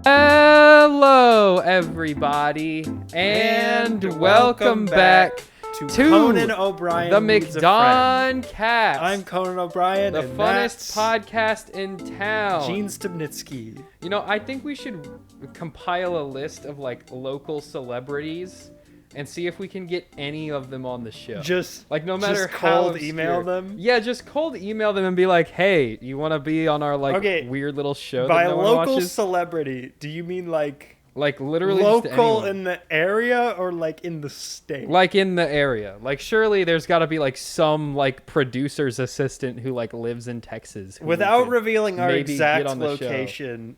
Hello, everybody, and welcome back to Conan O'Brien, the McDonCast. I'm Conan O'Brien, the and funnest podcast in town. Gene Stubnitsky. You know, I think we should compile a list of like local celebrities and see if we can get any of them on the show. Just like no matter just how cold obscure. email them. Yeah, just cold email them and be like, "Hey, you want to be on our weird little show?" By that no one local watches? celebrity, do you mean like literally local in the area or like in the state? Like in the area. Like surely there's got to be like some like producer's assistant who like lives in Texas. Without revealing our exact get on the location,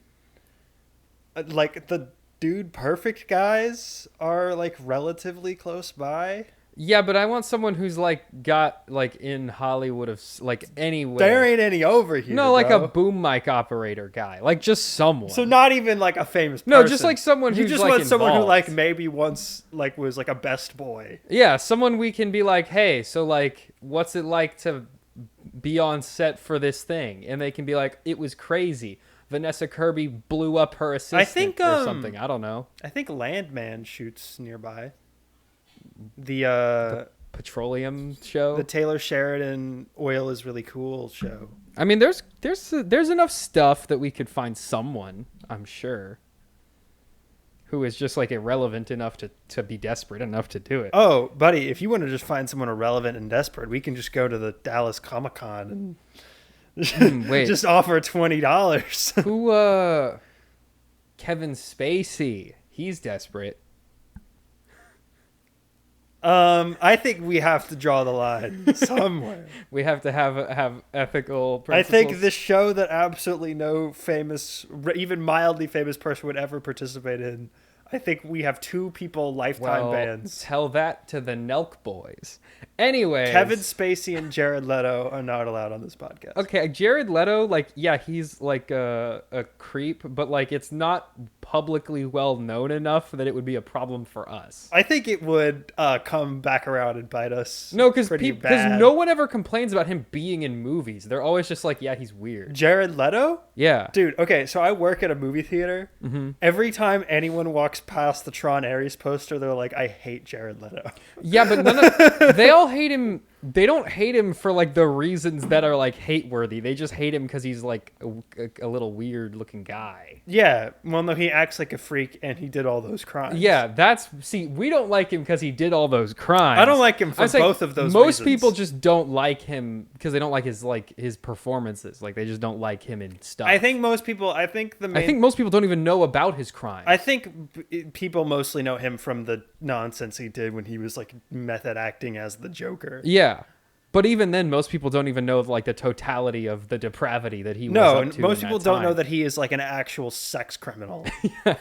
like the Dude Perfect guys are like relatively close by. Yeah, but I want someone who's like got like in Hollywood of like anywhere. There ain't any over here. No, like bro. a boom mic operator guy, like just someone. So not even like a famous person. No, just like someone who's you just like want someone who involved. like maybe once like was like a best boy. Yeah, someone we can be like, hey, so like, what's it like to be on set for this thing? And they can be like, it was crazy. Vanessa Kirby blew up her assistant or something. I don't know. I think Landman shoots nearby. The petroleum show, the Taylor Sheridan Oil is really cool show. I mean, there's enough stuff that we could find someone, I'm sure, who is just like irrelevant enough to be desperate enough to do it. Oh, buddy, if you want to just find someone irrelevant and desperate, we can just go to the Dallas Comic-Con and wait. just offer $20. Who Kevin Spacey, he's desperate. I think we have to draw the line somewhere. We have to have ethical principles. I think the show that absolutely no famous, even mildly famous person would ever participate in, I think we have two people lifetime bans. Tell that to the Nelk boys. Anyway, Kevin Spacey and Jared Leto are not allowed on this podcast. Okay, Jared Leto, like, yeah, he's like a creep, but like it's not publicly well known enough that it would be a problem for us. I think it would come back around and bite us. No, because no one ever complains about him being in movies. They're always just like, yeah, he's weird. Jared Leto? Yeah. Dude, okay, so I work at a movie theater. Mm-hmm. Every time anyone walks past the Tron Ares poster, they're like, I hate Jared Leto. Yeah, but they all hate him. They don't hate him for like the reasons that are like hate worthy. They just hate him because he's like a little weird looking guy. Yeah, well, no, he acts like a freak and he did all those crimes. Yeah, we don't like him because he did all those crimes. I don't like him for both of those most reasons. people just don't like him because they don't like his performances. Like they just don't like him in stuff. I think most people don't even know about his crimes. I think people mostly know him from the nonsense he did when he was like method acting as the Joker. Yeah. But even then, most people don't even know like the totality of the depravity that he was up to. No, most people don't know that he is like an actual sex criminal. Yeah.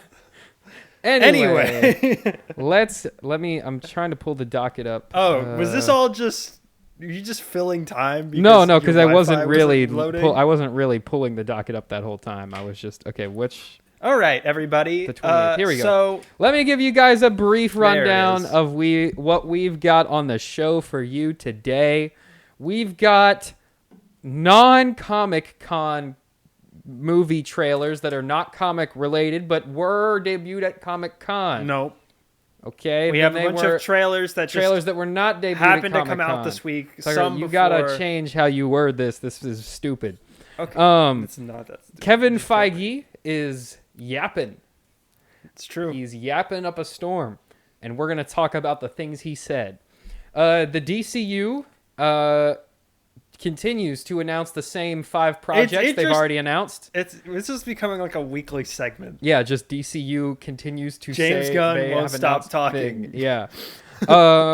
Anyway, I'm trying to pull the docket up. Oh, was this all just you just filling time? No, because I wasn't really I I wasn't really pulling the docket up that whole time. I was just which. All right, everybody. The 20th. Here we go. So let me give you guys a brief rundown of what we've got on the show for you today. We've got non-Comic Con movie trailers that are not comic related, but were debuted at Comic Con. Nope. Okay. We have a bunch of trailers that were not debuted happened at to come out this week. So you gotta change how you word this. This is stupid. Okay. It's not that stupid. Kevin Feige is yapping. It's true. He's yapping up a storm, and we're gonna talk about the things he said. The DCU continues to announce the same 5 projects they've already announced. It's just becoming like a weekly segment. Yeah, just DCU continues to say James Gunn they won't have stop talking. Big. Yeah.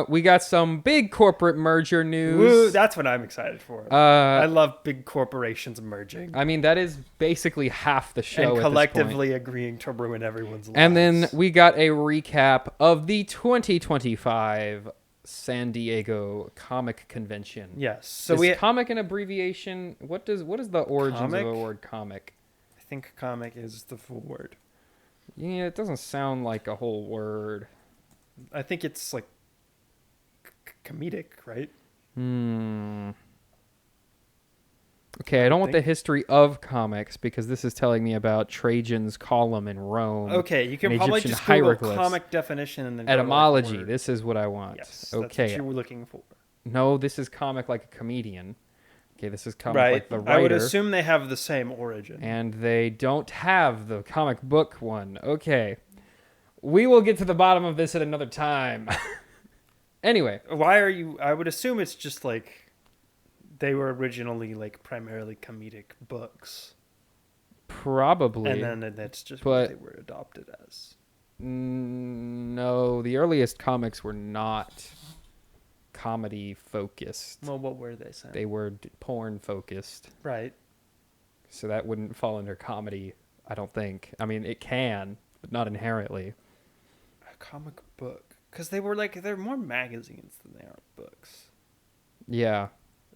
We got some big corporate merger news. Woo, that's what I'm excited for. I love big corporations merging. I mean, that is basically half the show. And at collectively this point. agreeing to ruin everyone's lives. And then we got a recap of the 2025 San Diego Comic Convention. Yes. So is comic an abbreviation? What is the origins comic? of the word comic? I think comic is the full word. Yeah, it doesn't sound like a whole word. I think it's like comedic, right? Okay, I don't want the history of comics because this is telling me about Trajan's column in Rome. Okay, you can and probably Egyptian just Google hieroglyphs. comic definition and then Etymology. Go to, This is what I want. yes, Okay. that's what you were looking for. No, this is comic like a comedian. Okay, this is comic Right. like the writer. I would assume they have the same origin. And they don't have the comic book one. Okay. We will get to the bottom of this at another time. Anyway. Why are you... I would assume it's just like... They were originally like primarily comedic books. Probably. And then that's just what they were adopted as. No, the earliest comics were not comedy focused. Well, what were they saying? They were porn focused. Right. So that wouldn't fall under comedy, I don't think. I mean, it can, but not inherently. A comic book. Because they're more magazines than they are books. Yeah.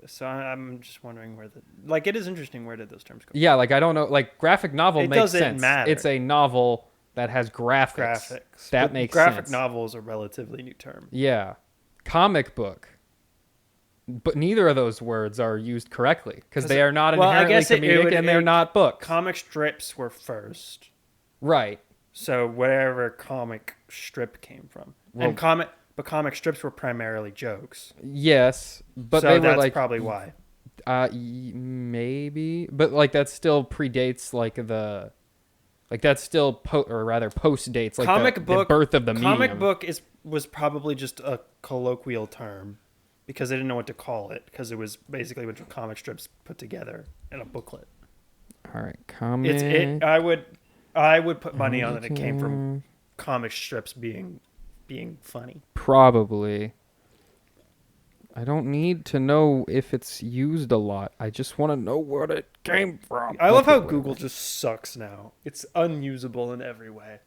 So I'm just wondering where it is interesting, where did those terms come from? Yeah, I don't know. Graphic novel makes sense. It doesn't matter. It's a novel that has graphics. That makes sense. Graphic novel is a relatively new term. Yeah. Comic book. But neither of those words are used correctly because they are not inherently comedic and they're not books. Comic strips were first. Right. So wherever comic strip came from. Well, but comic strips were primarily jokes. Yes, but so they were that's probably why. Maybe, but that still predates that still post dates the birth of the medium. Comic book was probably just a colloquial term because they didn't know what to call it because it was basically a bunch of comic strips put together in a booklet. All right, comic. I would put money on that it came from comic strips being funny. Probably. I don't need to know if it's used a lot. I just want to know where it came from. I love how Google just sucks now. It's unusable in every way.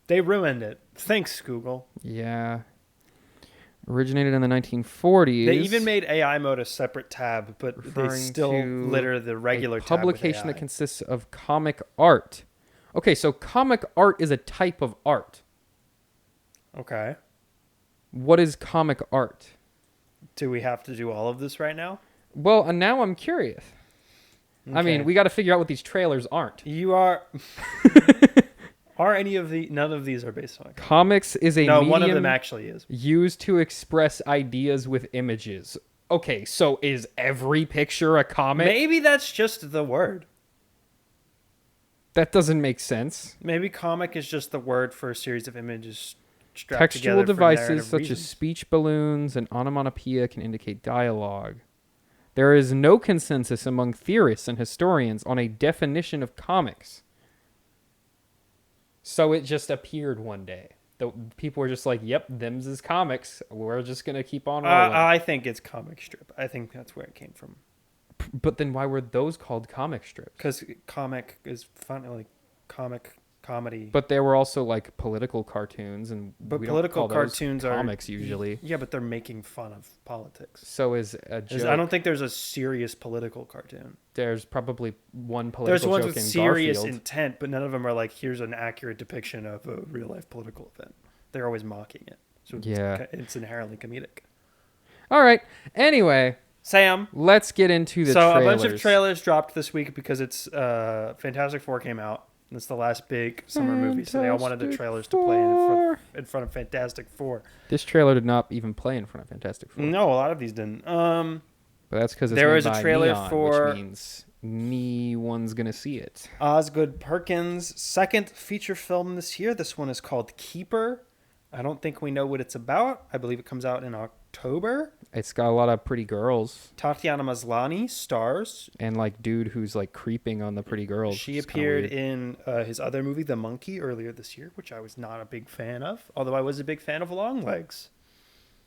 They ruined it. Thanks, Google. Yeah. Originated in the 1940s. They even made AI mode a separate tab, but they still litter the regular tab with AI. Publication that consists of comic art. Okay, so comic art is a type of art. Okay. What is comic art? Do we have to do all of this right now? Well, and now I'm curious. Okay. I mean, we got to figure out what these trailers aren't. You are... None of these are based on... Comics is a medium... one of them actually is. ...used to express ideas with images. Okay, so is every picture a comic? Maybe that's just the word. That doesn't make sense. Maybe comic is just the word for a series of images... Textual devices such as speech balloons and onomatopoeia can indicate dialogue. There is no consensus among theorists and historians on a definition of comics. So it just appeared one day. The people were just like, yep, them's is comics. We're just going to keep on rolling. I think it's comic strip. I think that's where it came from. But then why were those called comic strips? Because comic is fun, comedy. But there were also political cartoons, and political cartoons are comics usually. Yeah, but they're making fun of politics. So is a joke. I don't think there's a serious political cartoon. There's probably one political joke in Garfield. There's ones with serious intent, but none of them are here's an accurate depiction of a real life political event. They're always mocking it. So it's inherently comedic. All right. Anyway, Sam, let's get into the trailers. So a bunch of trailers dropped this week because it's Fantastic Four came out. And it's the last big summer movie, so they all wanted the trailers to play in front of Fantastic Four. This trailer did not even play in front of Fantastic Four. No, a lot of these didn't. But that's because there was a trailer Neon, for, which means no-one's gonna see it. Osgood Perkins' second feature film this year. This one is called Keeper. I don't think we know what it's about. I believe it comes out in October. It's got a lot of pretty girls. Tatiana Maslany stars. And dude who's creeping on the pretty girls. She appeared in his other movie, The Monkey, earlier this year, which I was not a big fan of, although I was a big fan of Longlegs.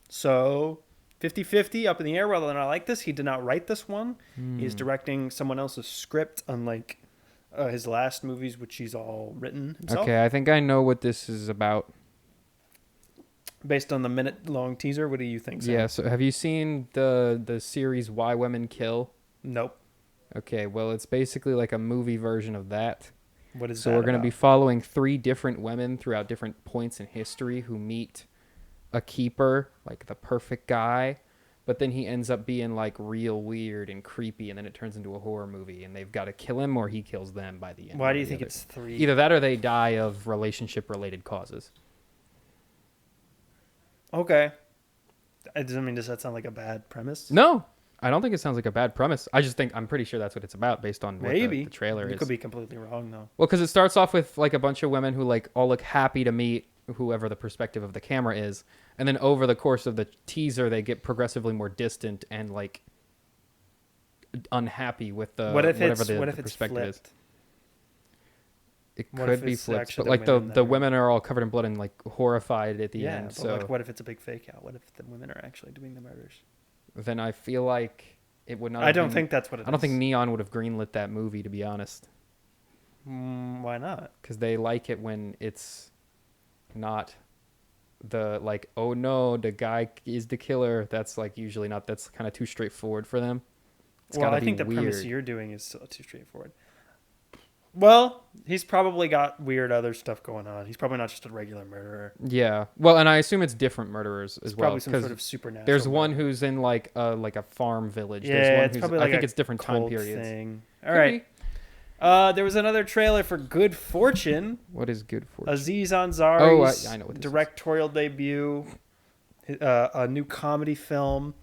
So 50-50 up in the air whether or not I like this. He did not write this one. He's directing someone else's script, unlike his last movies, which he's all written himself. Okay, I think I know what this is about. Based on the minute-long teaser, what do you think, Sam? Yeah, so have you seen the series Why Women Kill? Nope. Okay, well, it's basically a movie version of that. What is so that we're going to about? be following 3 different women throughout different points in history who meet a keeper, the perfect guy. but then he ends up being like real weird and creepy, and then it turns into a horror movie, and they've got to kill him or he kills them by the end. Why do you think it's 3? Either that or they die of relationship-related causes. Okay. Does that sound like a bad premise? No, I don't think it sounds like a bad premise. I'm pretty sure that's what it's about based on what the trailer is. You could be completely wrong, though. Well, because it starts off with like a bunch of women who like all look happy to meet whoever the perspective of the camera is. And then over the course of the teaser, they get progressively more distant and like unhappy with the whatever the perspective is. It could be flipped, but like the women are all covered in blood and like horrified at the end. But so like, what if it's a big fake out? What if the women are actually doing the murders? Then I feel like it would not. I don't think that's what it is. I don't think Neon would have greenlit that movie, to be honest. Why not? Because they like it when it's not the like, oh no, the guy is the killer. That's like usually not. That's kind of too straightforward for them. I think the premise you're doing is still too straightforward. Well, he's probably got weird other stuff going on. He's probably not just a regular murderer. Yeah. Well, and I assume it's different murderers as well. Probably some sort of supernatural. There's one who's in like a farm village. Yeah, there's one it's probably like I think it's different time periods. Thing. All right. There was another trailer for Good Fortune. What is Good Fortune? Aziz Ansari's I know what this directorial debut. A new comedy film.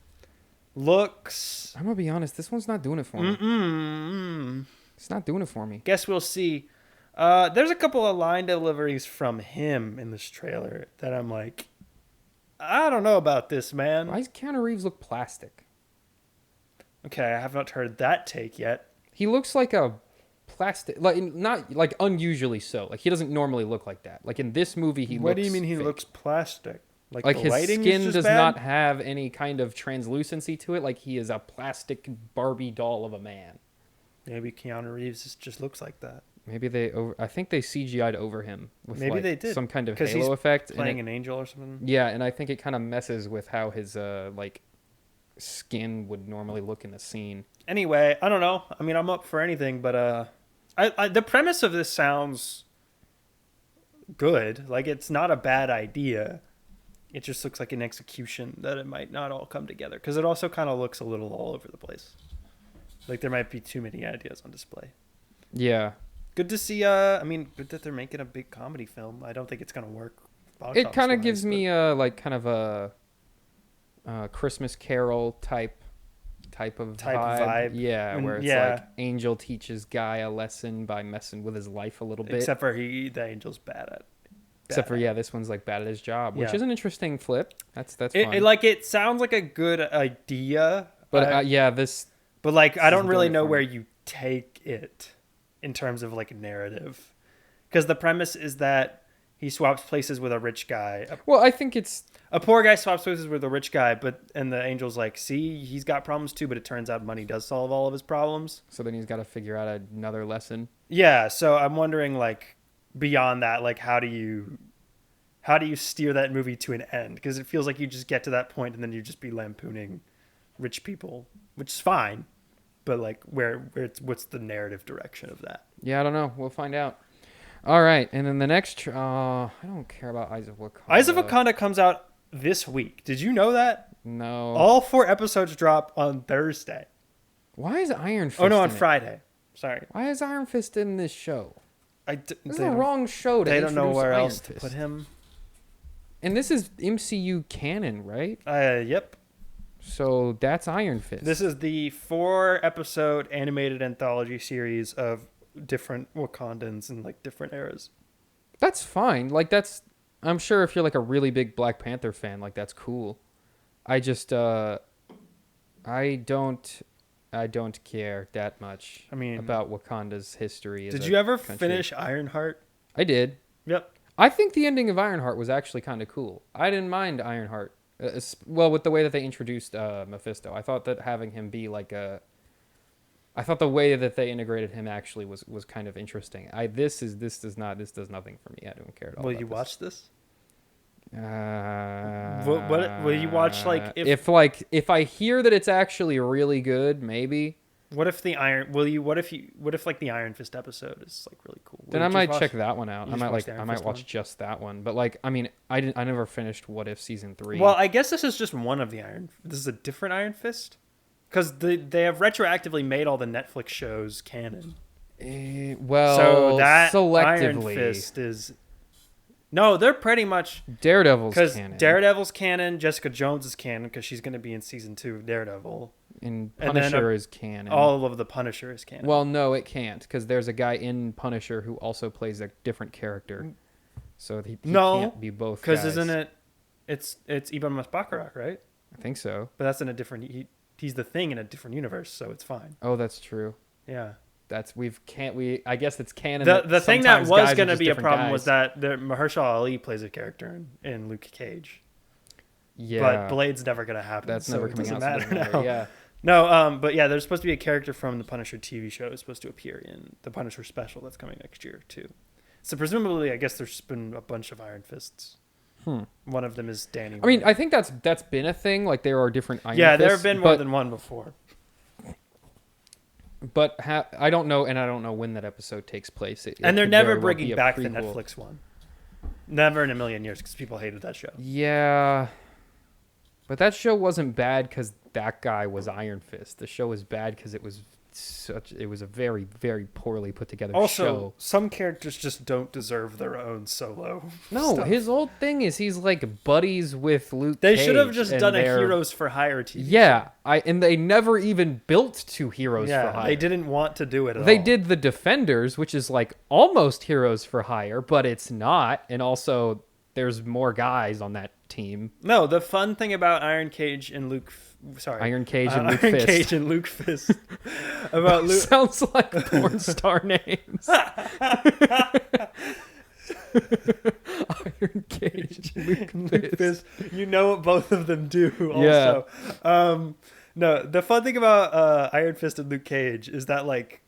Looks. I'm gonna be honest. This one's not doing it for me. It's not doing it for me. Guess we'll see. There's a couple of line deliveries from him in this trailer that I'm like, I don't know about this, man. Why does Keanu Reeves look plastic? Okay, I have not heard that take yet. He looks like a plastic, like not like unusually so. Like he doesn't normally look like that. Like in this movie, he looks. What do you mean he fake. looks plastic? Like his skin does not have any kind of translucency to it. Like he is a plastic Barbie doll of a man. Maybe Keanu Reeves just looks like that. Maybe I think they CGI'd over him with maybe they did some kind of halo effect. Playing an angel or something. Yeah, and I think it kind of messes with how his like skin would normally look in the scene. Anyway, I don't know. I mean, I'm up for anything, but the premise of this sounds good. Like it's not a bad idea. It just looks like an execution that it might not all come together because it also kind of looks a little all over the place. Like there might be too many ideas on display. Yeah. Good to see. Good that they're making a big comedy film. I don't think it's gonna work. It kind of gives me like kind of a Christmas Carol type of vibe. Yeah, where it's like angel teaches guy a lesson by messing with his life a little bit. Except for the angel's bad at. This one's like bad at his job, which is an interesting flip. That's fun. It sounds like a good idea, but But like, I don't really know where you take it in terms of like narrative, because the premise is that he swaps places with a rich guy. Well, I think it's a poor guy swaps places with a rich guy, and the angel's like, see, he's got problems too, but it turns out money does solve all of his problems. So then he's got to figure out another lesson. Yeah. So I'm wondering, like, beyond that, like, how do you steer that movie to an end? Because it feels like you just get to that point and then you just be lampooning rich people, which is fine. But like, what's the narrative direction of that? Yeah, I don't know. We'll find out. All right, and then the next, I don't care about Eyes of Wakanda. Eyes of Wakanda comes out this week. Did you know that? No. All 4 episodes drop on Thursday. Why is Iron Fist? Oh no, on Friday. Sorry. Why is Iron Fist in this show? This is the wrong show to introduce Iron Fist. They don't know where else to put him. And this is MCU canon, right? Yep. So that's Iron Fist. This is the 4-episode animated anthology series of different Wakandans in like different eras. That's fine. Like I'm sure if you're like a really big Black Panther fan, like that's cool. I just I don't care that much about Wakanda's history. Did you ever finish Ironheart? I did. Yep. I think the ending of Ironheart was actually kind of cool. I didn't mind Ironheart. Well, with the way that they introduced Mephisto, I thought that having him be like I thought the way that they integrated him actually was kind of interesting. This does nothing for me. I don't care at all. Will you watch this? What will you watch? Like if I hear that it's actually really good, maybe. What if the Iron? What if like the Iron Fist episode is like really cool? Then I might check that one out. I might watch watch just that one. But like, I mean, I never finished What If season 3. Well, I guess this is just one of the This is a different Iron Fist, because they have retroactively made all the Netflix shows canon. So that selectively. Iron Fist is. No, they're pretty much Daredevil's canon. Because Daredevil's canon, Jessica Jones is canon because she's going to be in season 2 of Daredevil. And Punisher is canon. All of the Punisher is canon. Well, no, it can't, because there's a guy in Punisher who also plays a different character. So he can't be both guys. Because isn't it... It's Ibn Baccarat, right? I think so. But that's in a different... He's the Thing in a different universe, so it's fine. Oh, that's true. Yeah. I guess it's canon. The thing that was going to be a problem was that Mahershala Ali plays a character in Luke Cage. Yeah. But Blade's never going to happen. That's never coming out. Doesn't matter now. Yeah. No, but yeah, there's supposed to be a character from the Punisher TV show who's supposed to appear in the Punisher special that's coming next year too. So presumably, I guess there's been a bunch of Iron Fists. One of them is Danny. I mean, I think that's been a thing. Like there are different Iron Fists. Yeah, there have been more than one before. But I don't know, and I don't know when that episode takes place. And they're never bringing back the Netflix one. Never in a million years, because people hated that show. Yeah. But that show wasn't bad because that guy was Iron Fist. The show was bad because it was a very, very poorly put together show. Also, some characters just don't deserve their own solo. No, stuff. His whole thing is he's like buddies with Luke They Cage, should have just done a Heroes for Hire TV. Yeah, and they never even built two Heroes for Hire. They didn't want to do it at all. They did the Defenders, which is like almost Heroes for Hire, but it's not. And also, there's more guys on that team. No, the fun thing about Iron Cage and Luke Fist. Iron Cage and Luke Fist. About Luke. Sounds like porn star names. Iron Cage and Luke Fist. You know what both of them do also. Yeah. No, the fun thing about Iron Fist and Luke Cage is that like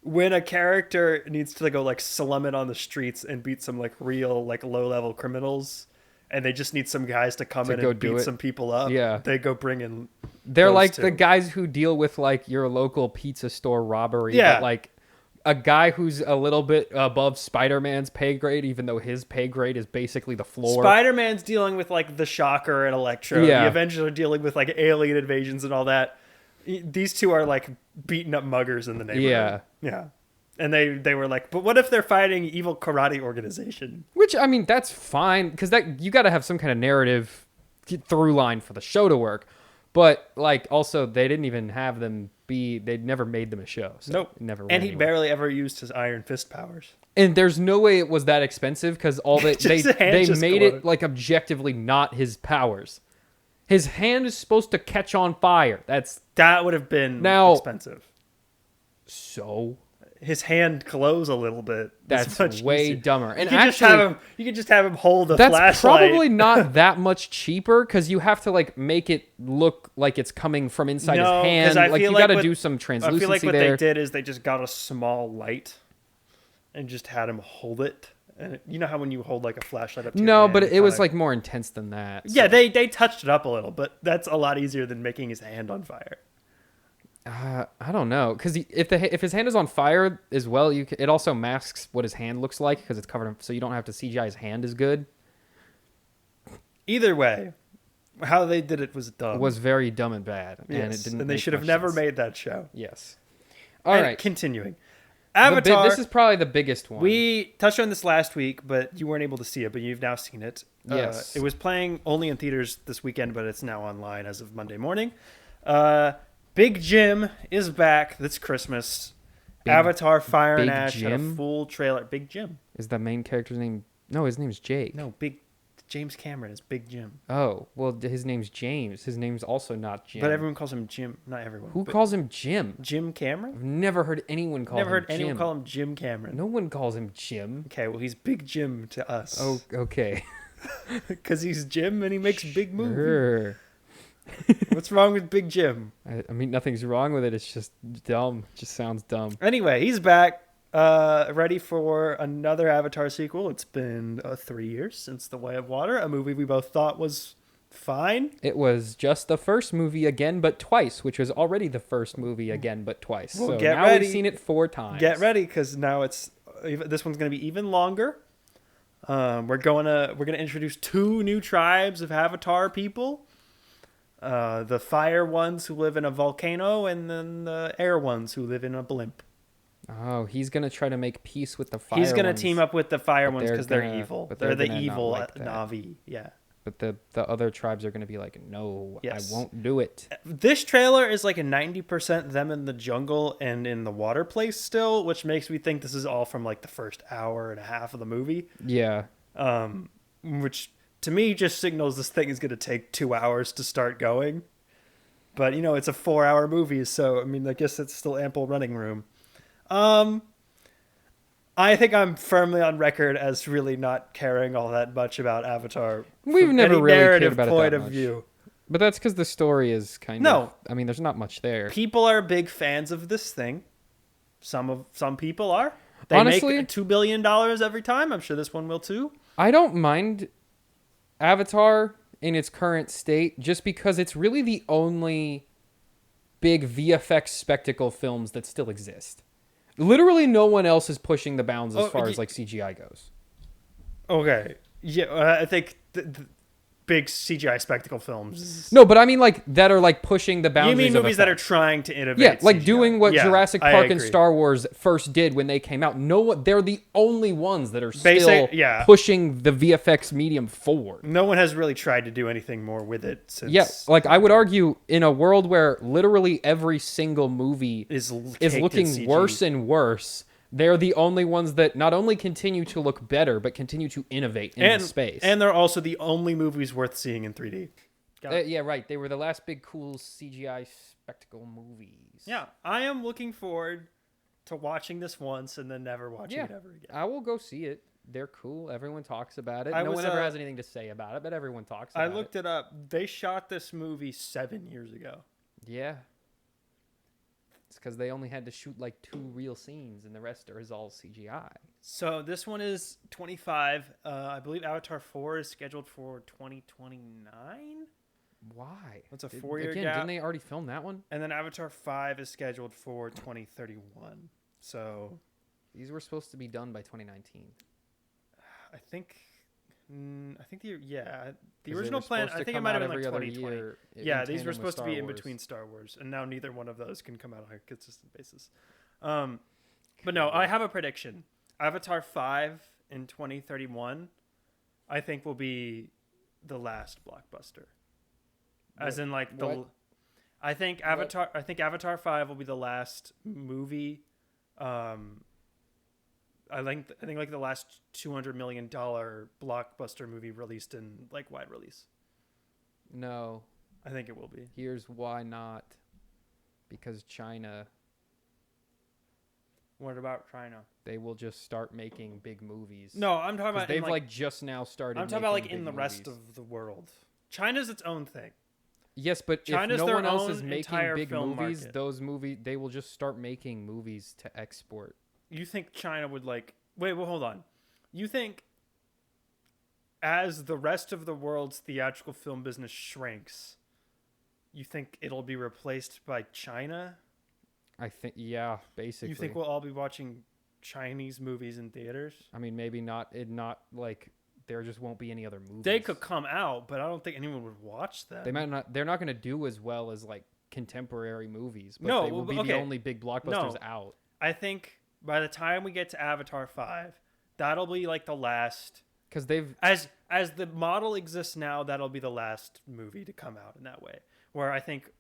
when a character needs to go like slum it on the streets and beat some like real like low level criminals, and they just need some guys to come in and beat some people up. Yeah. They go bring in. They're like the guys who deal with like your local pizza store robbery. Yeah. But like a guy who's a little bit above Spider-Man's pay grade, even though his pay grade is basically the floor. Spider-Man's dealing with like the Shocker and Electro. Yeah. The Avengers are dealing with like alien invasions and all that. These two are like beating up muggers in the neighborhood. Yeah. Yeah. And they were like, but what if they're fighting evil karate organization? Which, I mean, that's fine, because that you got to have some kind of narrative through line for the show to work. But, like, also, they didn't even have them they'd never made them a show. So nope. Never and he barely ever used his Iron Fist powers. And there's no way it was that expensive, because all that they made it, like, objectively not his powers. His hand is supposed to catch on fire. That would have been expensive. So... His hand glows a little bit. That's way easier. Dumber. And you could just have him hold a flashlight. That's probably not that much cheaper, because you have to like make it look like it's coming from inside his hand. Like you got to do some translucency. I feel like what they did is they just got a small light and just had him hold it. And you know how when you hold like a flashlight up to your hand, but it was like more intense than that. So. Yeah, they touched it up a little, but that's a lot easier than making his hand on fire. I don't know, because if his hand is on fire as well, it also masks what his hand looks like because it's covered, so you don't have to CGI his hand as good. Either way, how they did it was dumb. It was very dumb and bad, yes, and it didn't. And they should have never made that show. Yes. All right. Continuing. Avatar. This is probably the biggest one. We touched on this last week, but you weren't able to see it, but you've now seen it. Yes. It was playing only in theaters this weekend, but it's now online as of Monday morning. Big Jim is back this Christmas. Avatar Fire and Ash had a full trailer. Big Jim. Is the main character's name? No, his name's Jake. No, James Cameron is Big Jim. Oh, well, his name's James. His name's also not Jim. But everyone calls him Jim. Not everyone. Who calls him Jim? Jim Cameron? I've never heard anyone call him Jim. Never heard anyone call him Jim Cameron. No one calls him Jim. Okay, well, he's Big Jim to us. Oh, okay. Because he's Jim and he makes big movies. Sure. What's wrong with Big Jim? I mean, nothing's wrong with it. It's just dumb. It just sounds dumb. Anyway, he's back, ready for another Avatar sequel. It's been 3 years since The Way of Water, a movie we both thought was fine. It was just the first movie again, but twice, which was already the first movie again, but twice. Well, so now we've seen it 4 times. Get ready, because now it's this one's going to be even longer. We're gonna introduce 2 new tribes of Avatar people. The fire ones who live in a volcano, and then the air ones who live in a blimp. Oh, he's gonna try to make peace with the fire. He's gonna ones, team up with the fire ones because they're gonna- evil. but They're the gonna not evil like that. Na'vi. Yeah. But the other tribes are gonna be like, no, Yes. I won't do it. This trailer is like a 90% them in the jungle and in the water place still, which makes me think this is all from like the first hour and a half of the movie. Yeah. Which to me just signals this thing is going to take 2 hours to start going. But, you know, it's a 4-hour movie, so, I mean, I guess it's still ample running room. I think I'm firmly on record as really not caring all that much about Avatar. We've never any really cared narrative about it point that of much. view. But that's because the story is kind of... I mean, there's not much there. People are big fans of this thing. Some people are. They Honestly, make $2 billion every time. I'm sure this one will too. I don't mind Avatar in its current state just because it's really the only big VFX spectacle films that still exist. Literally no one else is pushing the bounds as far as like CGI goes. Okay. Yeah, I think the big CGI spectacle films. No, but I mean like that are like pushing the boundaries. You mean of movies that are effect. trying to innovate? Yeah, like CGI. doing what Yeah, Jurassic I Park and agree. Star Wars first did when they came out. No one, they're the only ones that are still yeah. pushing the VFX medium forward. No one has really tried to do anything more with it since. Yeah, like I would argue in a world where literally every single movie is looking CG. worse and worse, they're the only ones that not only continue to look better, but continue to innovate in the space. And they're also the only movies worth seeing in 3D. Yeah, right. They were the last big cool CGI spectacle movies. Yeah, I am looking forward to watching this once and then never watching it ever again. I will go see it. They're cool. Everyone talks about it. I No was, one ever has anything to say about it, but everyone talks about it. I looked it up. They shot this movie 7 years ago. Yeah. It's because they only had to shoot like 2 real scenes and the rest is all CGI. So this one is 25. I believe Avatar 4 is scheduled for 2029. Why? That's a 4-year Again, gap. didn't they already film that one? And then Avatar 5 is scheduled for 2031. So These were supposed to be done by 2019. I think the They original were plan. supposed I to think it come might out have been like every other 2020. year Yeah, in these were tandem with supposed to be Star in Wars. between Star Wars, and now neither one of those can come out on a consistent basis. But no, I have a prediction. Avatar 5 in 2031, I think will be the last blockbuster. As in like the what? I think Avatar 5 will be the last movie. I think like the last $200 million blockbuster movie released in like wide release. No. I think it will be. Here's why not. Because China, What about China? they will just start making big movies. No, I'm talking about They've like just now started. I'm talking about like making in the big rest movies. of the world. China's its own thing. Yes, but China's if no their one else own is making entire big film movies, market. those movies they will just start making movies to export. You think China would like... Wait, well, hold on. You think as the rest of the world's theatrical film business shrinks, you think it'll be replaced by China? I think, yeah, basically. You think we'll all be watching Chinese movies in theaters? I mean, maybe not. Not like there just won't be any other movies. They could come out, but I don't think anyone would watch them. They might not. They're not going to do as well as like contemporary movies. But No, they will be okay. the only big blockbusters out. I think by the time we get to Avatar 5, that'll be like the last... Because they've As the model exists now, that'll be the last movie to come out in that way. Where I think,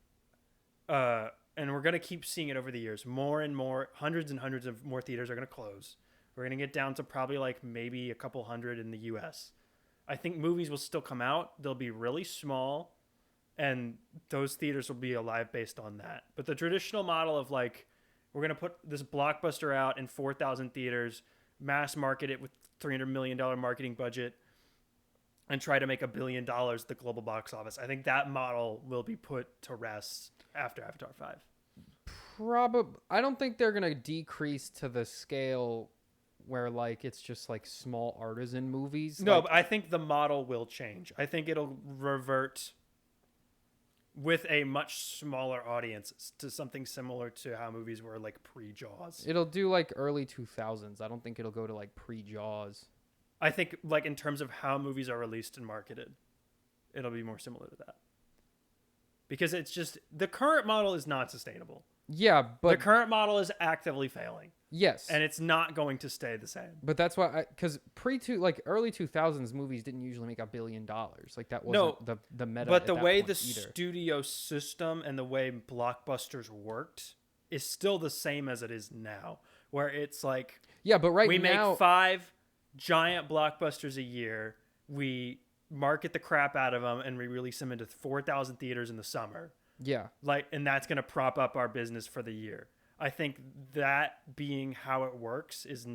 and we're going to keep seeing it over the years, more and more, hundreds and hundreds of more theaters are going to close. We're going to get down to probably like maybe a couple hundred in the US. I think movies will still come out. They'll be really small, and those theaters will be alive based on that. But the traditional model of like, we're going to put this blockbuster out in 4,000 theaters, mass market it with $300 million marketing budget, and try to make $1 billion at the global box office. I think that model will be put to rest after Avatar 5. probably. I don't think they're going to decrease to the scale where like it's just like small artisan movies. No, Like, but I think the model will change. I think it'll revert with a much smaller audience to something similar to how movies were like pre-Jaws. It'll do like early 2000s. I don't think it'll go to like pre-Jaws. I think like in terms of how movies are released and marketed, it'll be more similar to that. Because it's just the current model is not sustainable. Yeah, but the current model is actively failing. Yes, and it's not going to stay the same. But that's why, because early 2000s movies didn't usually make $1 billion. Like that wasn't the meta. But the way the either. studio system and the way blockbusters worked is still the same as it is now, where it's like but we make 5 giant blockbusters a year. We market the crap out of them and we release them into 4,000 theaters in the summer. Yeah, and that's going to prop up our business for the year. I think that being how it works is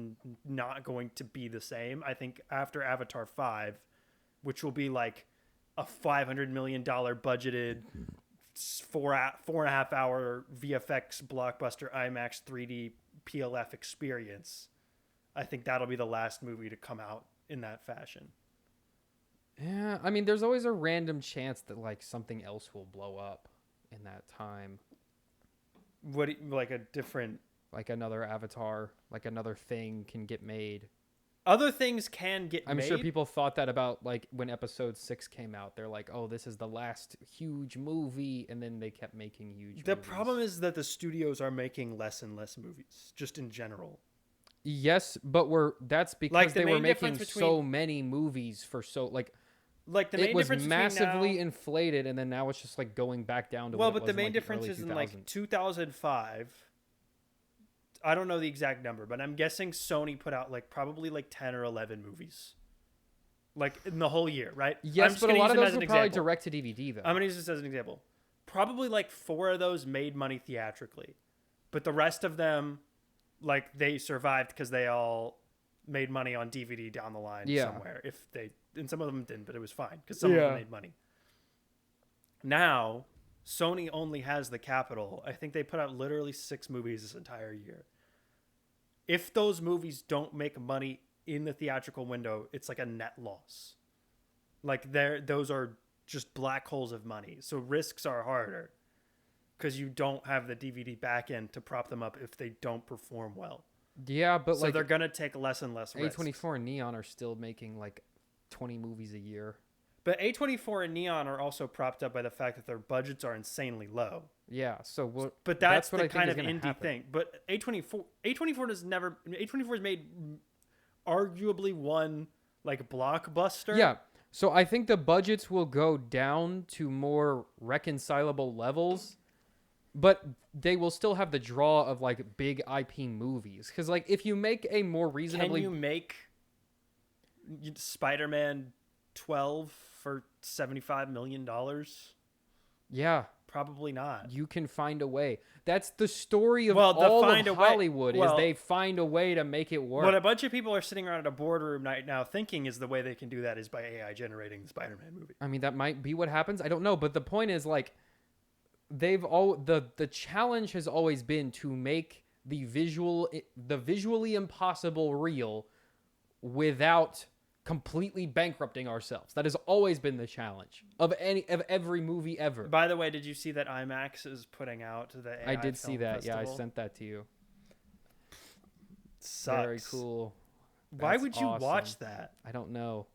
not going to be the same. I think after Avatar 5, which will be like a $500 million budgeted 4.5 hour VFX blockbuster IMAX 3D PLF experience, I think that'll be the last movie to come out in that fashion. Yeah, I mean, there's always a random chance that like something else will blow up in that time. Like a different... Like another Avatar, like another thing can get made. Other things can get made. I'm sure people thought that about like when episode 6 came out. They're like, oh, this is the last huge movie. And then they kept making huge movies. The problem is that the studios are making less and less movies, just in general. Yes, but that's because they were making so many movies for so like the main difference was massively inflated, and then now it's just like going back down to but the main difference is in like 2005. I don't know the exact number, but I'm guessing Sony put out like probably like 10 or 11 movies, like in the whole year, right? Yes, but a lot of those were probably direct to DVD though. I'm gonna use this as an example. Probably like 4 of those made money theatrically, but the rest of them, like they survived because they all made money on DVD down the line somewhere. And some of them didn't, but it was fine because some of them made money. Now, Sony only has the capital. I think they put out literally 6 movies this entire year. If those movies don't make money in the theatrical window, it's like a net loss. Like those are just black holes of money. So risks are harder because you don't have the DVD back end to prop them up if they don't perform well. Yeah, but so they're gonna take less and less risks. A24 and Neon are still making like 20 movies a year. But A24 and Neon are also propped up by the fact that their budgets are insanely low. Yeah, so but that's the kind of indie thing. But A24 has made arguably one like blockbuster. Yeah. So I think the budgets will go down to more reconcilable levels, but they will still have the draw of like big IP movies. Because like if you make a more reasonably... Can you make Spider-Man 12 for $75 million? Yeah. Probably not. You can find a way. That's the story of all of Hollywood is they find a way to make it work. What a bunch of people are sitting around at a boardroom right now thinking is the way they can do that is by AI generating the Spider-Man movie. I mean, that might be what happens. I don't know. But the point is like the challenge has always been to make the visually impossible real without completely bankrupting ourselves. That has always been the challenge of every movie ever. By the way, did you see that IMAX is putting out the AI I did see that. Festival? Yeah, I sent that to you. Sucks. Very cool. Why would you watch that? I don't know.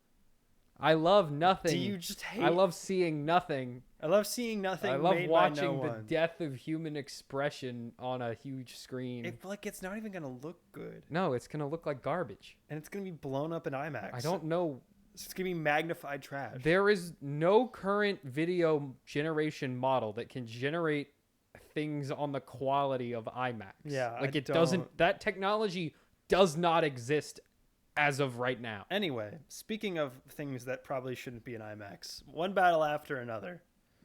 I love nothing. Do you just hate? I love seeing nothing. I love seeing nothing. I love watching the death of human expression on a huge screen. It's not even gonna look good. No, it's gonna look like garbage, and it's gonna be blown up in IMAX. I don't know. It's gonna be magnified trash. There is no current video generation model that can generate things on the quality of IMAX. Yeah, like it doesn't. That technology does not exist as of right now. Anyway, speaking of things that probably shouldn't be in IMAX, one battle after another.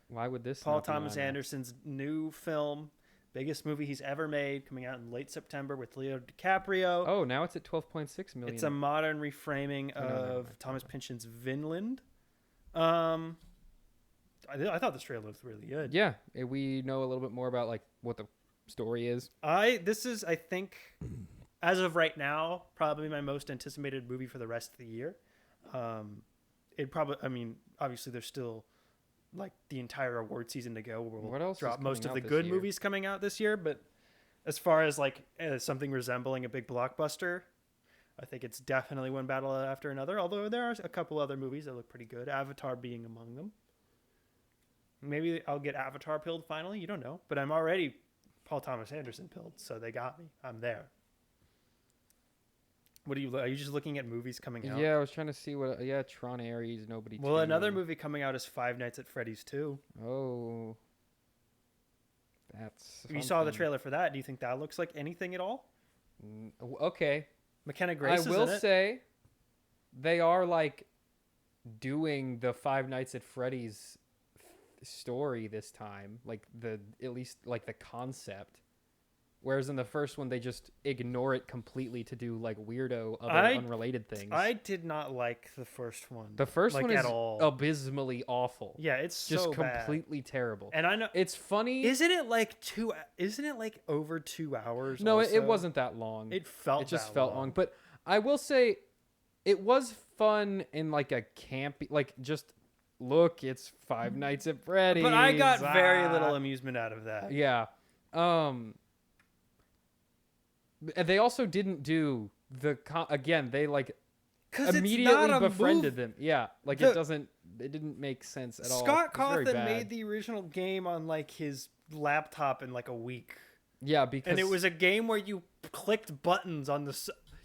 Why would this? Paul Thomas Anderson's new film, biggest movie he's ever made, coming out in late September with Leo DiCaprio. Oh, now it's at 12.6 million. It's a modern reframing of Thomas Pynchon's Vinland. I thought this trailer looked really good. Yeah, we know a little bit more about like what the story is. This is, I think, as of right now, probably my most anticipated movie for the rest of the year. Obviously there's still like the entire award season to go. We'll What else drop is most of coming the out good this year? movies coming out this year. But as far as like something resembling a big blockbuster, I think it's definitely one battle after another. Although there are a couple other movies that look pretty good, Avatar being among them. Maybe I'll get Avatar pilled finally. You don't know, but I'm already Paul Thomas Anderson pilled, so they got me. I'm there. What are you just looking at movies coming out? Yeah, I was trying to see what. Yeah, Tron Ares, nobody. Well, 2. another movie coming out is Five Nights at Freddy's 2. Oh, that's. You saw the something. trailer for that. Do you think that looks like anything at all? Okay, McKenna Grace I is will in it. say, they are like doing the Five Nights at Freddy's story this time, like at least like the concept. Whereas in the first one, they just ignore it completely to do like weirdo other unrelated things. I did not like the first one. The first like, one is at all. abysmally awful. Yeah, it's just so bad. completely terrible. And I know it's funny. Isn't it like over 2 hours? No, also? it wasn't that long. It felt. It just that felt long. But I will say, it was fun in like a campy, like just look, it's Five Nights at Freddy's. But I got very little amusement out of that. Yeah. They also didn't do again. They like immediately befriended them. Yeah, like it didn't make sense at all. Scott Cawthon made the original game on like his laptop in like a week. Yeah, because and it was a game where you clicked buttons on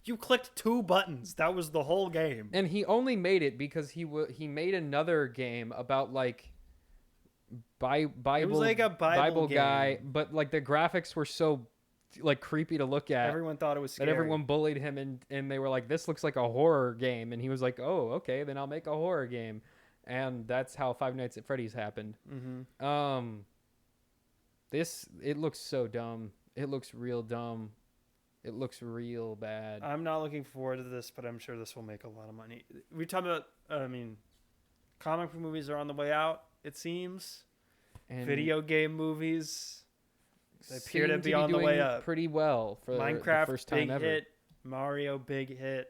you clicked 2 buttons. That was the whole game. And he only made it because he made another game about like Bible. It was like a Bible guy, game. but like the graphics were so like creepy to look at. Everyone thought it was scary. That everyone bullied him, and they were like, "This looks like a horror game," and he was like, "Oh, okay, then I'll make a horror game," and that's how Five Nights at Freddy's happened. Mm-hmm. It looks so dumb. It looks real dumb. It looks real bad. I'm not looking forward to this, but I'm sure this will make a lot of money. We talk about, comic book movies are on the way out. It seems, and video game movies. They appear to be on the way up. Pretty well for Minecraft, the first time big ever. hit. Mario, big hit.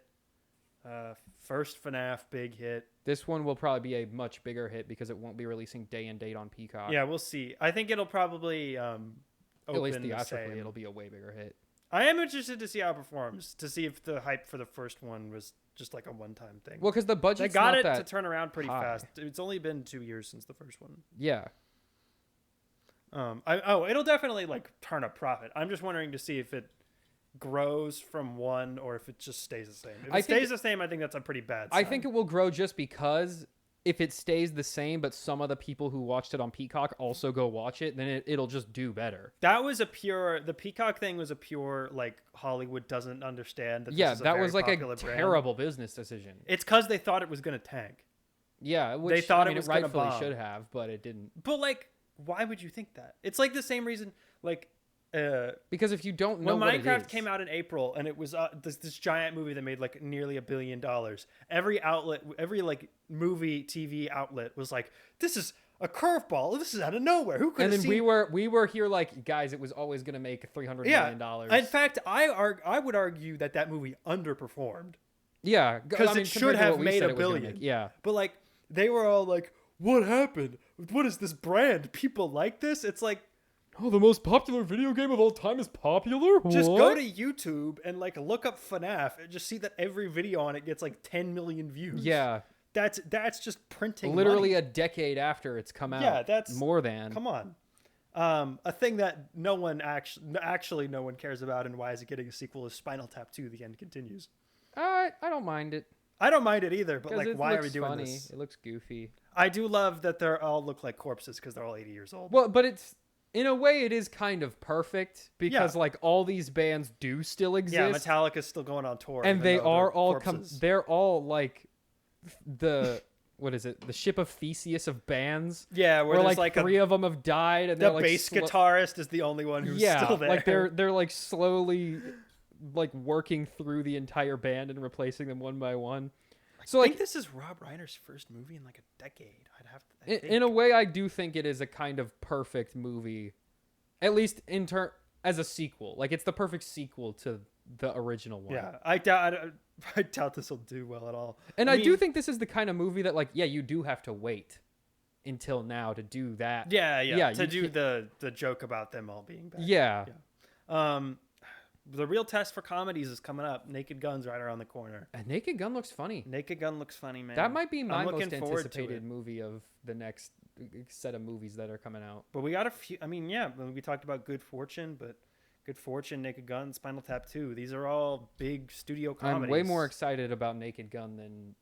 First FNAF, big hit. This one will probably be a much bigger hit because it won't be releasing day and date on Peacock. Yeah, we'll see. I think it'll probably at least theatrically, it'll be a way bigger hit. I am interested to see how it performs, to see if the hype for the first one was just like a one-time thing. Well, because the budget's they got not it that to turn around pretty high. fast. It's only been 2 years since the first one. Yeah. It'll definitely like turn a profit. I'm just wondering to see if it grows from one or if it just stays the same. If it stays the same, I think that's a pretty bad sign. I think it will grow just because if it stays the same, but some of the people who watched it on Peacock also go watch it, then it'll just do better. The Peacock thing was a pure, like, Hollywood doesn't understand that this is a that very was like a brand. terrible business decision. It's because they thought it was going to tank. Yeah, which, they thought it was going to rightfully bomb. should have, but it didn't. But, like, why would you think that? It's like the same reason, like... because if you don't know when Minecraft came out in April and it was this giant movie that made like nearly $1 billion, every like movie TV outlet was like, this is a curveball, this is out of nowhere, who could have seen? And then we were here like, guys, it was always going to make $300 million. In fact, I would argue that movie underperformed. Yeah, because it should have made $1 billion. Yeah, but like they were all like, what happened? What is this brand? People like this? It's like, oh, the most popular video game of all time is popular? Just go to YouTube and like look up FNAF and just see that every video on it gets like 10 million views. Yeah. That's just printing literally money. A decade after it's come out. Yeah, that's more than. Come on. A thing that no one cares about, and why is it getting a sequel, is Spinal Tap 2, The End Continues. I don't mind it. I don't mind it either, but like, why are we doing funny. this? It looks goofy. I do love that they all look like corpses because they're all 80 years old. Well, but it's, in a way, it is kind of perfect because like all these bands do still exist. Yeah, Metallica's still going on tour, and they are all they're all like the what is it? The ship of Theseus of bands. Yeah, where like three of them have died, and the bass guitarist is the only one who's still there. Like they're like slowly like working through the entire band and replacing them one by one. So I like think this is Rob Reiner's first movie in like a decade. I'd have to. In a way, I do think it is a kind of perfect movie, at least as a sequel. Like it's the perfect sequel to the original one. Yeah, I doubt this will do well at all. And I do think this is the kind of movie that like, yeah, you do have to wait. until now to do that. Yeah. To do the joke about them all being bad. Yeah. The real test for comedies is coming up. Naked Gun's right around the corner. Naked Gun looks funny. Naked Gun looks funny, man. That might be my most anticipated movie of the next set of movies that are coming out. But we got a few. I mean, yeah, we talked about Good Fortune, but Good Fortune, Naked Gun, Spinal Tap 2. These are all big studio comedies. I'm way more excited about Naked Gun than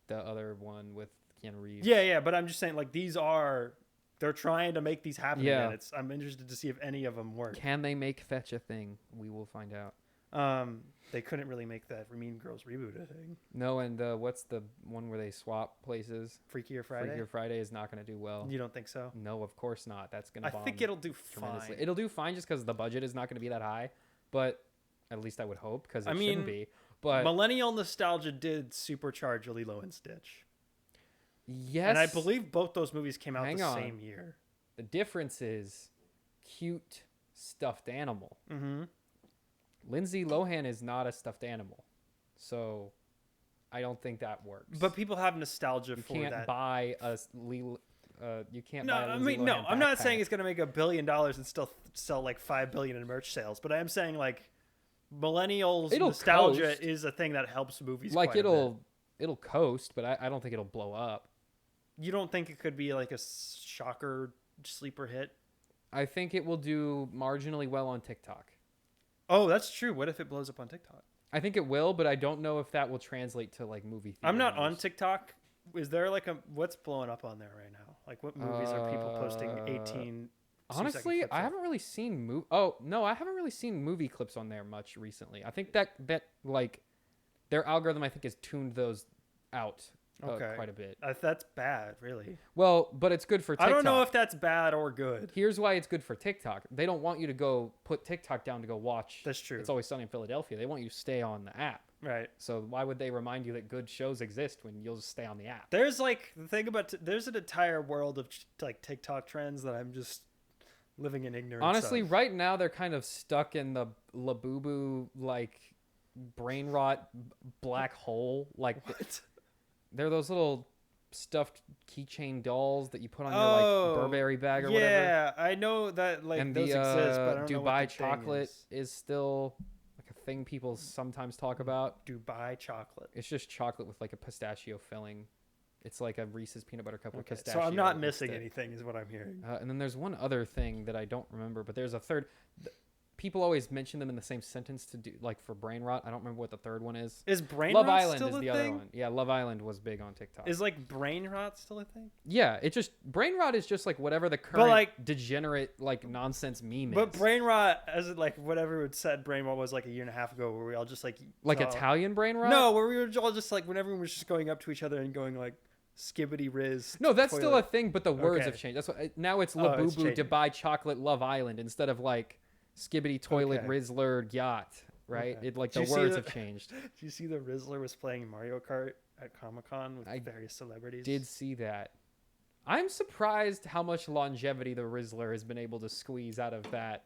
the other one with Keanu Reeves. Yeah, but I'm just saying, like, they're trying to make these happen. Yeah. Again. I'm interested to see if any of them work. Can they make fetch a thing? We will find out. They couldn't really make that Mean Girls reboot a thing. No, and what's the one where they swap places? Freakier Friday? Freakier Friday is not going to do well. You don't think so? No, of course not. That's going to bomb. I think it'll do fine. It'll do fine just because the budget is not going to be that high, but at least I would hope, because it shouldn't be. But millennial nostalgia did supercharge Lilo and Stitch. Yes. And I believe both those movies came out same year. The difference is cute stuffed animal. Mm-hmm. Lindsay Lohan is not a stuffed animal. So I don't think that works. But people have nostalgia for that. You can't buy a you can't buy a Lindsay Lohan No, I'm not backpack. saying it's going to make $1 billion and still sell like $5 billion in merch sales, but I am saying like millennials nostalgia coast. Is a thing that helps movies like quite a bit. It'll coast, but I don't think it'll blow up. You don't think it could be like a shocker sleeper hit? I think it will do marginally well on TikTok. Oh, that's true. What if it blows up on TikTok? I think it will, but I don't know if that will translate to like movie theater. I'm not on TikTok. Is there like what's blowing up on there right now? Like what movies are people posting 18? Honestly, I haven't really seen I haven't really seen movie clips on there much recently. I think that like their algorithm, I think, has tuned those out quite a bit. That's bad, really. Well, but it's good for TikTok. I don't know if that's bad or good. Here's why it's good for TikTok. They don't want you to go put TikTok down to go watch. That's true. It's Always Sunny in Philadelphia. They want you to stay on the app. Right. So why would they remind you that good shows exist when you'll just stay on the app? There's like the thing about there's an entire world of like TikTok trends that I'm just living in ignorance. Honestly, of. right now they're kind of stuck in the Labubu like brain rot black hole. Like what? They're those little stuffed keychain dolls that you put on your like Burberry bag or whatever. Yeah, I know that like and those the exist, but I don't know Dubai what the chocolate is still like a thing people sometimes talk about. Dubai chocolate. It's just chocolate with like a pistachio filling. It's like a Reese's peanut butter cup with pistachio. So I'm not missing anything, is what I'm hearing. And then there's one other thing that I don't remember, but there's a third. People always mention them in the same sentence to do like for brain rot. I don't remember what the third one is. Is brain Love rot Island still is a the thing? other one. Yeah, Love Island was big on TikTok. Is like brain rot still a thing? Yeah, it just brain rot is just like whatever the current degenerate like nonsense meme But is. brain rot, as it like whatever it said, brain rot was like a year and a half ago, where we all just like Italian brain rot. No, where we were all just like when everyone was just going up to each other and going like skibbity riz. No, that's toilet. still a thing, but the words have changed. That's what now it's Labubu changing. Dubai Chocolate Love Island instead of like Skibbity Toilet Rizzler Yacht, right? Okay. It like the words have changed. Did you see the Rizzler was playing Mario Kart at Comic-Con with various celebrities? Did see that. I'm surprised how much longevity the Rizzler has been able to squeeze out of that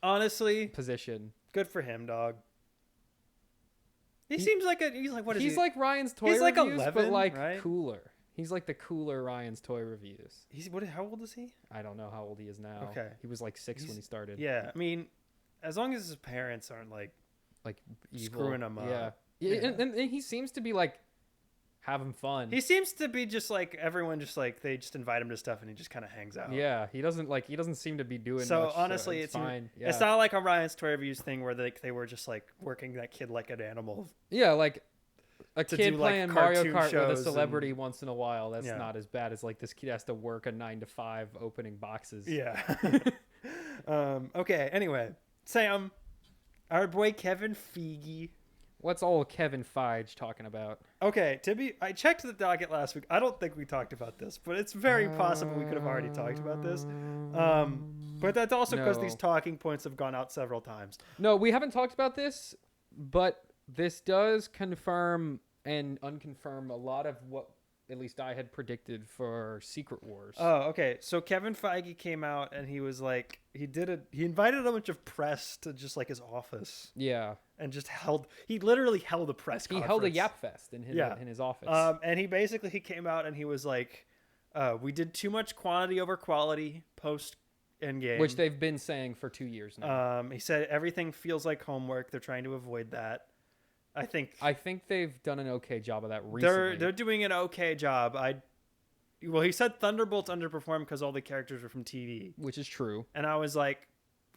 position. Good for him, dog. He seems like he's like what is he? He's like Ryan's Toy He's Reviews, like 11, but like right? cooler. He's like the cooler Ryan's Toy Reviews. How old is he? I don't know how old he is now. Okay. He was like 6 when he started. Yeah, I mean, as long as his parents aren't like evil. Screwing him up. Yeah. And he seems to be like having fun. He seems to be just like everyone just like they just invite him to stuff and he just kind of hangs out. Yeah, he doesn't seem to be doing so much. Honestly, it's fine. Yeah. It's not like a Ryan's Toy Reviews thing where they were just like working that kid like an animal. Yeah, like a kid playing Mario Kart with a celebrity once in a while. That's not as bad as like this kid has to work a 9 to 5 opening boxes. Yeah. Okay. Anyway, Sam, our boy Kevin Feige. What's old Kevin Feige talking about? Okay, I checked the docket last week. I don't think we talked about this, but it's very possible we could have already talked about this. But that's also because these talking points have gone out several times. No, we haven't talked about this, but this does confirm and unconfirm a lot of what at least I had predicted for Secret Wars. Oh, okay. So Kevin Feige came out and he was like, he invited a bunch of press to just like his office. Yeah. And just he literally held a press conference. He held a Yap Fest in his office. And he came out and he was like, We did too much quantity over quality post Endgame, which they've been saying for 2 years now. He said everything feels like homework. They're trying to avoid that. I think they've done an okay job of that recently. They're doing an okay job. Well, he said Thunderbolts underperformed because all the characters were from TV, which is true. And I was like,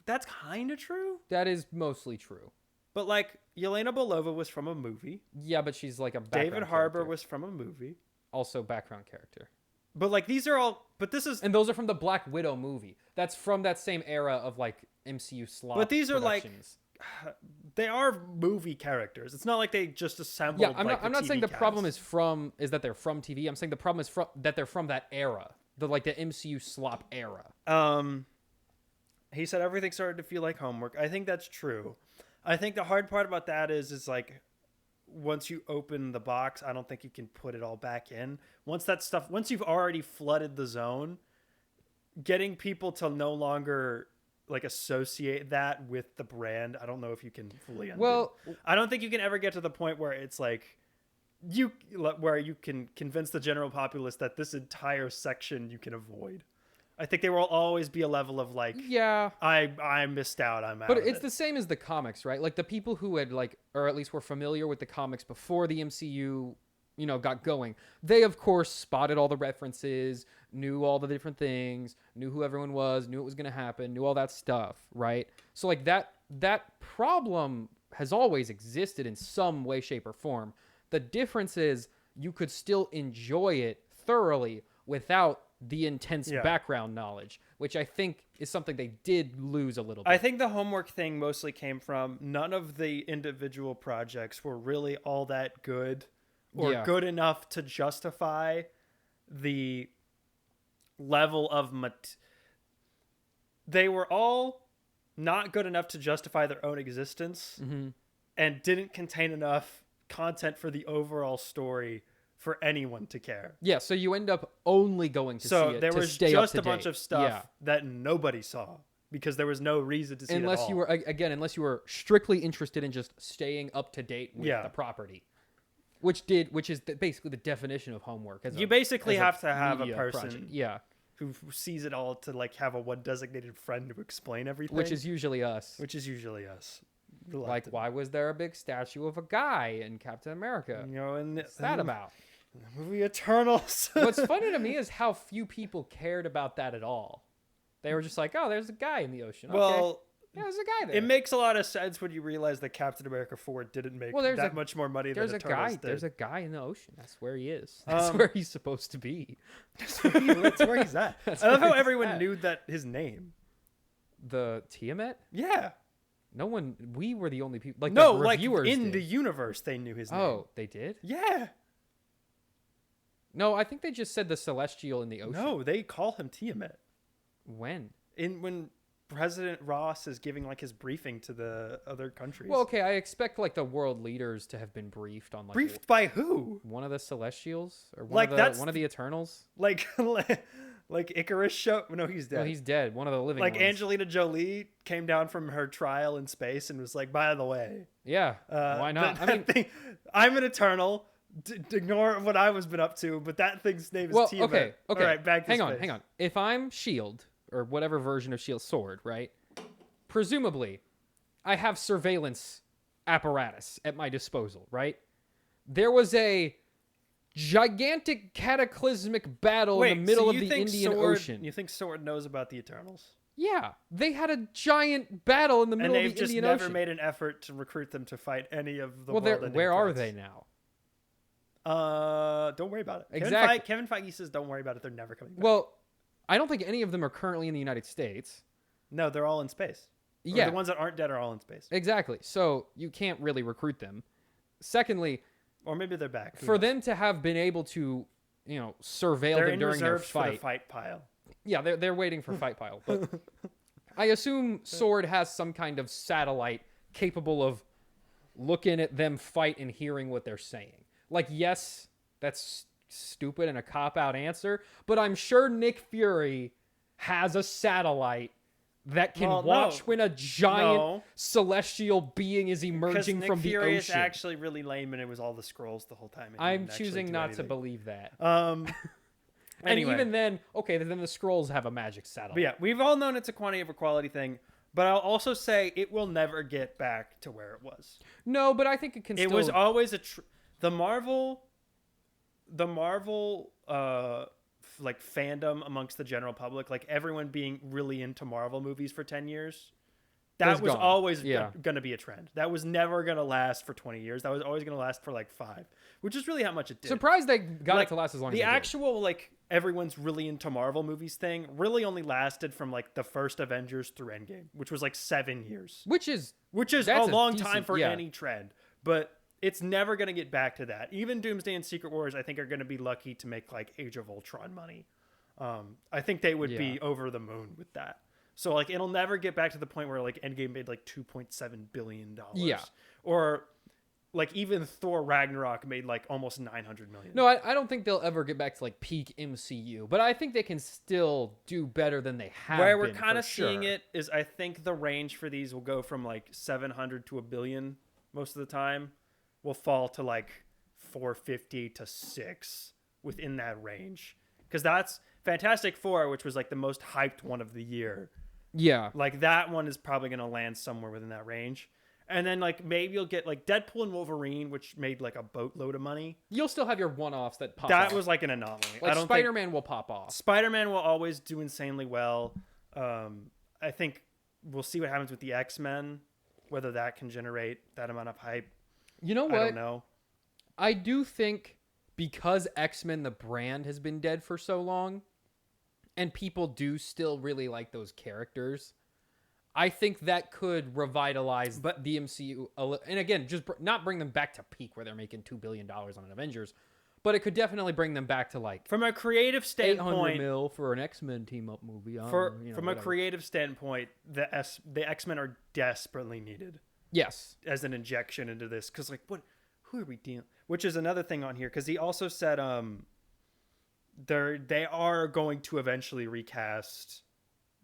that's kind of true. That is mostly true. But like, Yelena Belova was from a movie. Yeah, but she's like a background David Harbour was from a movie. Also background character. But like, these are all. But this is. And those are from the Black Widow movie. That's from that same era of like MCU slot. But these are like. They are movie characters. It's not like they just assembled. Yeah, I'm not saying the problem is that they're from TV. I'm saying the problem is that they're from that era, the MCU slop era. He said everything started to feel like homework. I think that's true. I think the hard part about that is like, once you open the box, I don't think you can put it all back in. Once you've already flooded the zone, getting people to no longer like associate that with the brand, I don't know if you can fully undo. Well, I don't think you can ever get to the point where it's like where you can convince the general populace that this entire section you can avoid. I think there will always be a level of like, yeah, I missed out. I'm out. But it's the same as the comics, right? Like the people who had like, or at least were familiar with the comics before the MCU, got going. They of course spotted all the references, knew all the different things, knew who everyone was, knew it was going to happen, knew all that stuff, right? So like that problem has always existed in some way, shape, or form. The difference is you could still enjoy it thoroughly without the intense background knowledge, which I think is something they did lose a little bit. I think the homework thing mostly came from none of the individual projects were really all that good or good enough to justify the level of they were all not good enough to justify their own existence and didn't contain enough content for the overall story for anyone to care. Yeah, so you end up only going to see it there to was stay just up to a bunch date. of stuff that nobody saw because there was no reason to see it at all. Unless you were strictly interested in just staying up to date with the property, which is basically the definition of homework. You basically have to have a person who sees it all to like have a one designated friend to explain everything, which is usually us. Like, why was there a big statue of a guy in Captain America? What's that about? The movie Eternals. What's funny to me is how few people cared about that at all. They were just like, oh, there's a guy in the ocean. Well, yeah, there's a guy there. It makes a lot of sense when you realize that Captain America 4 didn't make that much more money than Eternals did. There's a guy in the ocean. That's where he is. That's where he's supposed to be. That's where he's at. I love how everyone knew that his name. The Tiamat? Yeah. No one. We were the only people. Like no, the reviewers like in did. the universe, they knew his name. Oh, they did? Yeah. No, I think they just said the Celestial in the ocean. No, they call him Tiamat. When? When President Ross is giving like his briefing to the other countries. Well, okay, I expect like the world leaders to have been briefed on like briefed by who? One of the Celestials or one of the Eternals? Like Icarus show? No, he's dead. No, he's dead. One of the living like ones. Angelina Jolie came down from her trial in space and was like, by the way. Yeah. Why not? I'm an Eternal. Ignore what I was been up to, but that thing's name is Tiamat. Okay. All right, back to space. Hang on. If I'm S.H.I.E.L.D., or whatever version of S.H.I.E.L.D., Sword, right? Presumably, I have surveillance apparatus at my disposal, right? There was a gigantic cataclysmic battle in the middle of the Indian Ocean. You think Sword knows about the Eternals? Yeah, they had a giant battle in the middle of the Indian Ocean. And they've just never made an effort to recruit them to fight any of the world-ending where are threats. they now? Don't worry about it. Exactly. Kevin Feige says don't worry about it. They're never coming back. Well, I don't think any of them are currently in the United States. No, they're all in space. Yeah. The ones that aren't dead are all in space. Exactly. So you can't really recruit them. Secondly, or maybe they're back. For them to have been able to, surveil them during their fight. For the fight pile. Yeah, they're waiting for fight pile. But I assume Sword has some kind of satellite capable of looking at them fight and hearing what they're saying. Like, yes, that's stupid and a cop-out answer, but I'm sure Nick Fury has a satellite that can watch when a giant celestial being is emerging from the ocean. Nick Fury is actually really lame, and it was all the scrolls the whole time. I'm choosing not to believe that. Anyway. And even then, okay, then the scrolls have a magic saddle. But yeah, we've all known it's a quantity over quality thing, but I'll also say it will never get back to where it was. No, but I think it can It still... was always the Marvel like fandom amongst the general public, like everyone being really into Marvel movies for 10 years. That was always going to be a trend. That was never going to last for 20 years. That was always going to last for like 5, which is really how much it did. Surprised they got it to last as long as the they did. actual like everyone's really into Marvel movies thing really only lasted from like the first Avengers through Endgame, which was like 7 years. Which is a long time for any trend. But it's never going to get back to that. Even Doomsday and Secret Wars, I think, are going to be lucky to make like Age of Ultron money. I think they would be over the moon with that. So like it'll never get back to the point where like Endgame made like $2.7 billion. Yeah. Or like even Thor Ragnarok made like almost $900 million. No, I don't think they'll ever get back to like peak MCU, but I think they can still do better than they have. Where we're kind of seeing it is, I think the range for these will go from like 700 to $1 billion most of the time. Will fall to like 450 to 6 within that range. Because that's Fantastic Four, which was like the most hyped one of the year. Yeah. Like that one is probably going to land somewhere within that range. And then like maybe you'll get like Deadpool and Wolverine, which made like a boatload of money. You'll still have your one-offs that pop off. That was like an anomaly. Like Spider-Man will pop off. Spider-Man will always do insanely well. I think we'll see what happens with the X-Men, whether that can generate that amount of hype. You know what? I don't know. I do think because X-Men, the brand, has been dead for so long, and people do still really like those characters, I think that could revitalize the MCU. And again, just not bring them back to peak where they're making $2 billion on an Avengers, but it could definitely bring them back to like from a creative standpoint, $800 million for an X-Men team-up movie. From a creative standpoint, the X-Men are desperately needed. Yes, as an injection into this, because like who are we dealing? Which is another thing on here, because he also said they are going to eventually recast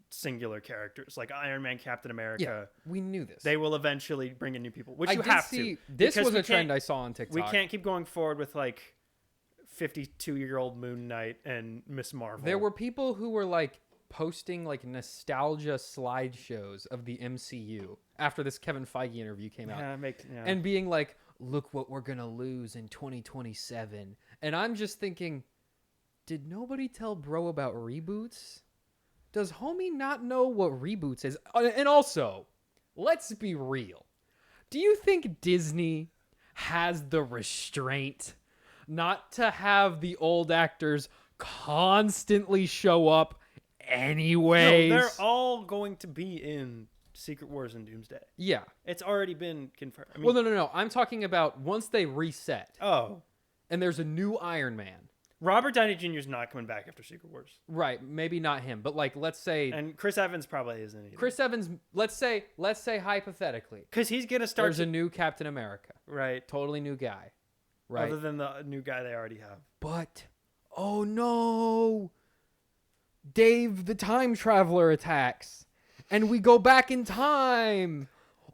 singular characters like Iron Man, Captain America. Yeah, we knew this. They will eventually bring in new people, which you have to. This was a trend I saw on TikTok. We can't keep going forward with like 52-year-old Moon Knight and Miss Marvel. There were people who were like posting like nostalgia slideshows of the MCU after this Kevin Feige interview came out. And being like, look what we're going to lose in 2027. And I'm just thinking, did nobody tell bro about reboots? Does homie not know what reboots is? And also, let's be real. Do you think Disney has the restraint not to have the old actors constantly show up anyways? No, they're all going to be in Secret Wars and Doomsday. Yeah. It's already been confirmed. I mean, well, no. I'm talking about once they reset. Oh. And there's a new Iron Man. Robert Downey Jr. is not coming back after Secret Wars. Right. Maybe not him, but like, let's say... And Chris Evans probably isn't either. Chris Evans, let's say hypothetically. Because he's going to start... There's a new Captain America. Right. Totally new guy. Right. Other than the new guy they already have. But, oh no! Dave the Time Traveler attacks. And we go back in time.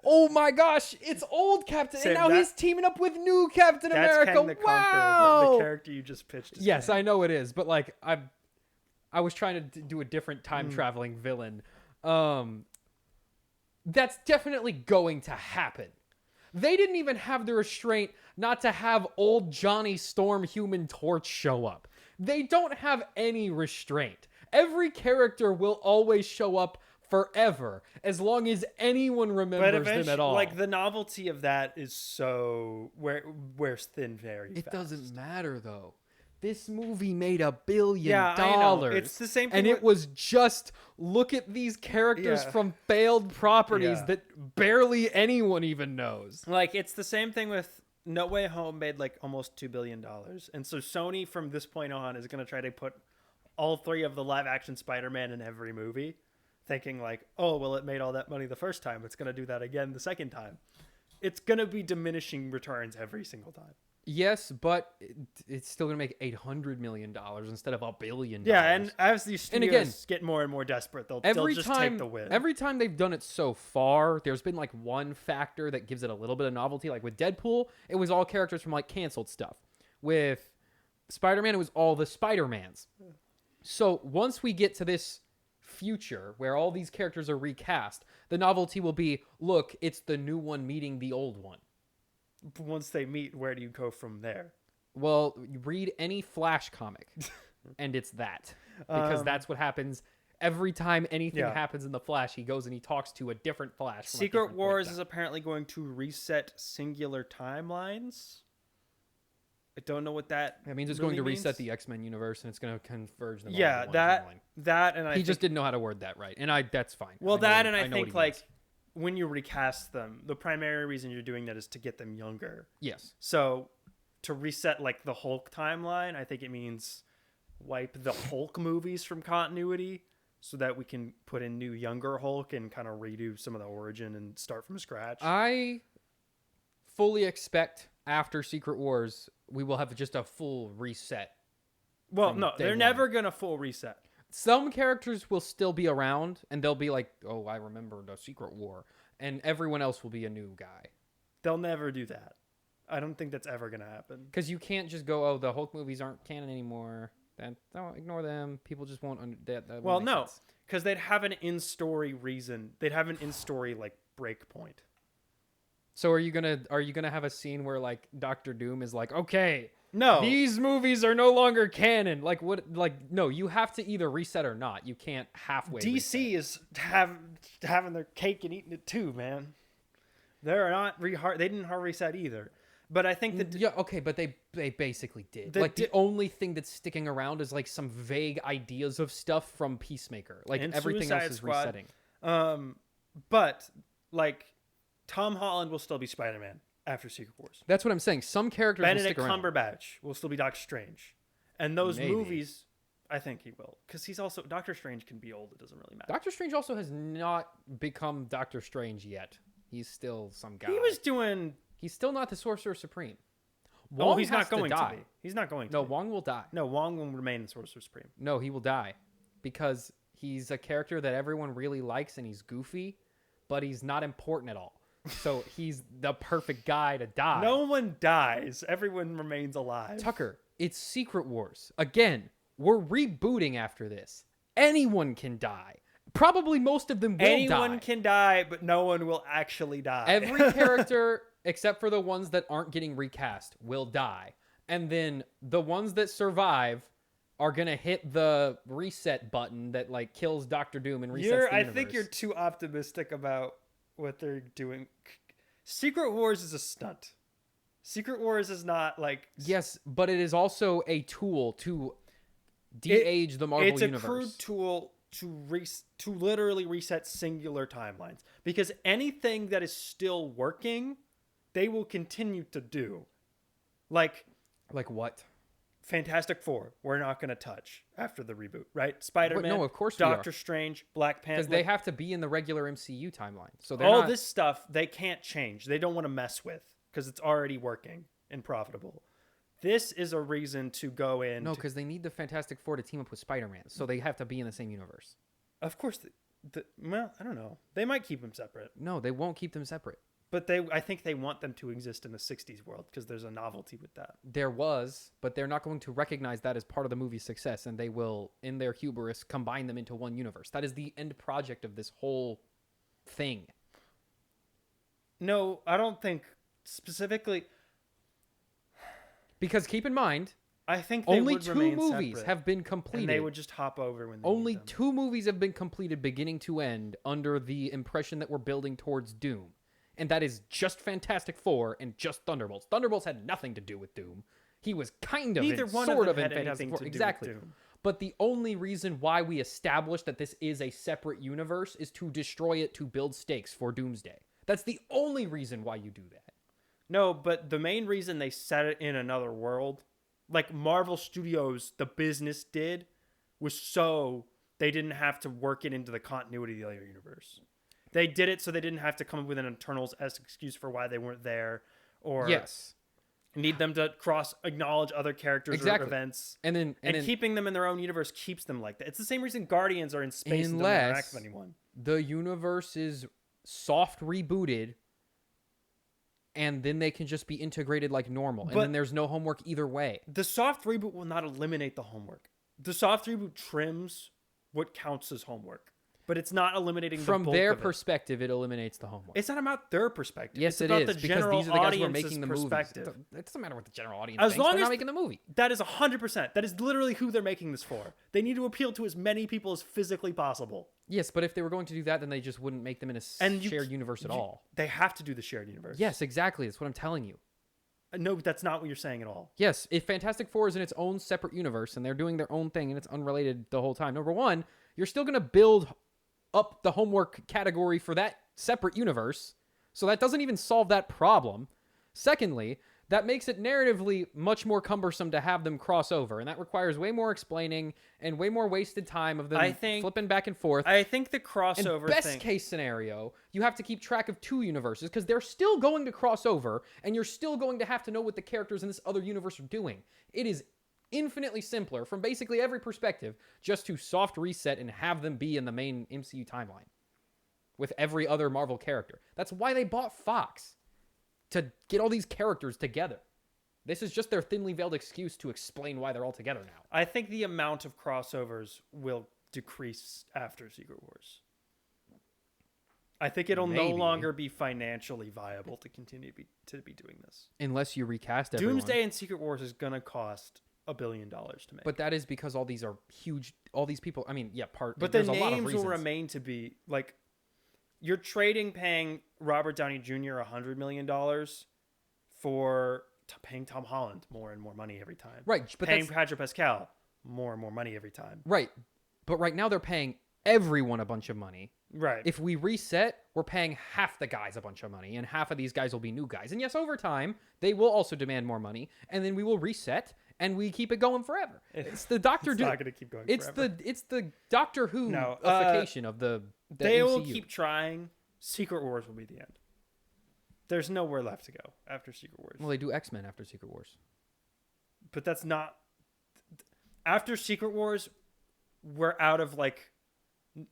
Oh my gosh, it's old Captain, and now he's teaming up with new Captain America. Kang the Conqueror, the character you just pitched. Yes, I know it is, but like I was trying to do a different time traveling villain. That's definitely going to happen. They didn't even have the restraint not to have old Johnny Storm Human Torch show up. They don't have any restraint. Every character will always show up forever, as long as anyone remembers them at all. Like, the novelty of that is so wears thin very fast. It doesn't matter, though. This movie made $1 billion. Yeah, I know. It's the same thing. And it was just, look at these characters from failed properties that barely anyone even knows. Like, it's the same thing with No Way Home made like almost $2 billion. And so Sony from this point on is going to try to put all 3 of the live action Spider-Man in every movie, thinking like, oh, well, it made all that money the first time. It's going to do that again the second time. It's going to be diminishing returns every single time. Yes, but it's still going to make $800 million instead of $1 billion. Yeah, and as these studios get more and more desperate, they'll just take the win. Every time they've done it so far, there's been like one factor that gives it a little bit of novelty. Like with Deadpool, it was all characters from like canceled stuff. With Spider-Man, it was all the Spider-Mans. So once we get to this future where all these characters are recast, the novelty will be, look, it's the new one meeting the old one. Once they meet, where do you go from there? Well, you read any Flash comic, and it's that. Because that's what happens every time anything happens in the Flash. He goes and he talks to a different Flash. Secret Wars is apparently going to reset singular timelines. I don't know what that means. It's really going to means. reset the X-Men universe, and it's going to converge them. Yeah, all into one that, and he just didn't know how to word that right, and that's fine. Well, I think like when you recast them, the primary reason you're doing that is to get them younger. Yes. So to reset like the Hulk timeline, I think it means wipe the Hulk movies from continuity so that we can put in new younger Hulk and kind of redo some of the origin and start from scratch. I fully expect after Secret Wars we will have just a full reset. Well, no, they're never going to full reset. Some characters will still be around, and they'll be like, oh, I remember the Secret War. And everyone else will be a new guy. They'll never do that. I don't think that's ever going to happen. Because you can't just go, oh, the Hulk movies aren't canon anymore. Then don't ignore them. People just won't... That well, no, because they'd have an in-story reason. They'd have an in-story, like, break point. So are you gonna have a scene where, like, Doctor Doom is like, okay... No, these movies are no longer canon. Like what? Like no, you have to either reset or not. You can't halfway. DC reset. is having their cake and eating it too, man. They're not They didn't hard reset either. But I think that okay, but they basically did. The only thing that's sticking around is like some vague ideas of stuff from Peacemaker. Like everything Suicide else is Squad. resetting. But like Tom Holland will still be Spider-Man after Secret Wars. That's what I'm saying. Some characters Benedict will stick around. Cumberbatch will still be Doctor Strange. And those movies, I think he will. Because he's also... Doctor Strange can be old. It doesn't really matter. Doctor Strange also has not become Doctor Strange yet. He's still some guy. He was doing... He's still not the Sorcerer Supreme. Wong he's not going to be. He's not going to No, be. Wong will die. No, Wong will remain the Sorcerer Supreme. No, he will die. Because he's a character that everyone really likes and he's goofy, but he's not important at all. So he's the perfect guy to die. No one dies. Everyone remains alive. Tucker, it's Secret Wars. Again, we're rebooting after this. Anyone can die. Probably most of them will die. Anyone can die, but no one will actually die. Every character, except for the ones that aren't getting recast, will die. And then the ones that survive are going to hit the reset button that like kills Doctor Doom and resets the universe. I think you're too optimistic about what they're doing. Secret Wars is a stunt. Secret Wars is not like... Yes, but it is also a tool to de-age the Marvel universe. It's a crude tool to literally reset singular timelines. Because anything that is still working, they will continue to do. Like what? Fantastic Four, we're not going to touch after the reboot, right? Spider-Man, no, of course Doctor Strange, Black Panther. Because they have to be in the regular MCU timeline. So this stuff, they can't change. They don't want to mess with because it's already working and profitable. This is a reason to go in. No, because they need the Fantastic Four to team up with Spider-Man. So they have to be in the same universe. Of course. Well, I don't know. They might keep them separate. No, they won't keep them separate. But I think they want them to exist in the 60s world because there's a novelty with that. There was, but they're not going to recognize that as part of the movie's success, and they will, in their hubris, combine them into one universe. That is the end project of this whole thing. No, I don't think specifically... Because keep in mind, I think they only would 2 remain movies separate, have been completed. and they would just hop over when they Only need them. 2 movies have been completed beginning to end under the impression that we're building towards Doom. And that is just Fantastic Four and just Thunderbolts. Thunderbolts had nothing to do with Doom. He was kind of Neither in, one sort of of them in had Fantastic anything Four. to do Exactly. with Doom. But the only reason why we established that this is a separate universe is to destroy it to build stakes for Doomsday. That's the only reason why you do that. No, but the main reason they set it in another world, like Marvel Studios, the business did, was so they didn't have to work it into the continuity of the other universe. They did it so they didn't have to come up with an Eternals as excuse for why they weren't there, or need them to acknowledge other characters or events. And then keeping them in their own universe keeps them like that. It's the same reason Guardians are in space and don't interact with anyone. The universe is soft rebooted, and then they can just be integrated like normal. And then there's no homework either way. The soft reboot will not eliminate the homework. The soft reboot trims what counts as homework, but it's not eliminating the From bulk their of it. perspective, it eliminates the homework. It's not about their perspective. Yes, it's it about is, the because general these are the guys who are audience's making the movies. perspective. It doesn't matter what the general audience As thinks. long They're as not making the movie. That is 100%. That is literally who they're making this for. They need to appeal to as many people as physically possible. Yes, but if they were going to do that, then they just wouldn't make them in a shared universe at all. They have to do the shared universe. Yes, exactly. That's what I'm telling you. No, that's not what you're saying at all. Yes, if Fantastic Four is in its own separate universe and they're doing their own thing and it's unrelated the whole time, number one, you're still going to build up the homework category for that separate universe. So that doesn't even solve that problem. Secondly, that makes it narratively much more cumbersome to have them cross over. And that requires way more explaining and way more wasted time of them flipping back and forth. I think the crossover Best case scenario, you have to keep track of two universes because they're still going to cross over and you're still going to have to know what the characters in this other universe are doing. It is infinitely simpler from basically every perspective just to soft reset and have them be in the main MCU timeline with every other Marvel character. That's why they bought Fox, to get all these characters together. This is just their thinly veiled excuse to explain why they're all together now. I think the amount of crossovers will decrease after Secret Wars. I think it'll no longer be financially viable to continue to be doing this. Unless you recast everyone. Doomsday and Secret Wars is going to cost $1 billion to make. But that is because all these are huge. All these people, I mean, yeah, But the names will remain to be, like, you're trading paying Robert Downey Jr. $100 million for paying Tom Holland more and more money every time. Right. But paying Pedro Pascal more and more money every time. Right. But right now they're paying everyone a bunch of money. Right. If we reset, we're paying half the guys a bunch of money, and half of these guys will be new guys. And yes, over time, they will also demand more money, and then we will reset, and we keep it going forever. It's the Doctor It's not going to keep going forever. It's the Doctor Who-ification of the they MCU. will keep trying. Secret Wars will be the end. There's nowhere left to go after Secret Wars. Well, they do X-Men after Secret Wars. But that's not... After Secret Wars, we're out of, like,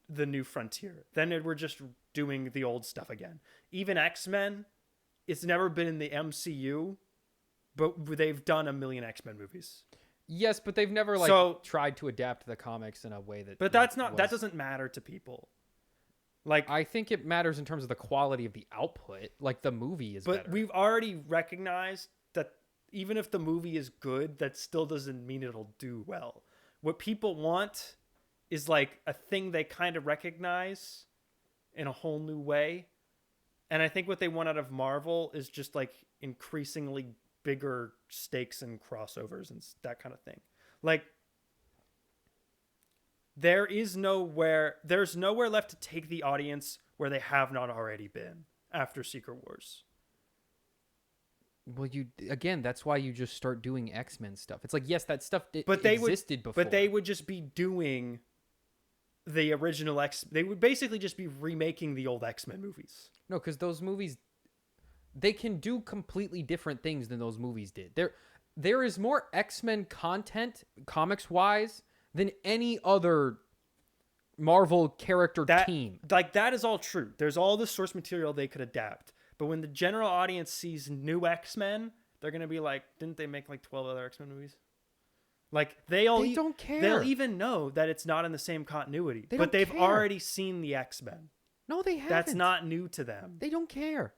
the new frontier. Then we're just doing the old stuff again. Even X-Men, it's never been in the MCU, but they've done a million X-Men movies. Yes, but they've never tried to adapt the comics in a way that. But that doesn't matter to people. Like, I think it matters in terms of the quality of the output. Like, the movie is better. But we've already recognized that even if the movie is good, that still doesn't mean it'll do well. What people want is like a thing they kind of recognize in a whole new way. And I think what they want out of Marvel is just like increasingly bigger stakes and crossovers and that kind of thing. Like, there's nowhere left to take the audience where they have not already been after Secret Wars. Well, that's why you just start doing X-Men stuff. It's like, yes, that stuff existed before. But they would just be doing the original they would basically just be remaking the old X-Men movies. No, because those movies, they can do completely different things than those movies did. There is more X-Men content, comics-wise, than any other Marvel character team. Like, that is all true. There's all the source material they could adapt. But when the general audience sees new X-Men, they're going to be like, didn't they make like 12 other X-Men movies? Like, they don't care. They'll even know that it's not in the same continuity. But they've already seen the X-Men. No, they haven't. That's not new to them. They don't care.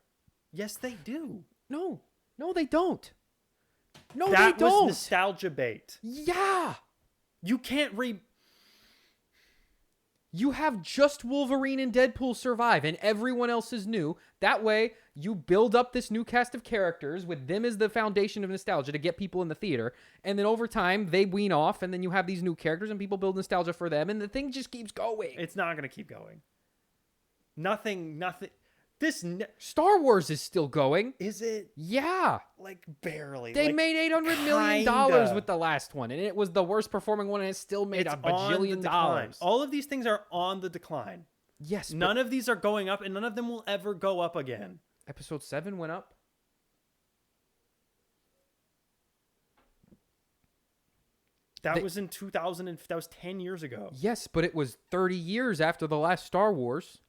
Yes, they do. No, they don't. No, they don't. That was nostalgia bait. Yeah. You can't You have just Wolverine and Deadpool survive, and everyone else is new. That way, you build up this new cast of characters with them as the foundation of nostalgia to get people in the theater. And then over time, they wean off, and then you have these new characters, and people build nostalgia for them, and the thing just keeps going. It's not going to keep going. Nothing. Star Wars is still going. Is it? Yeah. Like, barely. They made $800 million with the last one, and it was the worst performing one, and it still made a bajillion dollars. All of these things are on the decline. Yes. None of these are going up, and none of them will ever go up again. Episode 7 went up. That was in 2000, and that was 10 years ago. Yes, but it was 30 years after the last Star Wars.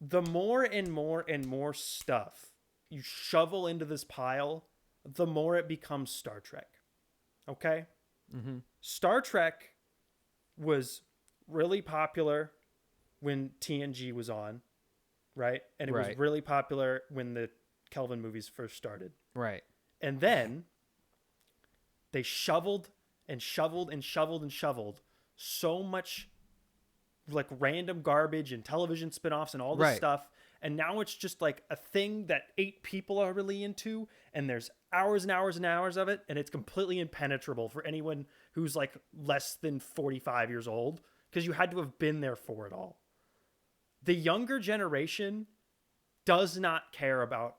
The more and more and more stuff you shovel into this pile, the more it becomes Star Trek. Okay? Mm-hmm. Star Trek was really popular when TNG was on, right? And it was Right. really popular when the Kelvin movies first started. Right. And then they shoveled and shoveled and shoveled and shoveled so much like random garbage and television spinoffs and all this Right. stuff. And now it's just like a thing that 8 people are really into, and there's hours and hours and hours of it, and it's completely impenetrable for anyone who's like less than 45 years old, because you had to have been there for it all. The younger generation does not care about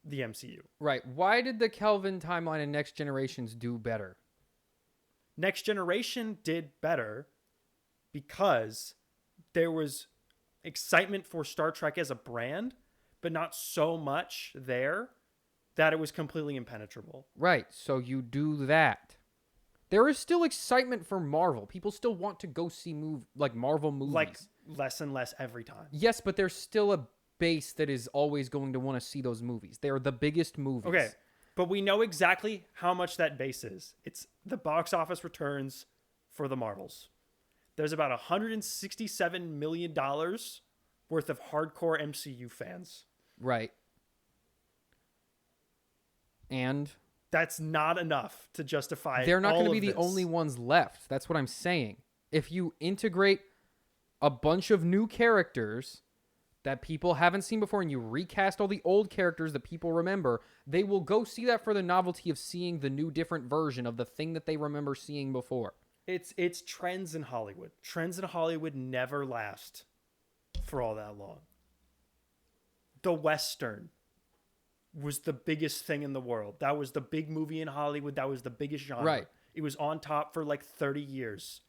the MCU. Right. Why did the Kelvin timeline and Next Generations do better? Next Generation did better because there was excitement for Star Trek as a brand, but not so much there that it was completely impenetrable. Right. So you do that. There is still excitement for Marvel. People still want to go see Marvel movies. Like less and less every time. Yes, but there's still a base that is always going to want to see those movies. They're the biggest movies. Okay, but we know exactly how much that base is. It's the box office returns for the Marvels. There's about $167 million worth of hardcore MCU fans. Right. And that's not enough to justify. They're not going to be the this. only ones left. That's what I'm saying. If you integrate a bunch of new characters that people haven't seen before and you recast all the old characters that people remember, they will go see that for the novelty of seeing the new different version of the thing that they remember seeing before. It's trends in Hollywood. Trends in Hollywood never last for all that long. The Western was the biggest thing in the world. That was the big movie in Hollywood. That was the biggest genre. Right. It was on top for like 30 years.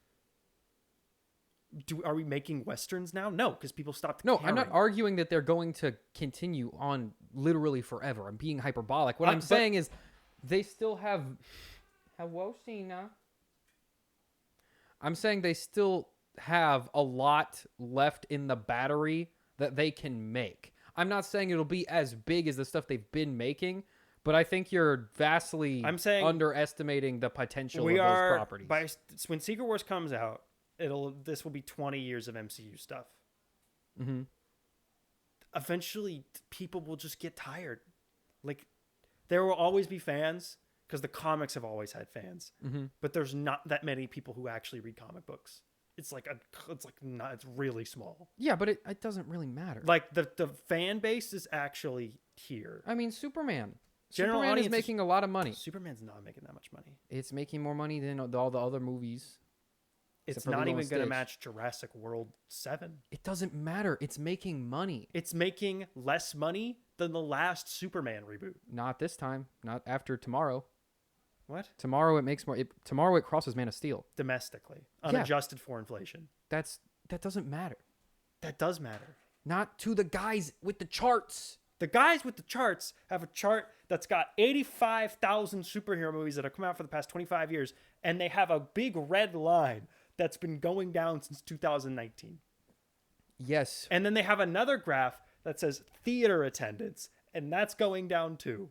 Are we making Westerns now? No, because people stopped caring. No, I'm not arguing that they're going to continue on literally forever. I'm being hyperbolic. What I'm saying is they still have... Hello, Cena. I'm saying they still have a lot left in the battery that they can make. I'm not saying it'll be as big as the stuff they've been making, but I think you're vastly underestimating the potential of those properties. When Secret Wars comes out, this will be 20 years of MCU stuff. Mm-hmm. Eventually, people will just get tired. Like, there will always be fans, because the comics have always had fans. Mm-hmm. But there's not that many people who actually read comic books. It's really small. Yeah, but it doesn't really matter. Like the fan base is actually here. I mean, Superman General is audience making a lot of money. Superman's not making that much money. It's making more money than all the other movies. It's not even going to match Jurassic World 7. It doesn't matter. It's making money. It's making less money than the last Superman reboot. Not this time. Not after tomorrow. What? Tomorrow it makes more. Tomorrow it crosses Man of Steel. Domestically. Unadjusted for inflation. That doesn't matter. That does matter. Not to the guys with the charts. The guys with the charts have a chart that's got 85,000 superhero movies that have come out for the past 25 years, and they have a big red line that's been going down since 2019. Yes. And then they have another graph that says theater attendance, and that's going down too.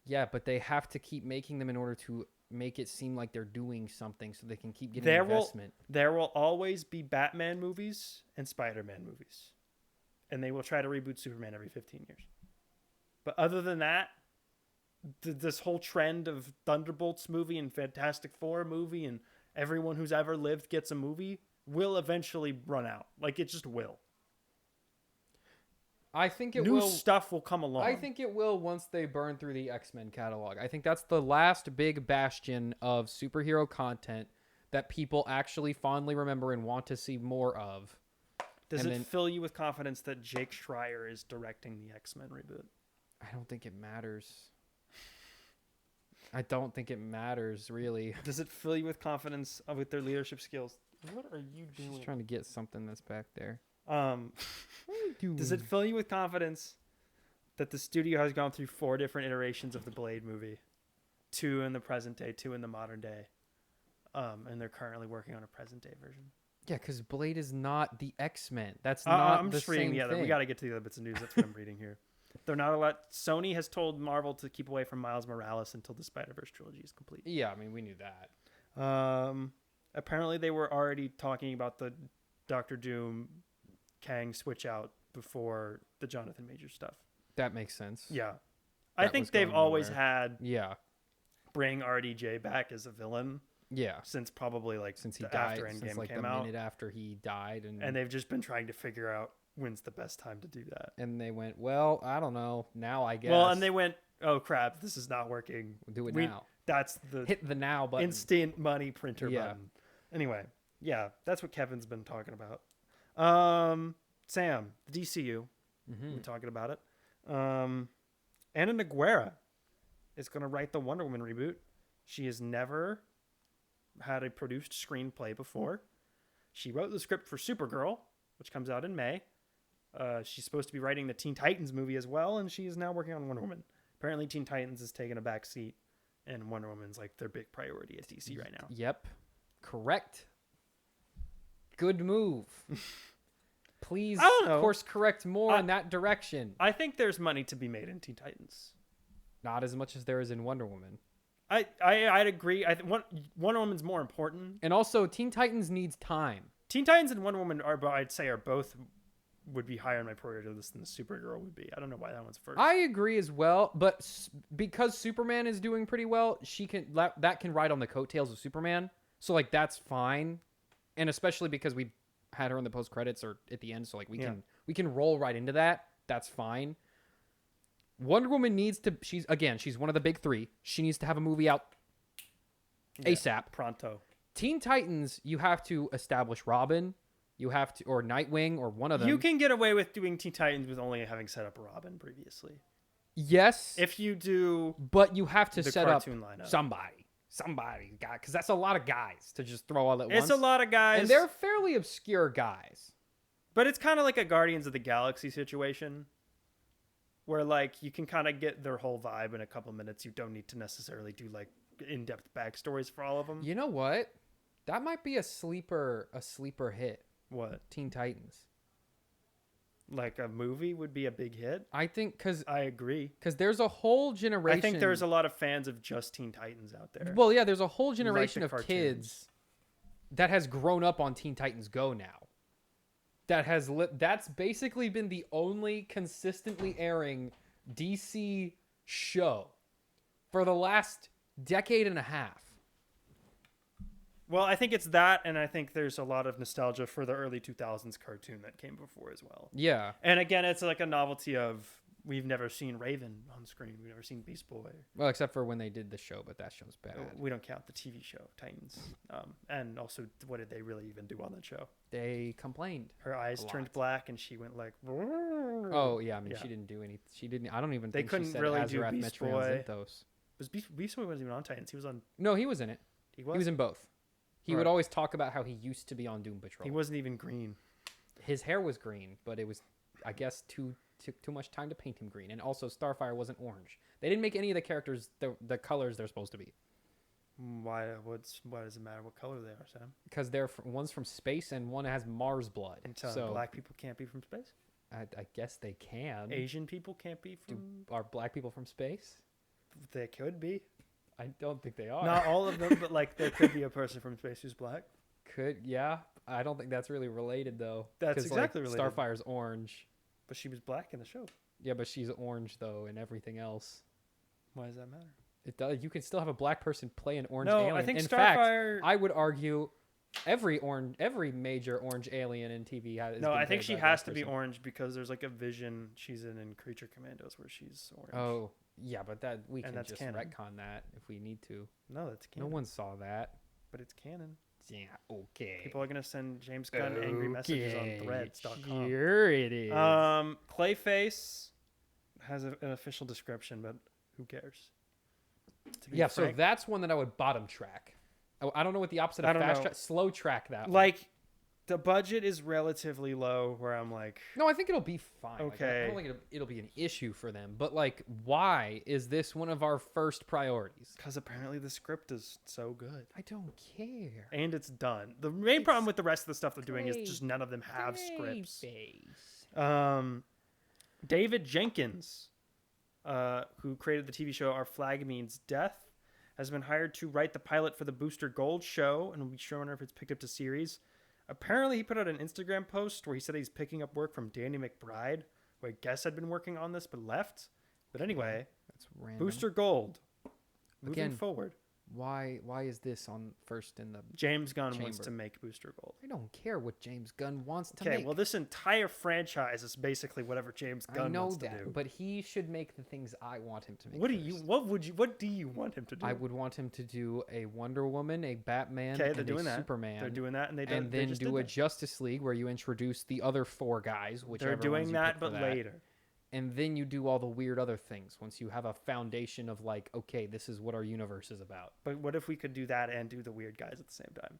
Yeah, but they have to keep making them in order to make it seem like they're doing something so they can keep getting investment. There will always be Batman movies and Spider-Man movies. And they will try to reboot Superman every 15 years. But other than that, this whole trend of Thunderbolts movie and Fantastic Four movie and everyone who's ever lived gets a movie will eventually run out. Like, it just will. I think it will. New stuff will come along. I think it will once they burn through the X-Men catalog. I think that's the last big bastion of superhero content that people actually fondly remember and want to see more of. Does it fill you with confidence that Jake Schreier is directing the X-Men reboot? I don't think it matters. I don't think it matters, really. Does it fill you with confidence with their leadership skills? What are you doing? Just trying to get something that's back there. Does it fill you with confidence that the studio has gone through 4 different iterations of the Blade movie? 2 in the present day, 2 in the modern day. And they're currently working on a present day version. Yeah, because Blade is not the X-Men. That's not I'm the just reading same the other. thing. We got to get to the other bits of news. That's what I'm reading here. They're not allowed. Sony has told Marvel to keep away from Miles Morales until the Spider-Verse trilogy is complete. Yeah, I mean, we knew that. Apparently, they were already talking about the Doctor Doom Kang switch out before the Jonathan Majors stuff. That makes sense. Yeah. I think they've always had bring RDJ back as a villain. Yeah. Since probably since he died, after Endgame since like came the out. minute after he died. And they've just been trying to figure out when's the best time to do that. And they went, well, I don't know. Now I guess. Well, and they went, oh crap, this is not working. We'll do it now. That's the hit the now button. Instant money printer button. Anyway, yeah, that's what Kevin's been talking about. Sam, the DCU, we've been talking about it. Anna Nogueira is going to write the Wonder Woman reboot. She has never had a produced screenplay before. She wrote the script for Supergirl, which comes out in May. She's supposed to be writing the Teen Titans movie as well, and she is now working on Wonder Woman. Apparently, Teen Titans is taking a back seat, and Wonder Woman's like their big priority at DC right now. Yep. Correct. Good move. Please course correct more in that direction. I think there's money to be made in Teen Titans. Not as much as there is in Wonder Woman. I'd agree. Wonder Woman's more important. And also, Teen Titans needs time. Teen Titans and Wonder Woman I'd say are both would be higher on my priority list than the Supergirl would be. I don't know why that one's first. I agree as well, but because Superman is doing pretty well, that can ride on the coattails of Superman. So like that's fine, and especially because we had her in the post credits or at the end, so like we can roll right into that. That's fine. Wonder Woman needs to. She's one of the big three. She needs to have a movie out ASAP. Pronto. Teen Titans, you have to establish Robin. You have to, or Nightwing, or one of them. You can get away with doing Teen Titans with only having set up Robin previously. Yes. If you do. But you have to set up lineup. Somebody, because that's a lot of guys to just throw all at once. It's a lot of guys. And they're fairly obscure guys. But it's kind of like a Guardians of the Galaxy situation. Where, like, you can kind of get their whole vibe in a couple minutes. You don't need to necessarily do, like, in-depth backstories for all of them. You know what? That might be a sleeper hit. What? Teen Titans. Like a movie would be a big hit? I think because... I agree. Because there's a whole generation... I think there's a lot of fans of just Teen Titans out there. Well, yeah, there's a whole generation of kids that has grown up on Teen Titans Go now. That's basically been the only consistently airing DC show for the last decade and a half. Well, I think it's that, and I think there's a lot of nostalgia for the early 2000s cartoon that came before as well. Yeah. And again, it's like a novelty of we've never seen Raven on screen. We've never seen Beast Boy. Well, except for when they did the show, but that show's bad. We don't count the TV show, Titans. And also, what did they really even do on that show? They complained. Her eyes turned black, and she went like... Oh, yeah. I mean, she didn't do any... She didn't... I don't even think she said really do Beast Boy. Beast Boy wasn't even on Titans. He was on... No, he was in it. He was? He was in both. He would always talk about how he used to be on Doom Patrol. He wasn't even green. His hair was green, but it was, I guess, took too much time to paint him green. And also, Starfire wasn't orange. They didn't make any of the characters the colors they're supposed to be. Why does it matter what color they are, Sam? Because one's from space and one has Mars blood. And so black people can't be from space? I guess they can. Asian people can't be from... Are black people from space? They could be. I don't think they are. Not all of them, but like there could be a person from space who's black. Yeah. I don't think that's really related though. That's exactly related. Starfire's orange. But she was black in the show. Yeah, but she's orange though in everything else. Why does that matter? It does. You can still have a black person play an orange alien. I think in Starfire... fact, I would argue every major orange alien in TV has... No, I think she has to be orange because there's like a Vision she's in Creature Commandos where she's orange. Oh, yeah, but we can just canon. retcon that if we need to. No, that's canon. No one saw that. But it's canon. Yeah, okay. People are going to send James Gunn angry messages on threads.com. Sure it is. Clayface has an official description, but who cares? Yeah, so that's one that I would bottom track. I don't know what the opposite of fast track... Slow track that one. Like... The budget is relatively low where I'm like... No, I think it'll be fine. Okay. I don't think it'll be an issue for them. But, like, why is this one of our first priorities? Because apparently the script is so good. I don't care. And it's done. The main problem with the rest of the stuff they're doing is just none of them have scripts. David Jenkins, who created the TV show Our Flag Means Death, has been hired to write the pilot for the Booster Gold show and will be showing if it's picked up to series. Apparently, he put out an Instagram post where he said he's picking up work from Danny McBride, who I guess had been working on this but left. But anyway, that's random. Booster Gold. Moving forward. Why is this on first in the James Gunn chamber? Wants to make Booster Gold. I don't care what James Gunn wants to make. Okay, well, this entire franchise is basically whatever James Gunn wants to do. But he should make the things I want him to make. What do you want him to do? I would want him to do a Wonder Woman, a Batman, and a Superman. They're doing that, and then do a Justice League where you introduce the other 4 guys. Whichever they're doing that, but later. And then you do all the weird other things once you have a foundation of like, okay, this is what our universe is about. But what if we could do that and do the weird guys at the same time?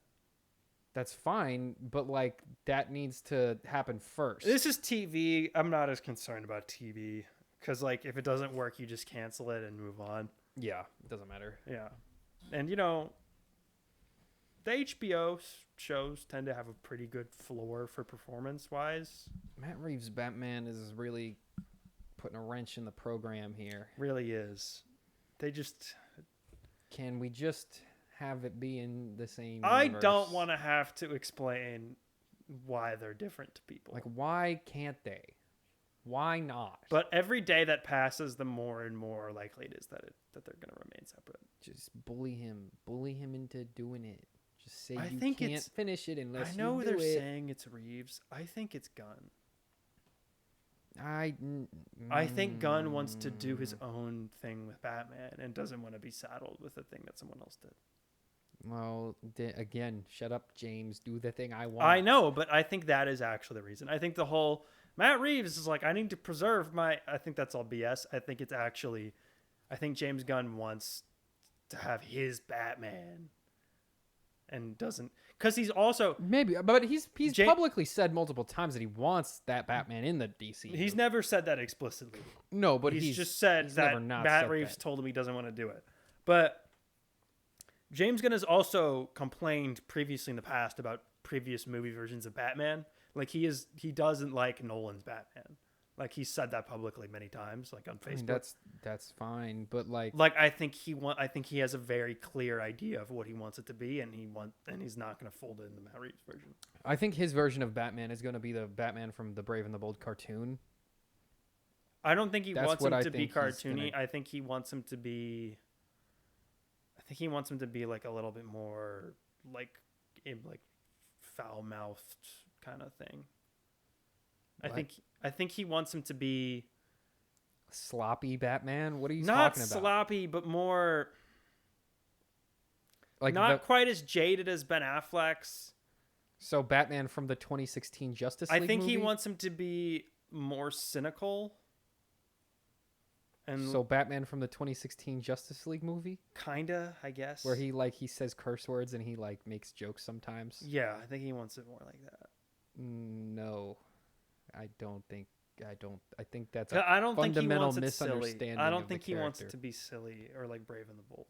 That's fine, but like that needs to happen first. This is TV. I'm not as concerned about TV because like if it doesn't work, you just cancel it and move on. Yeah, it doesn't matter. Yeah. And the HBO shows tend to have a pretty good floor for performance-wise. Matt Reeves' Batman is really putting a wrench in the program here. Really is. They just... Can we just have it be in the same I universe? don't want to have to explain why they're different to people. Like, why can't they? Why not? But every day that passes, the more and more likely it is that they're going to remain separate. Just bully him into doing it. Just say I you think can't finish it unless you do it. I know they're saying it's Reeves. I think it's Gunn. I think Gunn wants to do his own thing with Batman and doesn't want to be saddled with the thing that someone else did. Well, again, shut up, James. Do the thing I want. I know, but I think that is actually the reason. I think the whole Matt Reeves is like, I need to preserve my... I think that's all BS. I think it's actually... I think James Gunn wants to have his Batman and doesn't... Because he's also... Maybe, but he's publicly said multiple times that he wants that Batman in the DC. He's never said that explicitly. No, but he's just said that Matt Reeves told him he doesn't want to do it. But James Gunn has also complained previously in the past about previous movie versions of Batman. Like he doesn't like Nolan's Batman. Like he said that publicly many times, like on Facebook. I mean, that's fine, but like I think he has a very clear idea of what he wants it to be, and he's not going to fold it in the Matt Reeves version. I think his version of Batman is going to be the Batman from the Brave and the Bold cartoon. I don't think he wants him to be cartoony. I think he wants him to be. I think he wants him to be like a little bit more like foul-mouthed kind of thing. What? I think he wants him to be sloppy Batman. What are you not talking about? Not sloppy, but more like not quite as jaded as Ben Affleck's. So Batman from the 2016 Justice League I think movie? he wants him to be more cynical. And so Batman from the 2016 Justice League movie? Kinda, I guess. Where he says curse words and he like makes jokes sometimes. Yeah, I think he wants it more like that. No. I think that's I don't think he fundamental wants it misunderstanding. Silly. I don't think he character. wants it to be silly or like Brave and the Bold.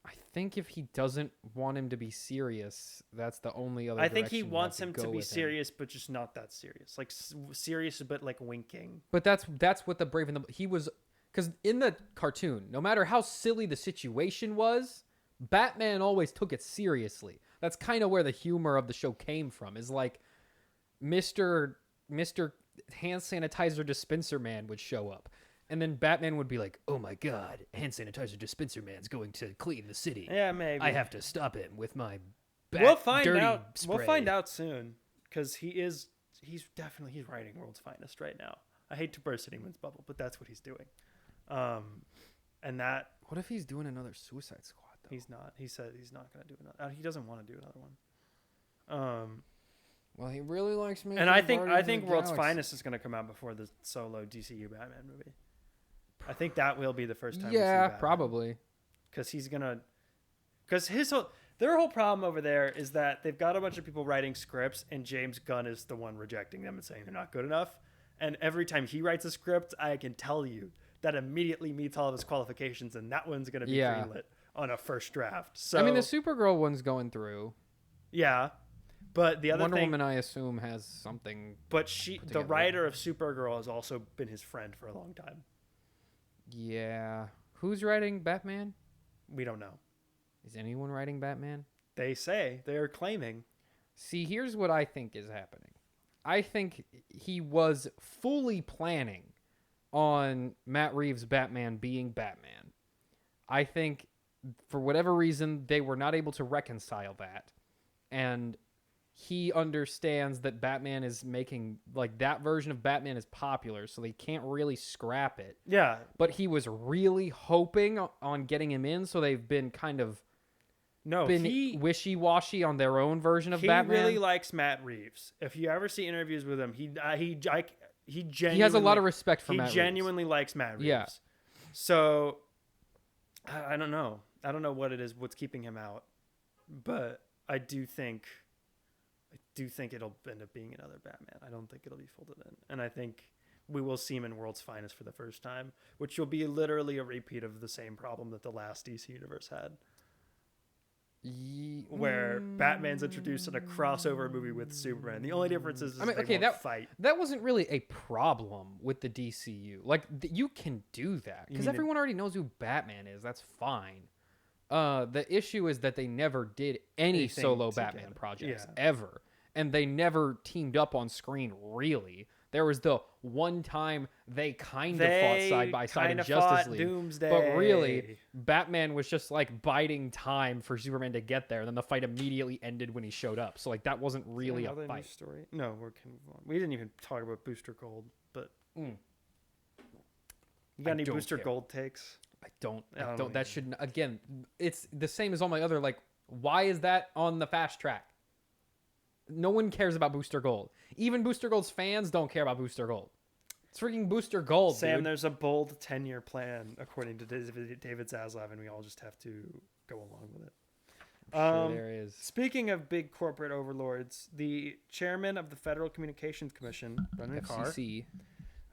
I think if he doesn't want him to be serious, that's the only other. I think he wants him to be serious, but just not that serious. Like serious, but like winking. But that's what the Brave and the he was, because in the cartoon, no matter how silly the situation was, Batman always took it seriously. That's kind of where the humor of the show came from. Is like Mr. Hand Sanitizer Dispenser Man would show up. And then Batman would be like, oh my God, Hand Sanitizer Dispenser Man's going to clean the city. Yeah, maybe. I have to stop him with my We'll find out. Spray. We'll find out soon. Because he's writing World's Finest right now. I hate to burst anyone's bubble, but that's what he's doing. And that... What if he's doing another Suicide Squad, though? He's not. He said he's not going to do another... He doesn't want to do another one. Well, he really likes me. And I think World's Finest is going to come out before the solo DCU Batman movie. I think that will be the first time. Yeah, probably. Because their whole problem over there is that they've got a bunch of people writing scripts, and James Gunn is the one rejecting them and saying they're not good enough. And every time he writes a script, I can tell you that immediately meets all of his qualifications, and that one's going to be greenlit on a first draft. So I mean, the Supergirl one's going through. Yeah. But the other Wonder thing, Woman, I assume, has something. but the writer of Supergirl, has also been his friend for a long time. Yeah. Who's writing Batman? We don't know. Is anyone writing Batman? They are claiming. See, here's what I think is happening. I think he was fully planning on Matt Reeves' Batman being Batman. I think for whatever reason they were not able to reconcile that, and he understands that Batman is making, like, that version of Batman is popular, so they can't really scrap it. Yeah. But he was really hoping on getting him in, so they've been kind of wishy-washy on their own version of Batman. He really likes Matt Reeves. If you ever see interviews with him, he genuinely, he has a lot of respect for Matt Reeves. He genuinely likes Matt Reeves. Yeah. So I don't know. I don't know what it is, what's keeping him out. But I do think it'll end up being another Batman. I don't think it'll be folded in. And I think we will see him in World's Finest for the first time, which will be literally a repeat of the same problem that the last DC universe had. Where Batman's introduced in a crossover movie with Superman. The only difference is they won't fight. That wasn't really a problem with the DCU. Like, you can do that because everyone already knows who Batman is. That's fine. The issue is that they never did any solo Batman projects ever, and they never teamed up on screen, really. There was the one time they kind of fought side by side in Justice League. Doomsday. But really, Batman was just like biding time for Superman to get there, and then the fight immediately ended when he showed up. So like that wasn't really a fight. Story? No, we're kind of, we didn't even talk about Booster Gold, but you got any Booster Gold takes? I don't. That shouldn't. Again, it's the same as all my other. Like, why is that on the fast track? No one cares about Booster Gold. Even Booster Gold's fans don't care about Booster Gold. It's freaking Booster Gold, Sam, dude. There's a bold 10-year plan, according to David Zaslav, and we all just have to go along with it. Sure there is. Speaking of big corporate overlords, the chairman of the Federal Communications Commission, Brendan FCC,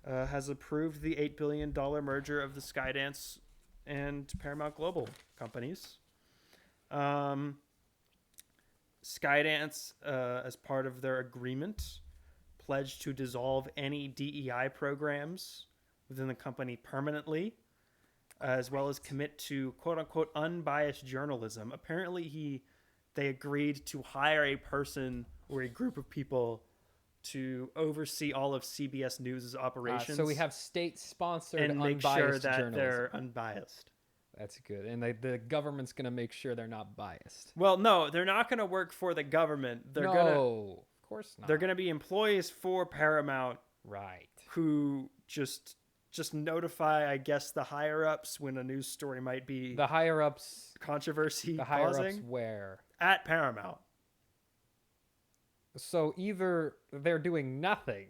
Carr, has approved the $8 billion merger of the Skydance and Paramount Global companies. Skydance, as part of their agreement, pledged to dissolve any DEI programs within the company permanently, as well as commit to quote-unquote unbiased journalism. Apparently, they agreed to hire a person or a group of people to oversee all of CBS News' operations. So we have state-sponsored and make unbiased sure that journalism. they're unbiased. That's good. And the government's going to make sure they're not biased. Well, no, they're not going to work for the government. Of course not. They're going to be employees for Paramount. Right. Who just notify, I guess, the higher-ups when a news story might be... The higher-ups... Controversy The higher-ups where? At Paramount. So either they're doing nothing...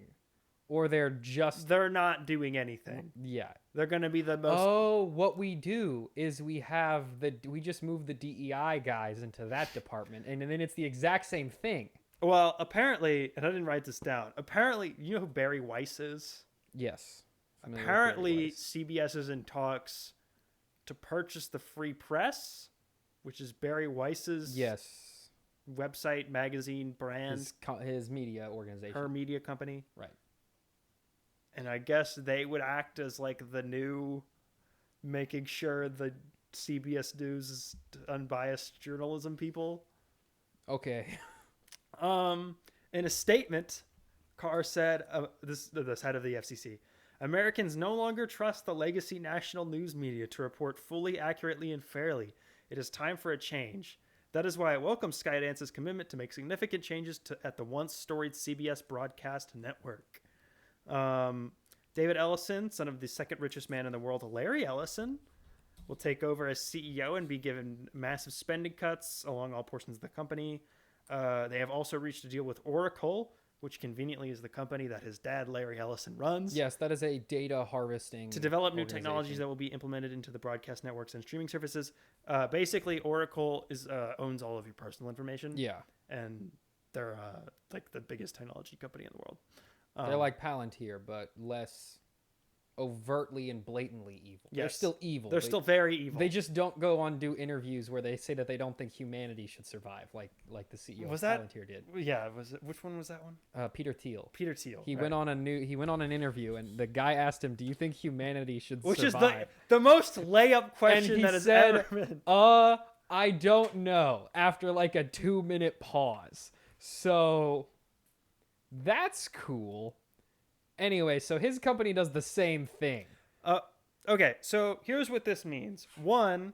Or they're not doing anything. Yeah. They're going to be the most... Oh, what we do is we just move the DEI guys into that department, and then it's the exact same thing. Well, apparently, and I didn't write this down, apparently, you know who Barry Weiss is? Yes. Apparently, CBS is in talks to purchase the Free Press, which is Barry Weiss's website, magazine, brand. His media organization. Her media company. Right. And I guess they would act as like the new, making sure the CBS News is unbiased journalism people. Okay. In a statement, Carr said, the head of the FCC, Americans no longer trust the legacy national news media to report fully, accurately, and fairly. It is time for a change. That is why I welcome Skydance's commitment to make significant changes at the once storied CBS broadcast network. David Ellison, son of the second richest man in the world, Larry Ellison, will take over as CEO and be given massive spending cuts along all portions of the company. They have also reached a deal with Oracle, which conveniently is the company that his dad, Larry Ellison, runs. Yes, that is a data harvesting to develop new technologies that will be implemented into the broadcast networks and streaming services. Basically, Oracle owns all of your personal information. Yeah. And they're like the biggest technology company in the world. They're like Palantir, but less overtly and blatantly evil. Yes. They're still evil. They're still very evil. They just don't go on do interviews where they say that they don't think humanity should survive, like the CEO of Palantir did. Yeah, which one was that one? Peter Thiel. Peter Thiel. He went on an interview, and the guy asked him, "Do you think humanity should survive?" Which is the most layup question that has ever been. I don't know. After like a 2-minute pause, so that's cool. Anyway, so his company does the same thing. Okay, so here's what this means. One,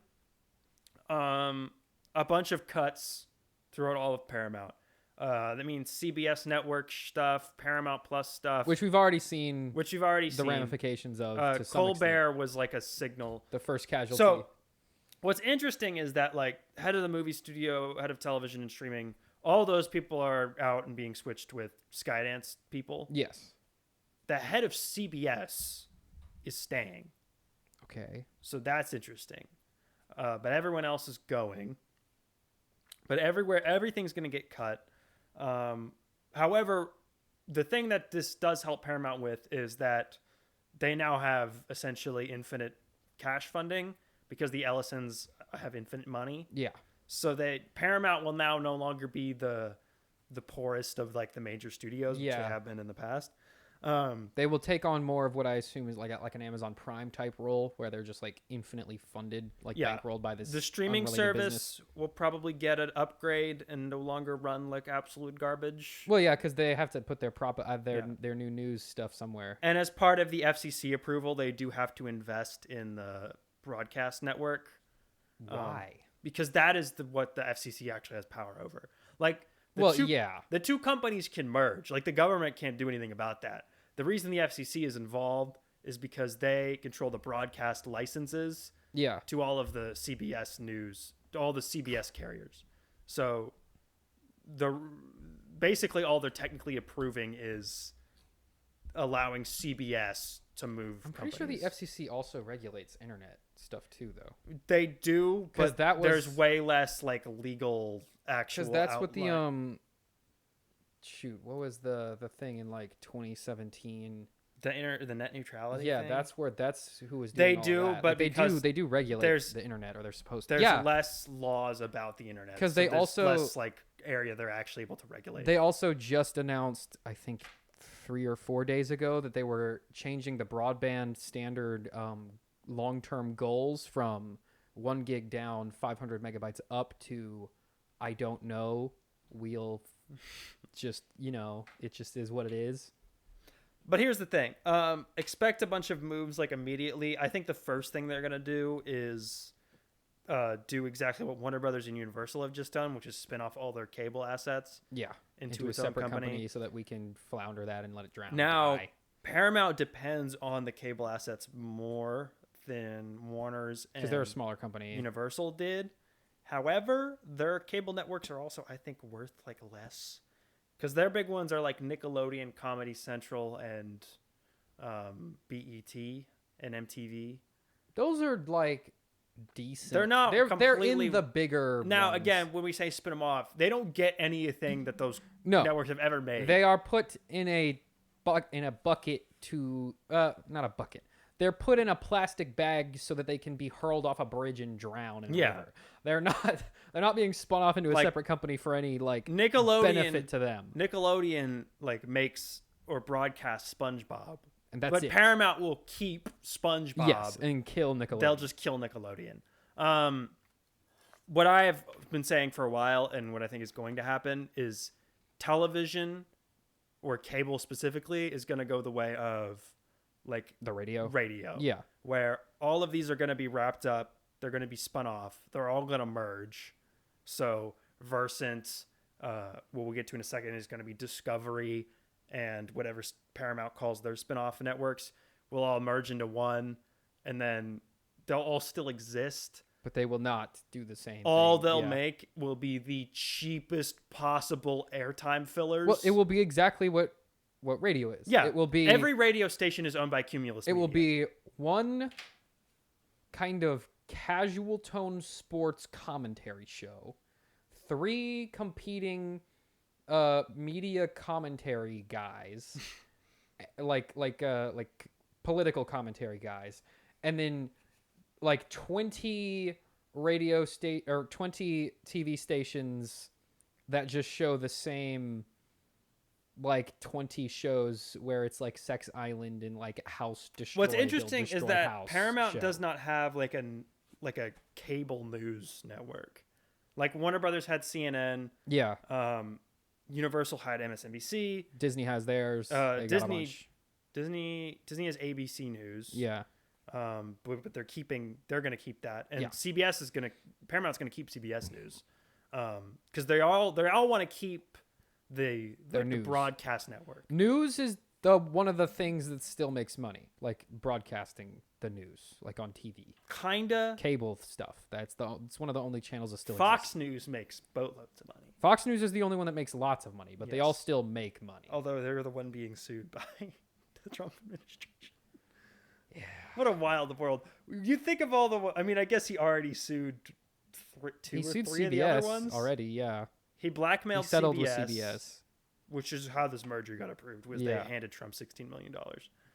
a bunch of cuts throughout all of Paramount. That means CBS Network stuff, Paramount Plus stuff. Which you've already seen. The ramifications of. To some Colbert extent. was like a signal. The first casualty. So what's interesting is that like head of the movie studio, head of television and streaming, all those people are out and being switched with Skydance people. Yes. The head of CBS is staying. Okay. So that's interesting. But everyone else is going. But everything's going to get cut. However, the thing that this does help Paramount with is that they now have essentially infinite cash funding because the Ellisons have infinite money. Yeah. So Paramount will now no longer be the poorest of like the major studios, which they have been in the past. They will take on more of what I assume is like an Amazon Prime type role where they're just like infinitely funded, like bankrolled by this. The streaming service business. will probably get an upgrade and no longer run like absolute garbage. Well, yeah, because they have to put their their new news stuff somewhere. And as part of the FCC approval, they do have to invest in the broadcast network. Why? Because that is what the FCC actually has power over. Like, the two companies can merge. Like, the government can't do anything about that. The reason the FCC is involved is because they control the broadcast licenses to all of the CBS news, to all the CBS carriers. So basically all they're technically approving is allowing CBS to move I'm pretty sure the FCC also regulates internet stuff too, though. They do, but there's way less like legal actual. Because that's what the what was the thing in like 2017? The net neutrality. Yeah, thing? that's who was doing all that. But they do regulate the internet, or they're supposed to. There's less laws about the internet because they also less like area they're actually able to regulate. They also just announced, I think, 3 or 4 days ago that they were changing the broadband standard long-term goals from 1 gig down, 500 megabytes up to, I don't know. We'll just, it just is what it is. But here's the thing. Expect a bunch of moves like immediately. I think the first thing they're going to do is do exactly what Warner Brothers and Universal have just done, which is spin off all their cable assets into a separate company so that we can flounder that and let it drown. Now, Paramount depends on the cable assets more than Warner's and because they're a smaller company. Universal did. However, their cable networks are also, I think, worth like less because their big ones are like Nickelodeon, Comedy Central, and BET and MTV. Those are like decent. They're not. They're in the bigger. Now, ones. again, when we say spin them off, they don't get anything that those networks have ever made. They are put in a bucket to not a bucket. They're put in a plastic bag so that they can be hurled off a bridge and drown in a river. They're not being spun off into a separate company for any benefit to them. Nickelodeon makes or broadcasts SpongeBob. And that's it. Paramount will keep SpongeBob. Yes, and kill Nickelodeon. They'll just kill Nickelodeon. What I have been saying for a while and what I think is going to happen is television or cable specifically is going to go the way of the radio. Yeah. Where all of these are going to be wrapped up. They're going to be spun off. They're all going to merge. So Versant, what we'll get to in a second, is going to be Discovery and whatever Paramount calls their spin-off networks will all merge into one. And then they'll all still exist. But they will not do the same All thing. they'll make will be the cheapest possible airtime fillers. Well, it will be exactly what radio is. Yeah. It will be every radio station is owned by Cumulus Media. It will be one kind of casual tone sports commentary show, 3 competing media commentary guys, like political commentary guys, and then like 20 20 TV stations that just show the same like 20 shows where it's like Sex Island and like House Destroy. What's interesting is that House Paramount show. does not have like a cable news network. Like Warner Brothers had CNN. Yeah. Universal had MSNBC. Disney has theirs. Disney has ABC News. Yeah. But they're going to keep that, and yeah. Paramount's going to keep CBS News, because they all want to keep the broadcast network. News is one of the things that still makes money, like broadcasting the news, like on TV. Kinda. Cable stuff. It's one of the only channels that still Fox exists. News makes boatloads of money. Fox News is the only one that makes lots of money, but they all still make money. Although they're the one being sued by the Trump administration. Yeah. What a wild world. You think of all the... I mean, I guess he already sued two or three CBS of the other ones. Already, yeah. He blackmailed settled CBS. With CBS. Which is how this merger got approved, was they handed Trump $16 million.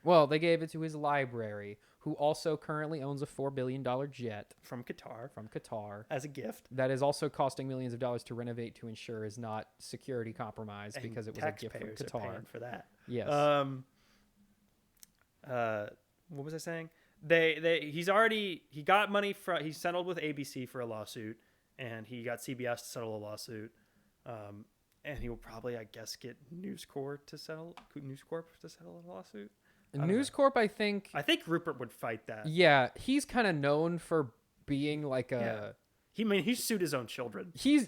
Well, they gave it to his library, who also currently owns a $4 billion jet. From Qatar. As a gift. That is also costing millions of dollars to renovate to ensure is not security compromised, because it was a gift from Qatar. Are paying for that. Yes. What was I saying? He got money he settled with ABC for a lawsuit, and he got CBS to settle a lawsuit. And he will probably, I guess, get News Corp to settle a lawsuit. News Corp, I think Rupert would fight that. Yeah, he's kind of known for being like a. Yeah. He sued his own children. He'll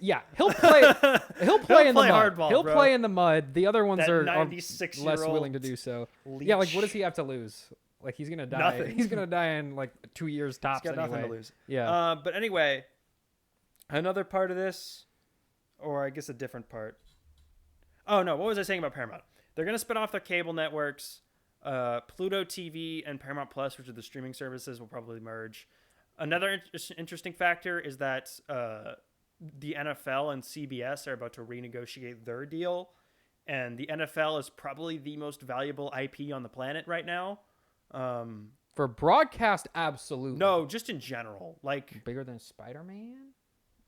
play in the mud. Hardball, he'll bro. play in the mud. The other ones are less 96-year-old willing to do so. leech. Yeah, like what does he have to lose? Like he's gonna die. Nothing. He's gonna die in like 2 years tops. He's got anyway. nothing to lose. Yeah. But anyway, another part of this, or I guess a different part. Oh no, what was I saying about Paramount? They're gonna spin off their cable networks. Pluto TV and Paramount Plus, which are the streaming services, will probably merge. Another interesting factor is that the NFL and CBS are about to renegotiate their deal, and the NFL is probably the most valuable IP on the planet right now. For broadcast, absolutely. No, just in general, like bigger than Spider-Man.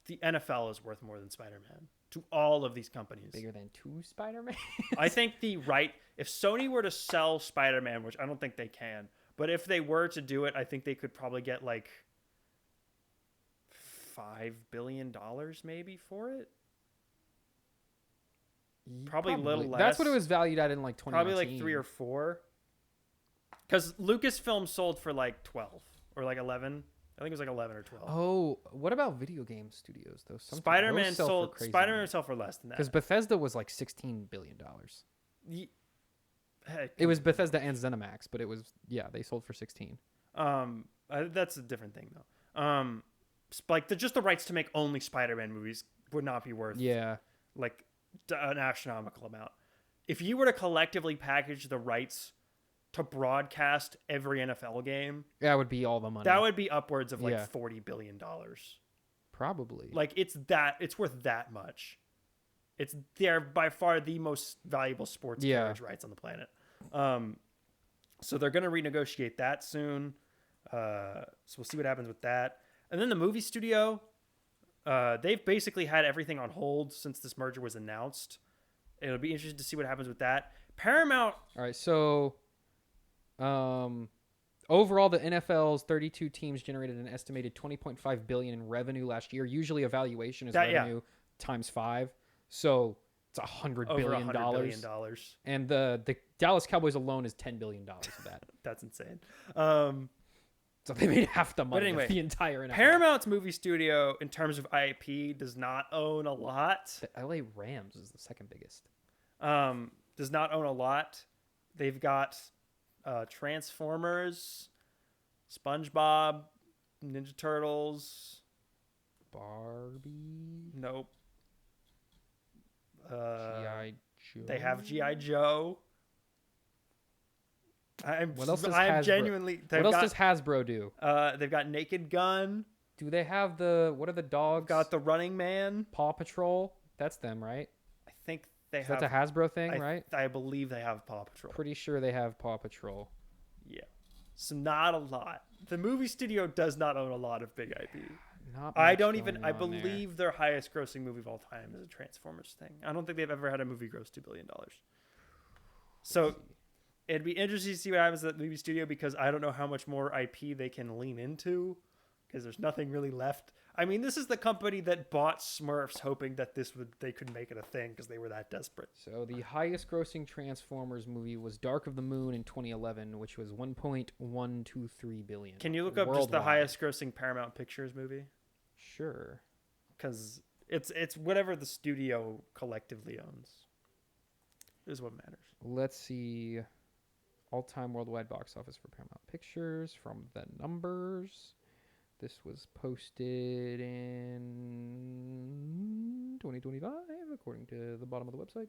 The NFL is worth more than Spider-Man to all of these companies. Bigger than 2 Spider-Man. I think if Sony were to sell Spider-Man, which I don't think they can, but if they were to do it, I think they could probably get like $5 billion maybe for it. Probably a little less. That's what it was valued at in like 2019. Probably like 3 or 4. Because Lucasfilm sold for like 12 or like 11. I think it was like 11 or 12. Oh, what about video game studios though? Spider-Man sold for less than that. Because Bethesda was like $16 billion. It was Bethesda and ZeniMax, but it was they sold for 16. That's a different thing though. Like just the rights to make only Spider-Man movies would not be worth like an astronomical amount. If you were to collectively package the rights to broadcast every NFL game, that would be all the money. That would be upwards of like $40 billion. Probably. Like it's worth that much. They're by far the most valuable sports carriage rights on the planet. So they're going to renegotiate that soon. So we'll see what happens with that. And then the movie studio, they've basically had everything on hold since this merger was announced. It'll be interesting to see what happens with that. Paramount. All right. So, overall, the NFL's 32 teams generated an estimated $20.5 billion in revenue last year. Usually, evaluation is revenue times 5. So it's $100 billion. And the Dallas Cowboys alone is $10 billion of that. That's insane. So they made half the money of the entire NFL. Paramount's movie studio, in terms of IP, does not own a lot. The LA Rams is the second biggest. Does not own a lot. They've got Transformers, SpongeBob, Ninja Turtles, Barbie. Nope. G.I. Joe. They have G.I. Joe. What else does Hasbro do? They've got Naked Gun. Do they have what are the dogs? Got the Running Man. Paw Patrol. That's them, right? I think they have. That's a Hasbro thing, right? I believe they have Paw Patrol. Pretty sure they have Paw Patrol. Yeah. So not a lot. The movie studio does not own a lot of big IP. Not I much don't going even. I on believe their highest grossing movie of all time is a Transformers thing. I don't think they've ever had a movie gross $2 billion. So it'd be interesting to see what happens at the movie studio because I don't know how much more IP they can lean into because there's nothing really left. I mean, this is the company that bought Smurfs hoping that they could make it a thing because they were that desperate. So the highest grossing Transformers movie was Dark of the Moon in 2011, which was 1.123 billion. Can you look up just the highest grossing Paramount Pictures movie? Sure. Because it's whatever the studio collectively owns is what matters. Let's see. All-time worldwide box office for Paramount Pictures from the numbers. This was posted in 2025, according to the bottom of the website.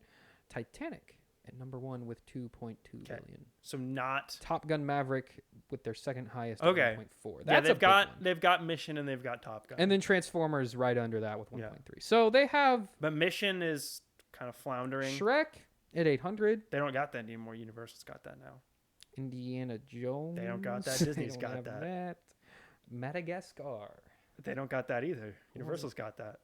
Titanic at number 1 with 2.2 billion. So not Top Gun Maverick with their second highest okay. at 1.4. That's they've got Mission and they've got Top Gun. And then Transformers right under that with 1.3. Yeah. So they have. But Mission is kind of floundering. Shrek at 800. They don't got that anymore. Universal's got that now. Indiana Jones. They don't got that. Disney's got that. Madagascar. But they don't got that either. Universal's got that.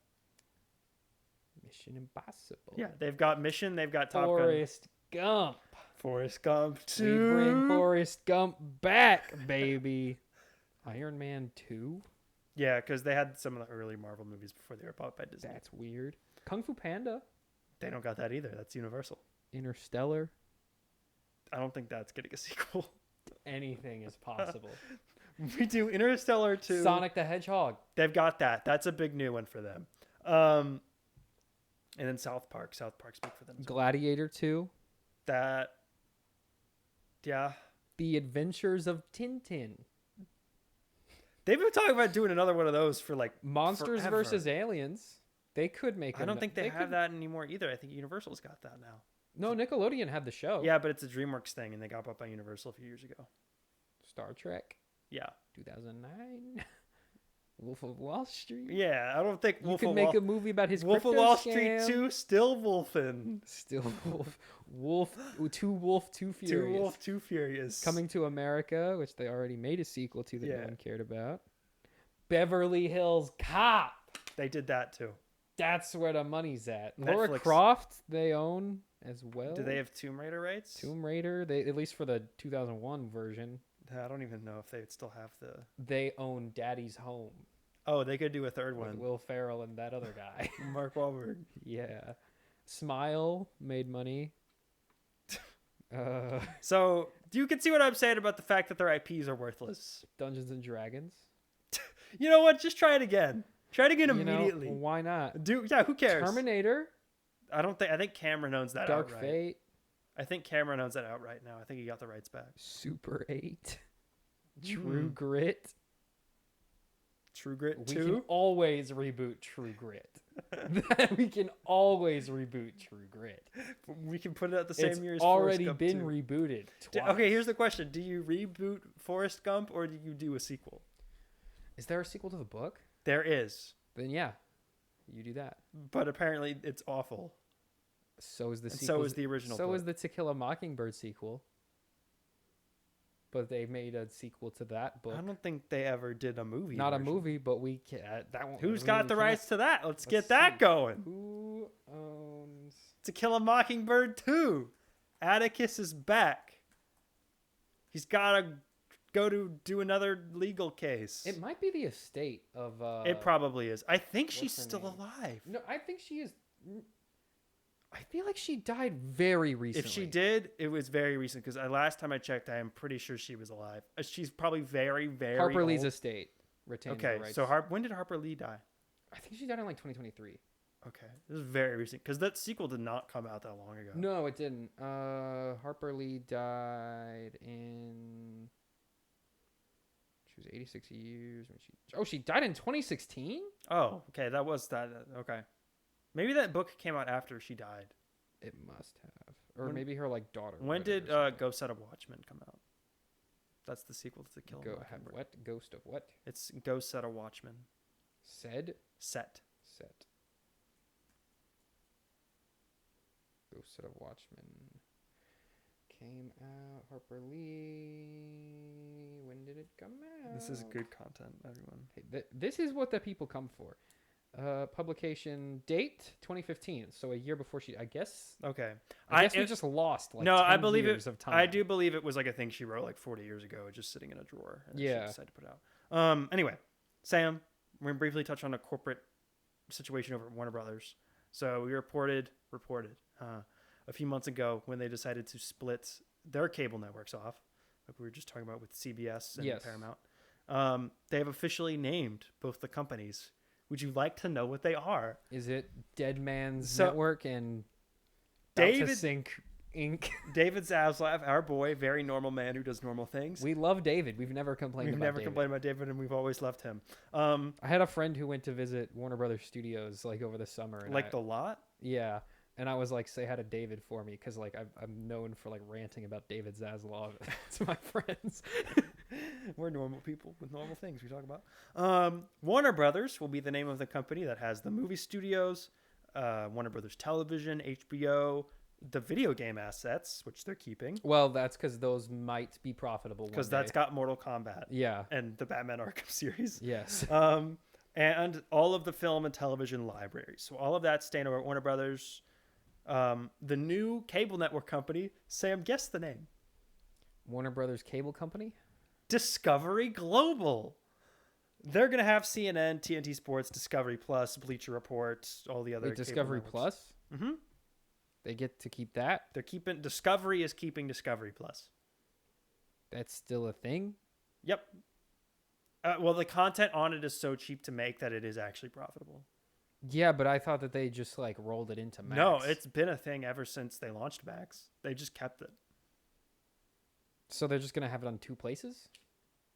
Mission Impossible. Yeah, they've got Mission. They've got Top Forrest Gump. Forrest Gump 2. We bring Forrest Gump back, baby. Iron Man 2. Yeah, because they had some of the early Marvel movies before they were bought by Disney. That's weird. Kung Fu Panda. They don't got that either. That's Universal. Interstellar. I don't think that's getting a sequel. Anything is possible. We do Interstellar 2. Sonic the Hedgehog. They've got that. That's a big new one for them. And then South Park. South Park speak for them. Gladiator 2. That. Yeah. The Adventures of Tintin. They've been talking about doing another one of those for like Monsters forever. versus Aliens. They could make. I don't think they have that anymore either. I think Universal's got that now. No, Nickelodeon had the show. Yeah, but it's a DreamWorks thing, and they got bought by Universal a few years ago. Star Trek. Yeah. 2009. Wolf of Wall Street. Yeah, I don't think Wolf of Wall Street. You could make a movie about his Wolf of Wall Street 2, still wolfing. Still Wolf. Two Wolf, Two Furious. Two Wolf, Two Furious. Coming to America, which they already made a sequel to that no one cared about. Beverly Hills Cop. They did that too. That's where the money's at. Netflix. Lara Croft, they own as well. Do they have Tomb Raider rights? Tomb Raider, they at least for the 2001 version. I don't even know if they would still have the. They own Daddy's Home. Oh, they could do a third one. Will Ferrell and that other guy. Mark Wahlberg. Yeah. Smile made money. So you can see what I'm saying about the fact that their IPs are worthless. Dungeons and Dragons. You know what? Just try it again. Try it again immediately. Why not? Who cares? Terminator. I think Cameron owns that Dark outright. Fate. I think Cameron owns that outright now. I think he got the rights back. Super 8. True Grit. True Grit 2? We can always reboot True Grit. We can always reboot True Grit. We can put it at the same year as It's already Forrest Gump been 2. rebooted twice. Okay, here's the question. Do you reboot Forrest Gump or do you do a sequel? Is there a sequel to the book? There is. Then yeah, you do that. But apparently it's awful. So is the sequel. So is the original So book. is the To Kill a Mockingbird sequel. But they made a sequel to that book. I don't think they ever did a movie. Not version. a movie, but we can. That one. Who's got the rights to that? Let's get that going. Who owns To Kill a Mockingbird 2? Atticus is back. He's got to go to do another legal case. It might be the estate of. It probably is. I think she's her still name? alive. No, I think she is. I feel like she died very recently. If she did, it was very recent because last time I checked, I am pretty sure she was alive. She's probably very, very Harper old. Lee's estate retains the Okay, rights. so when did Harper Lee die? I think she died in like 2023. Okay, this is very recent because that sequel did not come out that long ago. No, it didn't. Harper Lee died in. She was 86 years when she. Oh, she died in 2016. Oh, okay, that was that. Okay, maybe that book came out after she died. It must have, or maybe her like daughter. When did Ghost Set of Watchmen come out? That's the sequel to The Kill. What Ghost of what? It's Ghost Set of Watchmen. Set. Ghost Set of Watchmen came out. Harper Lee. When did it come out? This is good content, everyone. Hey, this is what the people come for. Publication date 2015, so a year before she. I guess. Okay. I guess we just lost like no, 10 I believe years it, of time. I do believe it was like a thing she wrote like 40 years ago, just sitting in a drawer. And Yeah. She decided to put it out. Anyway, Sam, we're gonna briefly touch on a corporate situation over at Warner Brothers. So we reported a few months ago when they decided to split their cable networks off, like we were just talking about with CBS and Paramount. They have officially named both the companies. Would you like to know what they are? Is it Dead Man's Network and David Sync Inc? David Zaslav, our boy, very normal man who does normal things. We love David. We've never complained about David, and we've always loved him. I had a friend who went to visit Warner Brothers Studios like over the summer. And the lot? Yeah. And I was like, say hi to David for me, because like I'm known for like ranting about David Zaslav to my friends. We're normal people with normal things we talk about. Warner Brothers will be the name of the company that has the movie studios, Warner Brothers Television, HBO, the video game assets, which they're keeping. Well, that's because those might be profitable. Because that's got Mortal Kombat. Yeah. And the Batman Arkham series. Yes. And all of the film and television libraries. So all of that staying over at Warner Brothers. The new cable network company, Sam, guess the name. Warner Brothers Cable Company? Discovery Global. They're going to have CNN, TNT Sports, Discovery Plus, Bleacher Report, all the other. Wait, Discovery Plus? Mm-hmm. They get to keep that? Discovery is keeping Discovery Plus. That's still a thing? Yep. Well, the content on it is so cheap to make that it is actually profitable. Yeah, but I thought that they just like rolled it into Max. No, it's been a thing ever since they launched Max. They just kept it. So they're just going to have it on two places?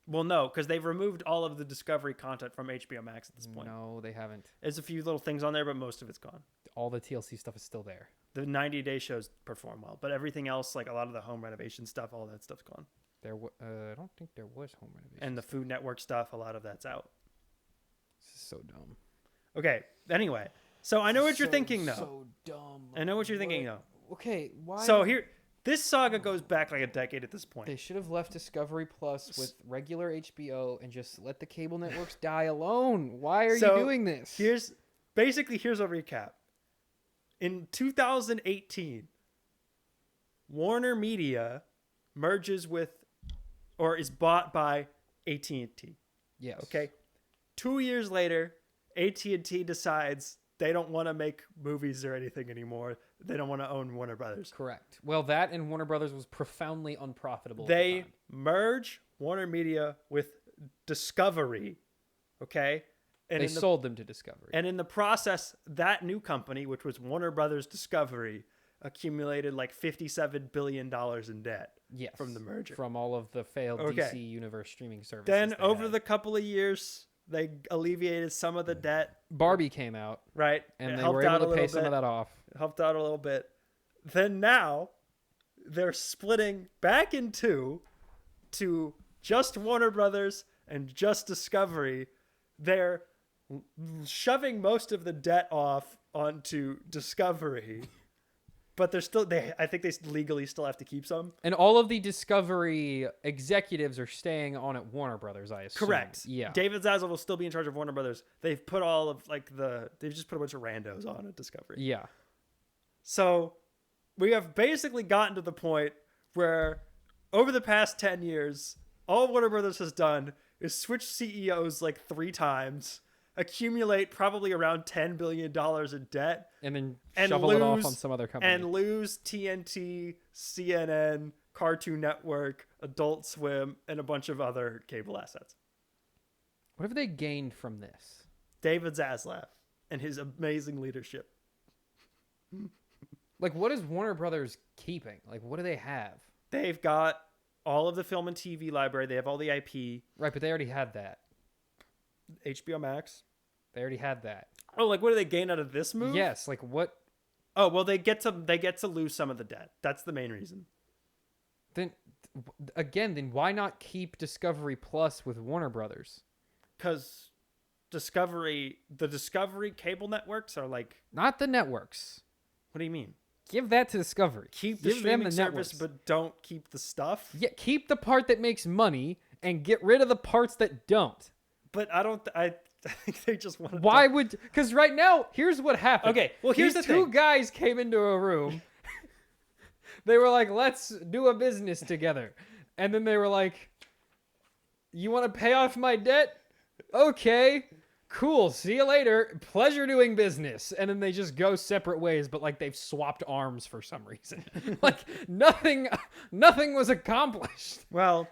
Well, no, because they've removed all of the Discovery content from HBO Max at this point. No, they haven't. There's a few little things on there, but most of it's gone. All the TLC stuff is still there. The 90-day shows perform well, but everything else, like a lot of the home renovation stuff, all that stuff's gone. I don't think there was home renovation. And the Food Network stuff, a lot of that's out. This is so dumb. Okay, anyway. So I know what you're thinking, though. So dumb. I know what you're thinking, though. Okay, why? So here, this saga goes back like a decade at this point. They should have left Discovery Plus with regular HBO and just let the cable networks die alone. Why are you doing this? Here's a recap. In 2018, Warner Media merges with, or is bought by AT&T. Yes. Okay. 2 years later, AT&T decides they don't want to make movies or anything anymore. They don't want to own Warner Brothers. Correct. Well, that and Warner Brothers was profoundly unprofitable. They at the time. merge Warner Media with Discovery. Okay. And they sold them to Discovery. And in the process, that new company, which was Warner Brothers Discovery, accumulated like $57 billion in debt from the merger. From all of the failed DC Universe streaming services. Then over the couple of years, they alleviated some of the debt. Barbie came out. Right. And they were able to pay some of that off. It helped out a little bit. Then now, they're splitting back in two to just Warner Brothers and just Discovery. They're shoving most of the debt off onto Discovery. But they're still, I think they legally still have to keep some. And all of the Discovery executives are staying on at Warner Brothers, I assume. Correct. Yeah. David Zaslav will still be in charge of Warner Brothers. They've put all of they've just put a bunch of randos on at Discovery. Yeah. So we have basically gotten to the point where over the past 10 years, all Warner Brothers has done is switch CEOs like 3 times, accumulate probably around $10 billion in debt, and then shovel it off on some other company. And lose TNT, CNN, Cartoon Network, Adult Swim, and a bunch of other cable assets. What have they gained from this? David Zaslav and his amazing leadership. Like, what is Warner Brothers keeping? Like, what do they have? They've got all of the film and TV library. They have all the IP. Right, but they already had that. HBO Max. They already had that. Oh, like what do they gain out of this move? Yes, like what? Oh, well, they get to lose some of the debt. That's the main reason. Then why not keep Discovery Plus with Warner Brothers? Because the Discovery cable networks are like... Not the networks. What do you mean? Give that to Discovery. Keep the streaming service, but don't keep the stuff. Yeah, keep the part that makes money and get rid of the parts that don't. But I think they just want to... Why would... Because right now, here's what happened. Okay, well, here's the thing. Two guys came into a room. They were like, let's do a business together. And then they were like, you want to pay off my debt? Okay, cool. See you later. Pleasure doing business. And then they just go separate ways, but like they've swapped arms for some reason. Like nothing was accomplished. Well,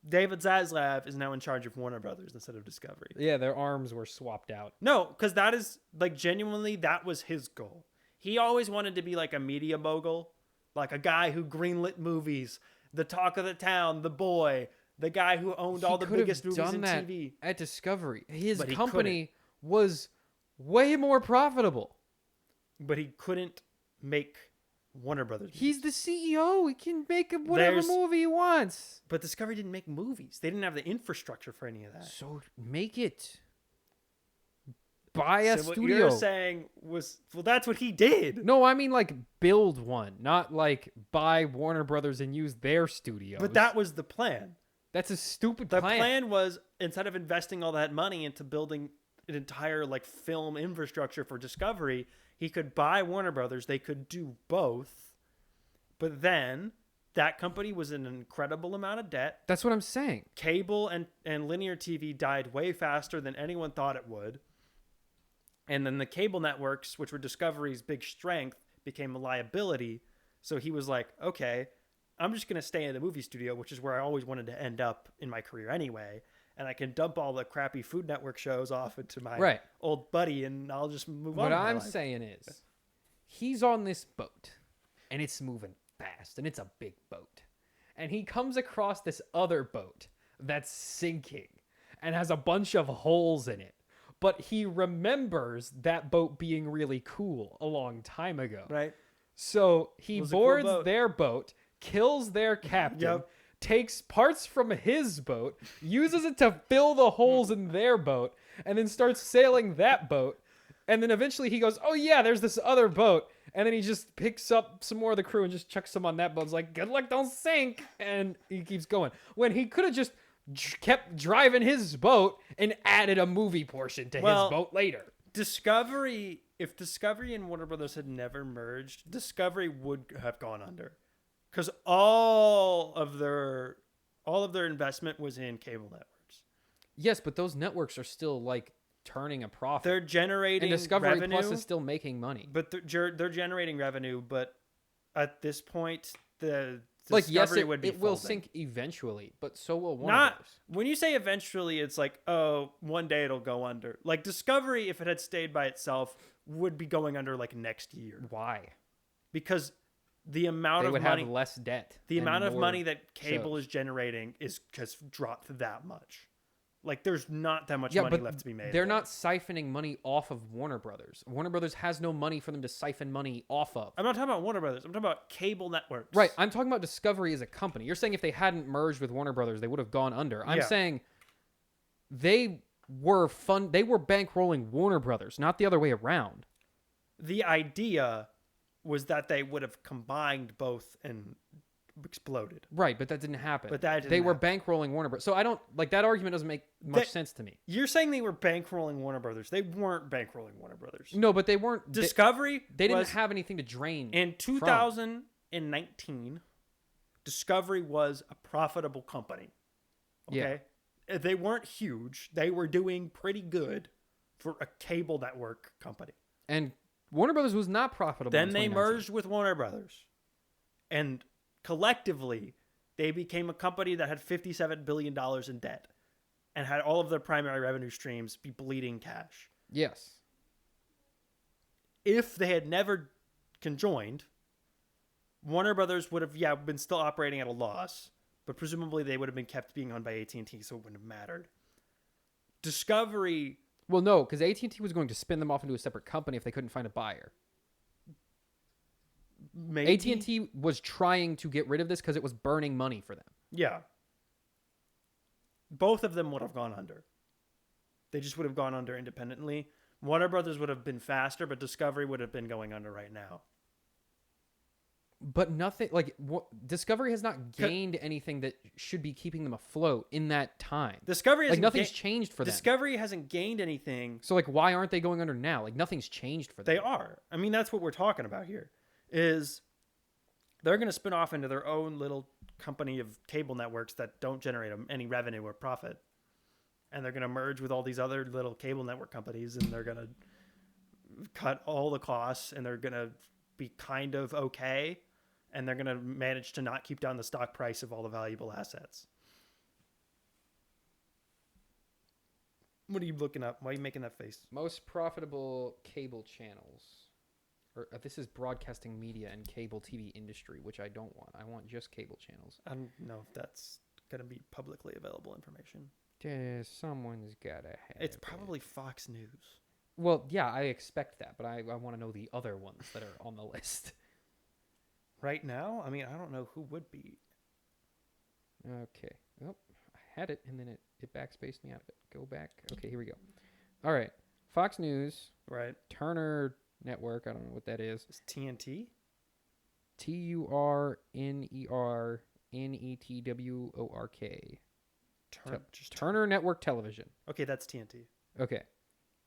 David Zaslav is now in charge of Warner Brothers instead of Discovery. Yeah, their arms were swapped out. No, because that is, like, genuinely, that was his goal. He always wanted to be like a media mogul, like a guy who greenlit movies, the talk of the town, The Boy, the guy who owned all the biggest movies in TV. At Discovery. His company was way more profitable. But he couldn't make Warner Brothers movies. He's the CEO. He can make whatever movie he wants. But Discovery didn't make movies. They didn't have the infrastructure for any of that. So make it. Buy a studio. What you're saying was, well, that's what he did. No, I mean like build one, not like buy Warner Brothers and use their studios. But that was the plan. That's a stupid plan. The plan was, instead of investing all that money into building an entire like film infrastructure for Discovery, he could buy Warner Brothers. They could do both. But then that company was in an incredible amount of debt. That's what I'm saying. Cable and linear TV died way faster than anyone thought it would. And then the cable networks, which were Discovery's big strength, became a liability. So he was like, okay, I'm just going to stay in the movie studio, which is where I always wanted to end up in my career anyway. And I can dump all the crappy Food Network shows off into my old buddy, and I'll just move on. What I'm saying is, he's on this boat, and it's moving fast, and it's a big boat. And he comes across this other boat that's sinking and has a bunch of holes in it. But he remembers that boat being really cool a long time ago. Right. So he boards their boat, kills their captain, takes parts from his boat, uses it to fill the holes in their boat, and then starts sailing that boat. And then eventually he goes, oh yeah, there's this other boat. And then he just picks up some more of the crew and just chucks them on that boat. It's like, good luck, don't sink. And he keeps going. When he could have just kept driving his boat and added a movie portion to his boat later. If Discovery and Warner Brothers had never merged, Discovery would have gone under. Because all of their investment was in cable networks. Yes, but those networks are still like turning a profit. They're generating and Discovery revenue, Plus is still making money. But they're generating revenue. But at this point, the like Discovery would be it will sink eventually, but so will Warner Brothers. When you say eventually, it's like, oh, one day it'll go under. Like Discovery, if it had stayed by itself, would be going under like next year. Why? Because the amount of money... They would have less debt. The amount of money that cable is generating has dropped that much. Like, there's not that much money left to be made. They're not siphoning money off of Warner Brothers. Warner Brothers has no money for them to siphon money off of. I'm not talking about Warner Brothers. I'm talking about cable networks. Right. I'm talking about Discovery as a company. You're saying if they hadn't merged with Warner Brothers, they would have gone under. I'm saying they were bankrolling Warner Brothers, not the other way around. The idea was that they would have combined both and exploded. Right, but that didn't happen. They were bankrolling Warner Brothers. So I don't like that argument doesn't make much sense to me. You're saying they were bankrolling Warner Brothers. They weren't bankrolling Warner Brothers. No, but they weren't. Discovery. They didn't have anything to drain. In 2019, Discovery was a profitable company. Okay, they weren't huge. They were doing pretty good for a cable network company. And Warner Brothers was not profitable. Then they merged with Warner Brothers, and collectively, they became a company that had $57 billion in debt and had all of their primary revenue streams be bleeding cash. Yes. If they had never conjoined, Warner Brothers would have, been still operating at a loss, but presumably they would have been kept being owned by AT&T, so it wouldn't have mattered. Discovery... Well, no, because AT&T was going to spin them off into a separate company if they couldn't find a buyer. Maybe. AT&T was trying to get rid of this because it was burning money for them. Yeah. Both of them would have gone under. They just would have gone under independently. Warner Brothers would have been faster, but Discovery would have been going under right now. But nothing like Discovery has not gained anything that should be keeping them afloat in that time. Discovery like nothing's changed for them. Discovery hasn't gained anything. So like, why aren't they going under now? Like nothing's changed for them. They are. I mean, that's what we're talking about here. Is they're going to spin off into their own little company of cable networks that don't generate any revenue or profit, and they're going to merge with all these other little cable network companies, and they're going to cut all the costs, and they're going to be kind of okay. And they're going to manage to not keep down the stock price of all the valuable assets. What are you looking up? Why are you making that face? Most profitable cable channels. Or this is broadcasting media and cable TV industry, which I don't want. I want just cable channels. I don't know if that's going to be publicly available information. Someone's got to have It's probably Fox News. Well, yeah, I expect that, but I want to know the other ones that are on the list. Right now? I mean, I don't know who would be. Okay. Oh, I had it, and then it backspaced me out of it. Go back. Okay, here we go. All right. Fox News. Right. Turner Network. I don't know what that is. It's TNT? TURNERNETWORK. Turner Network Television. Okay, that's TNT. Okay.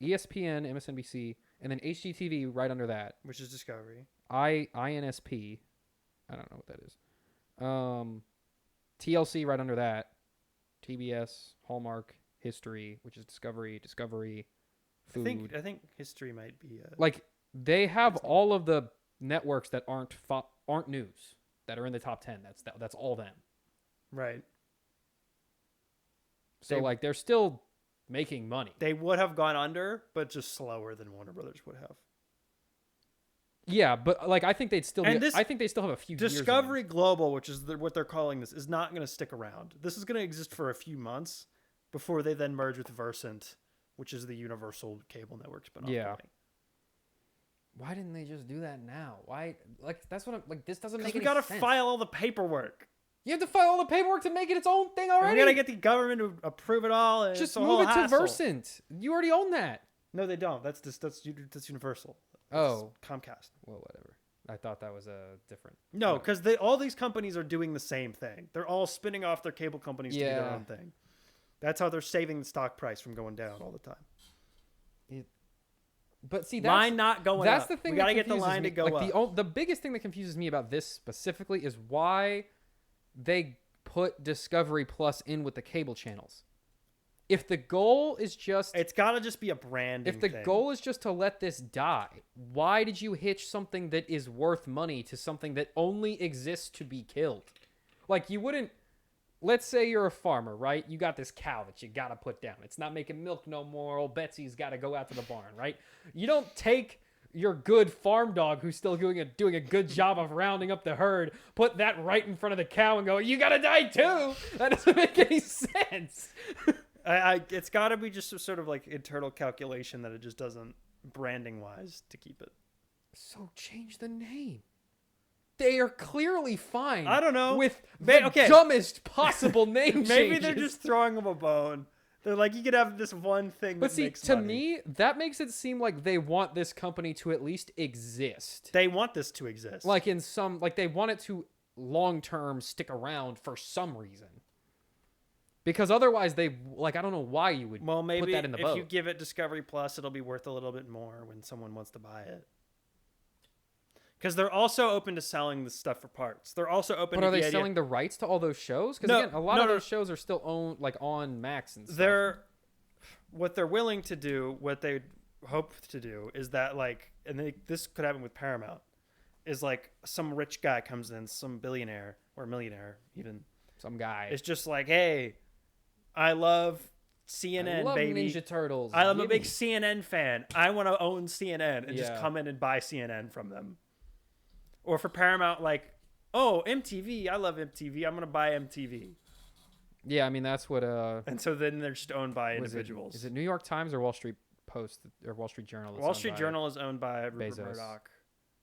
ESPN, MSNBC, and then HGTV right under that. Which is Discovery. INSP. I don't know what that is. TLC right under that. TBS, Hallmark, History, which is Discovery, Food. I think History might be like they have all of the networks that aren't news that are in the top 10. That's all them. Right. So like they're still making money. They would have gone under, but just slower than Warner Brothers would have. Yeah, but like I think they'd still. I think they still have a few. Discovery Global, which is what they're calling this, is not going to stick around. This is going to exist for a few months before they then merge with Versant, which is the Universal cable network spinoff. Yeah. Company. Why didn't they just do that now? Why? Like that's what I'm like. This doesn't make any sense. Because we got to file all the paperwork. You have to file all the paperwork to make it its own thing already. And we got to get the government to approve it all. And just move it to Versant. You already own that. No, they don't. That's Universal. Oh, Comcast. Well, whatever. I thought that was a different. No, because all these companies are doing the same thing. They're all spinning off their cable companies to do their own thing. That's how they're saving the stock price from going down all the time. But see, line not going that's up. The thing. We got to get the line to go up. The biggest thing that confuses me about this specifically is why they put Discovery Plus in with the cable channels. If the goal is just... It's got to just be a branding If the goal is just to let this die, why did you hitch something that is worth money to something that only exists to be killed? Like, you wouldn't... Let's say you're a farmer, right? You got this cow that you got to put down. It's not making milk no more. Old Betsy's got to go out to the barn, right? You don't take your good farm dog who's still doing a good job of rounding up the herd, put that right in front of the cow and go, you got to die too! That doesn't make any sense! It's got to be just a sort of like internal calculation that it just doesn't branding wise to keep it. So change the name. They are clearly fine. I don't know with the dumbest possible name. Maybe they're just throwing them a bone. They're like, you could have this one thing. But see, to me, that makes it seem like they want this company to at least exist. They want this to exist. Like they want it to long term stick around for some reason. Because otherwise, I don't know why you would put that in the boat. If you give it Discovery Plus, it'll be worth a little bit more when someone wants to buy it. Because they're also open to selling the stuff for parts. They're also open. But are they selling the rights to all those shows? Because again, a lot of those shows are still owned, like on Max and stuff. What they're willing to do, what they hope to do, is that this could happen with Paramount, is like some rich guy comes in, some billionaire or millionaire, even some guy. It's just like, hey. I love CNN, I love baby. Ninja Turtles. I'm a big CNN fan. I want to own CNN and just come in and buy CNN from them. Or for Paramount, like, oh, MTV. I love MTV. I'm going to buy MTV. Yeah, I mean, that's what... and so then they're just owned by individuals. Is it New York Times or Wall Street Post or Wall Street Journal? Wall Street Journal is owned by Rupert Murdoch.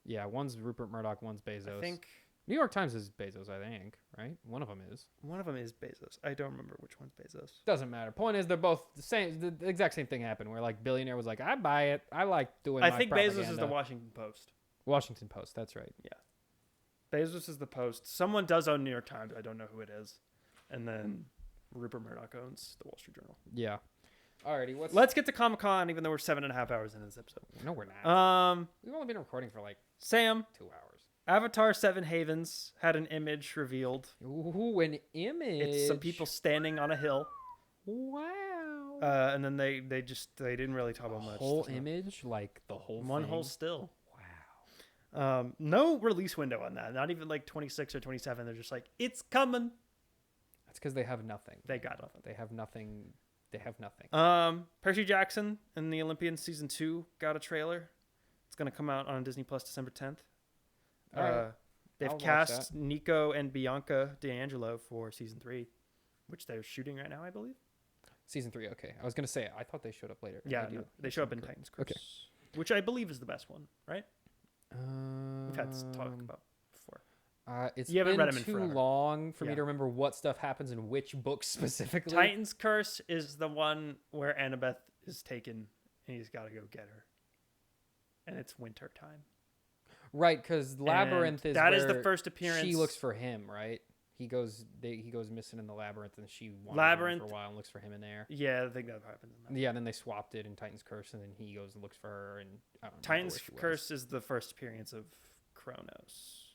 Yeah, one's Rupert Murdoch, one's Bezos. I think... New York Times is Bezos, I think, right? One of them is. One of them is Bezos. I don't remember which one's Bezos. Doesn't matter. Point is, they're both the same. The exact same thing happened, where like billionaire was like, "I buy it. I like doing." I think Bezos is the Washington Post. Washington Post. That's right. Yeah. Bezos is the Post. Someone does own New York Times. I don't know who it is. And then Rupert Murdoch owns the Wall Street Journal. Yeah. Alrighty, let's get to Comic-Con, even though we're 7.5 hours into this episode. No, we're not. We've only been recording for like Sam. 2 hours. Avatar 7 Havens had an image revealed. Ooh, an image. It's some people standing on a hill. Wow. And then they didn't really talk about much. Whole image, like the whole one thing? whole still. Wow. No release window on that. Not even like 26 or 27. They're just like, it's coming. That's because they have nothing. They got nothing. They have nothing. They have nothing. Percy Jackson and the Olympians season 2 got a trailer. It's gonna come out on Disney Plus December 10th. All right. They've cast Nico and Bianca D'Angelo for season 3, which they're shooting right now, I believe. Season 3, okay. I was gonna say I thought they showed up later. Yeah, no, they show up in Titans Curse, okay, which I believe is the best one, right? We've had talk about before. It's you haven't been read them in too forever. long for me to remember what stuff happens in which book specifically. Titans Curse is the one where Annabeth is taken and he's got to go get her, and it's winter time. Right, because Labyrinth is that is the first appearance. She looks for him, right? He goes missing in the Labyrinth, and she wanders around for a while and looks for him in there. Yeah, I think that happens. Yeah, and then they swapped it in Titan's Curse, and then he goes and looks for her. And I don't know. Titan's Curse is the first appearance of Kronos,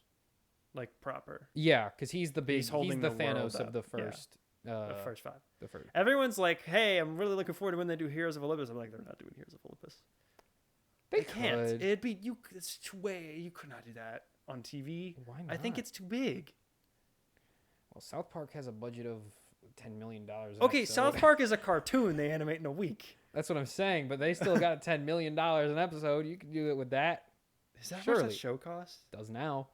like proper. Yeah, because he's the world Thanos of the first. Yeah. The first 5. The first. Everyone's like, "Hey, I'm really looking forward to when they do Heroes of Olympus." I'm like, "They're not doing Heroes of Olympus. They can't. could. It'd be you. It's too way. You could not do that on TV. Why not? I think it's too big. Well, South Park has a budget of $10 million. Okay, South Park is a cartoon they animate in a week. That's what I'm saying, but they still got $10 million an episode. You could do it with that. Is that surely what that show costs? Does now.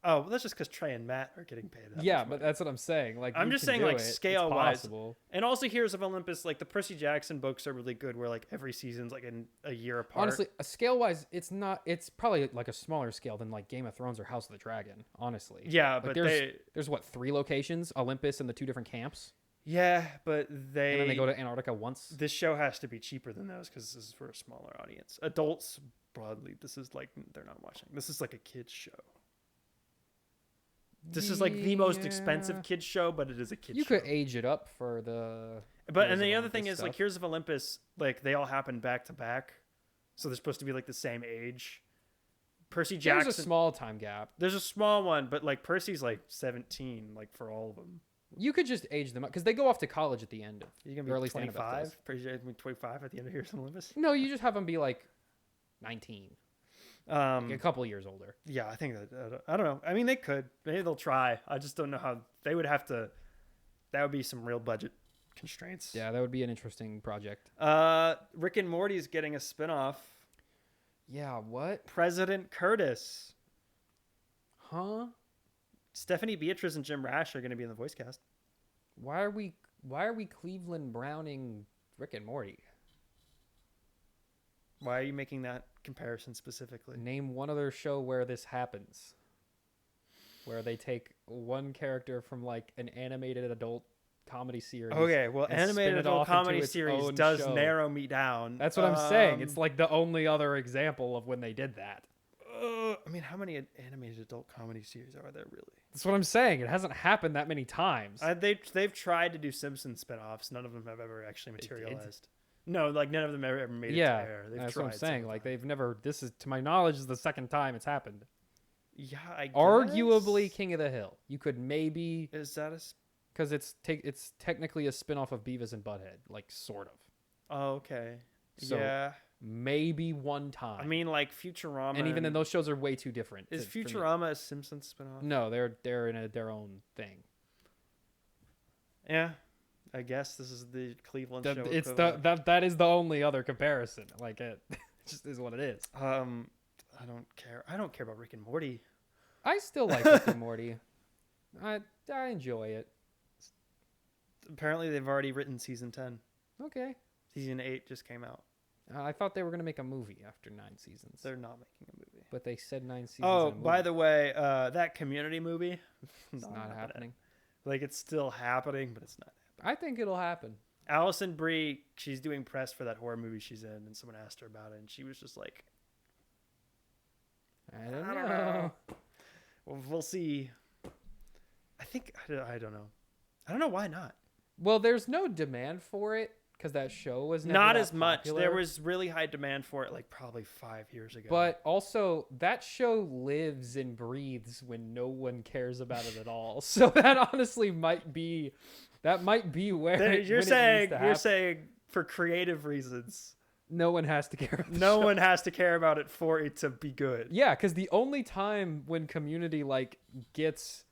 Oh, well, that's just because Trey and Matt are getting paid. Yeah, but that's what I'm saying. Like, I'm just saying, like, scale wise, possible. And also Heroes of Olympus, like the Percy Jackson books are really good, where like every season's like in a year apart. Honestly, scale wise, it's not. It's probably like a smaller scale than like Game of Thrones or House of the Dragon. Honestly. Yeah, like, but there's what 3 locations: Olympus and the 2 different camps. Yeah, but and then they go to Antarctica once. This show has to be cheaper than those because this is for a smaller audience. Adults broadly, this is like they're not watching. This is like a kids show. This is like the most expensive kids show, but it is a kids show. You could age it up for the. But and the other thing is like Heroes of Olympus, like they all happen back to back, so they're supposed to be like the same age. Percy Jackson. There's a small time gap. There's a small one, but like Percy's like 17, like for all of them. You could just age them up because they go off to college at the end of. You're gonna be 25. Percy Jackson 25 at the end of Heroes of Olympus. No, you just have them be like 19. Like a couple years older. Yeah, I think that I don't know. I mean, they could. Maybe they'll try. I just don't know how they would have to. That would be some real budget constraints. Yeah, that would be an interesting project. Rick and Morty is getting a spinoff. Yeah, what? President Curtis. Huh? Stephanie Beatriz and Jim Rash are going to be in the voice cast. Why are we Cleveland Browning Rick and Morty? Why are you making that comparison specifically? Name one other show where this happens. Where they take one character from like an animated adult comedy series. Okay, well, animated adult comedy series does narrow me down. That's what I'm saying. It's like the only other example of when they did that. I mean, how many animated adult comedy series are there really? That's what I'm saying. It hasn't happened that many times. They've tried to do Simpsons spinoffs. None of them have ever actually materialized. No, like none of them ever made it to air. That's what I'm saying. Like they've never. This is, to my knowledge, is the second time it's happened. Yeah, I guess. Arguably King of the Hill. You could maybe. Is that a? Because it's technically a spinoff of Beavis and Butthead, like sort of. Oh, okay. So yeah. Maybe one time. I mean, like Futurama. And even then, those shows are way too different. Is Futurama a Simpsons spinoff? No, they're in their own thing. Yeah. I guess this is the Cleveland show. It's that is the only other comparison. Like it just is what it is. I don't care. I don't care about Rick and Morty. I still like Rick and Morty. I enjoy it. Apparently, they've already written season 10. Okay. Season 8 just came out. I thought they were going to make a movie after 9 seasons. They're not making a movie. But they said 9 seasons. Oh, by the way, that Community movie, it's not happening. Like it's still happening, but it's not happening. I think it'll happen. Allison Brie, she's doing press for that horror movie she's in, and someone asked her about it, and she was just like, I don't know. we'll see. I think I don't know. I don't know why not. Well, there's no demand for it because that show was never Not that as much. popular. There was really high demand for it like probably 5 years ago. But also, that show lives and breathes when no one cares about it at all. So that honestly might be where you're saying for creative reasons, no one has to care about the no show. one has to care about it for it to be good. Yeah, because the only time when Community like gets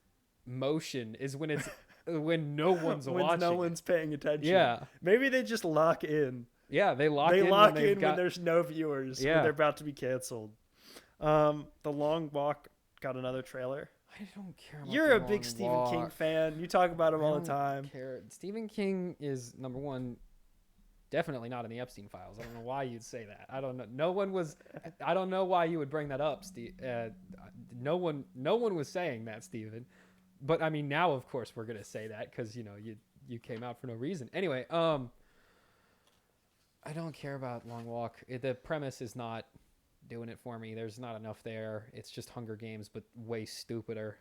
motion is when it's when no one's when watching. no one's paying attention. Yeah. Maybe they just lock in. Yeah, they lock in when there's no viewers. Yeah. When they're about to be canceled. The Long Walk got another trailer. I don't care about You're The a big Long Stephen Walk. King fan. You talk about him all the I time. don't care. Stephen King is number one. Definitely not in the Epstein files. I don't know why you'd say that. I don't know. No one was. I don't know why you would bring that up, Steve. No one was saying that, Stephen. But I mean, now of course we're gonna say that because you came out for no reason. Anyway, I don't care about Long Walk. The premise is not doing it for me. There's not enough there. It's just Hunger Games, but way stupider.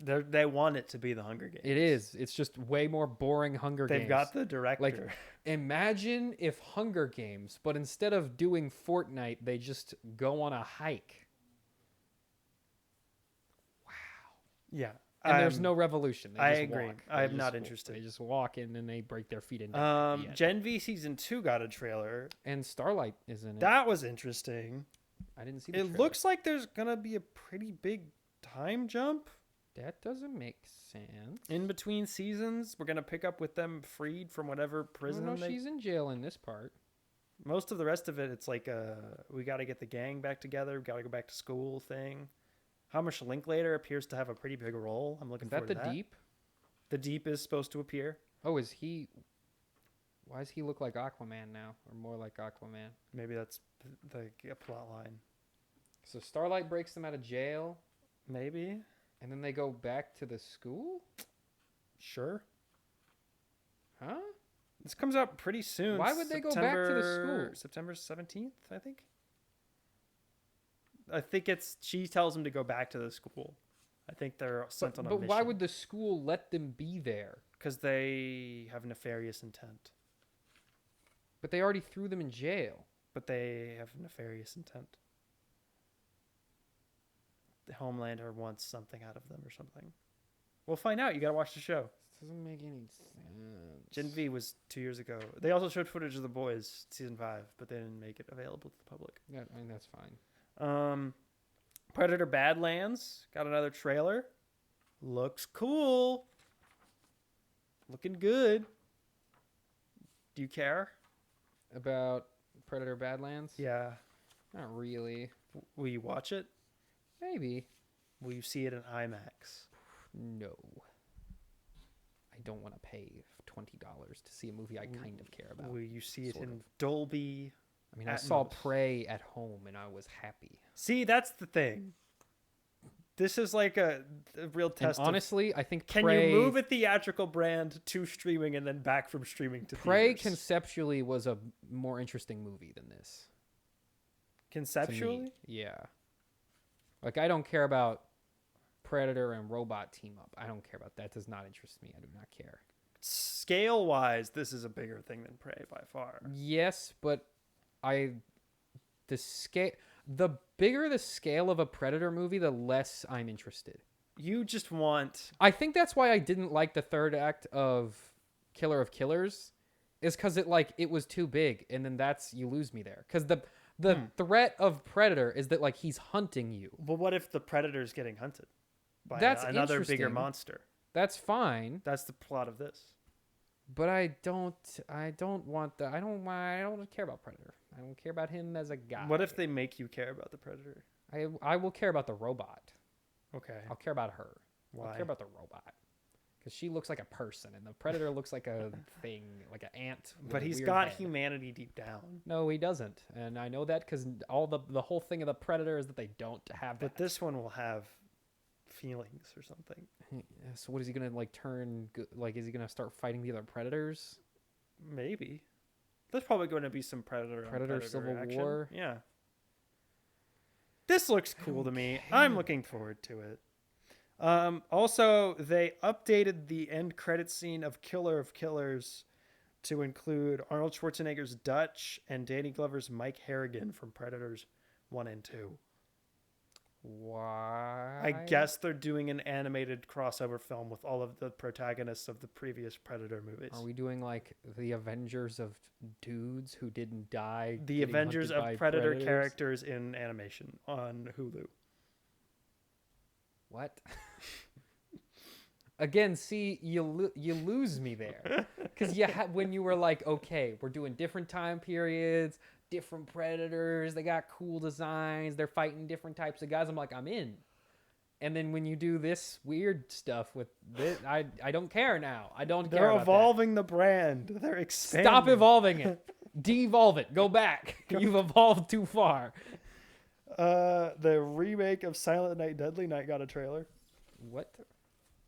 They want it to be the Hunger Games. It is. It's just way more boring Hunger Games. They've got the director. Like, imagine if Hunger Games, but instead of doing Fortnite, they just go on a hike. Wow. Yeah. And there's no revolution. They I just agree. walk. I'm not interested. They just walk in and they break their feet in. Gen V Season 2 got a trailer. And Starlight is in it. That was interesting. I didn't see the trailer. It looks like there's going to be a pretty big time jump. That doesn't make sense. In between seasons, we're going to pick up with them freed from whatever prison. No, she's in jail in this part. Most of the rest of it, it's like we got to get the gang back together. We got to go back to school thing. Hamish Linklater appears to have a pretty big role. I'm looking forward to that. Is that the Deep? The Deep is supposed to appear. Oh, is he... Why does he look like Aquaman now? Or more like Aquaman? Maybe that's the plot line. So Starlight breaks them out of jail. Maybe. And then they go back to the school? Sure. Huh? This comes out pretty soon. Why would they go back to the school? September 17th, I think. I think she tells them to go back to the school. I think they're sent on a mission. But why would the school let them be there? Because they have nefarious intent. But they already threw them in jail. But they have nefarious intent. The Homelander wants something out of them or something. We'll find out. You gotta watch the show. This doesn't make any sense. Gen V was 2 years ago. They also showed footage of The Boys season 5, but they didn't make it available to the public. Yeah, I mean, that's fine. Predator Badlands got another trailer. Looks cool. Looking good. Do you care about Predator Badlands? Yeah. Not really. Will you watch it? Maybe. Will you see it in IMAX? No. I don't want to pay $20 to see a movie I kind of care about. Will you see it in Dolby? I mean, I saw Prey at home and I was happy. See, that's the thing. This is like a real test. And honestly, I think can you move a theatrical brand to streaming and then back from streaming to Prey theaters? conceptually was a more interesting movie than this. Conceptually? Yeah. Like, I don't care about Predator and Robot team up. I don't care about that. Does not interest me. I do not care. Scale wise, this is a bigger thing than Prey by far. Yes, but the bigger the scale of a Predator movie, the less I'm interested. You just want... I think that's why I didn't like the third act of Killer of Killers, is because it was too big, and then you lose me there. Because the threat of Predator is that like he's hunting you. Well, what if the Predator's getting hunted by That's another bigger monster? That's fine. That's the plot of this. But I don't want that. I don't care about Predator. I don't care about him as a guy. What if they make you care about the Predator? I will care about the robot. Okay. I'll care about her. Why? I'll care about the robot. Because she looks like a person, and the Predator looks like a thing, like an ant. But he's got humanity deep down. No, he doesn't. And I know that because all the whole thing of the Predator is that they don't have that. But this one will have feelings or something. So what is he going to turn? Is he going to start fighting the other Predators? Maybe. There's probably going to be some Predator Civil action. War. Yeah. This looks cool to me. I'm looking forward to it. Also, they updated the end credit scene of Killer of Killers to include Arnold Schwarzenegger's Dutch and Danny Glover's Mike Harrigan from Predators 1 and 2. Why? I guess they're doing an animated crossover film with all of the protagonists of the previous Predator movies. Are we doing like the Avengers of dudes who didn't die? The Avengers of Predator characters in animation on Hulu. What? Again, see, you lose me there. Because when you were like, okay, we're doing different time periods, different predators, they got cool designs, they're fighting different types of guys, I'm like, I'm in. And then when you do this weird stuff with this, I don't care now. I don't care. They're evolving the brand. They're expanding. Stop evolving it. De-evolve it. Go back. You've evolved too far. The remake of Silent Night, Deadly Night got a trailer. What?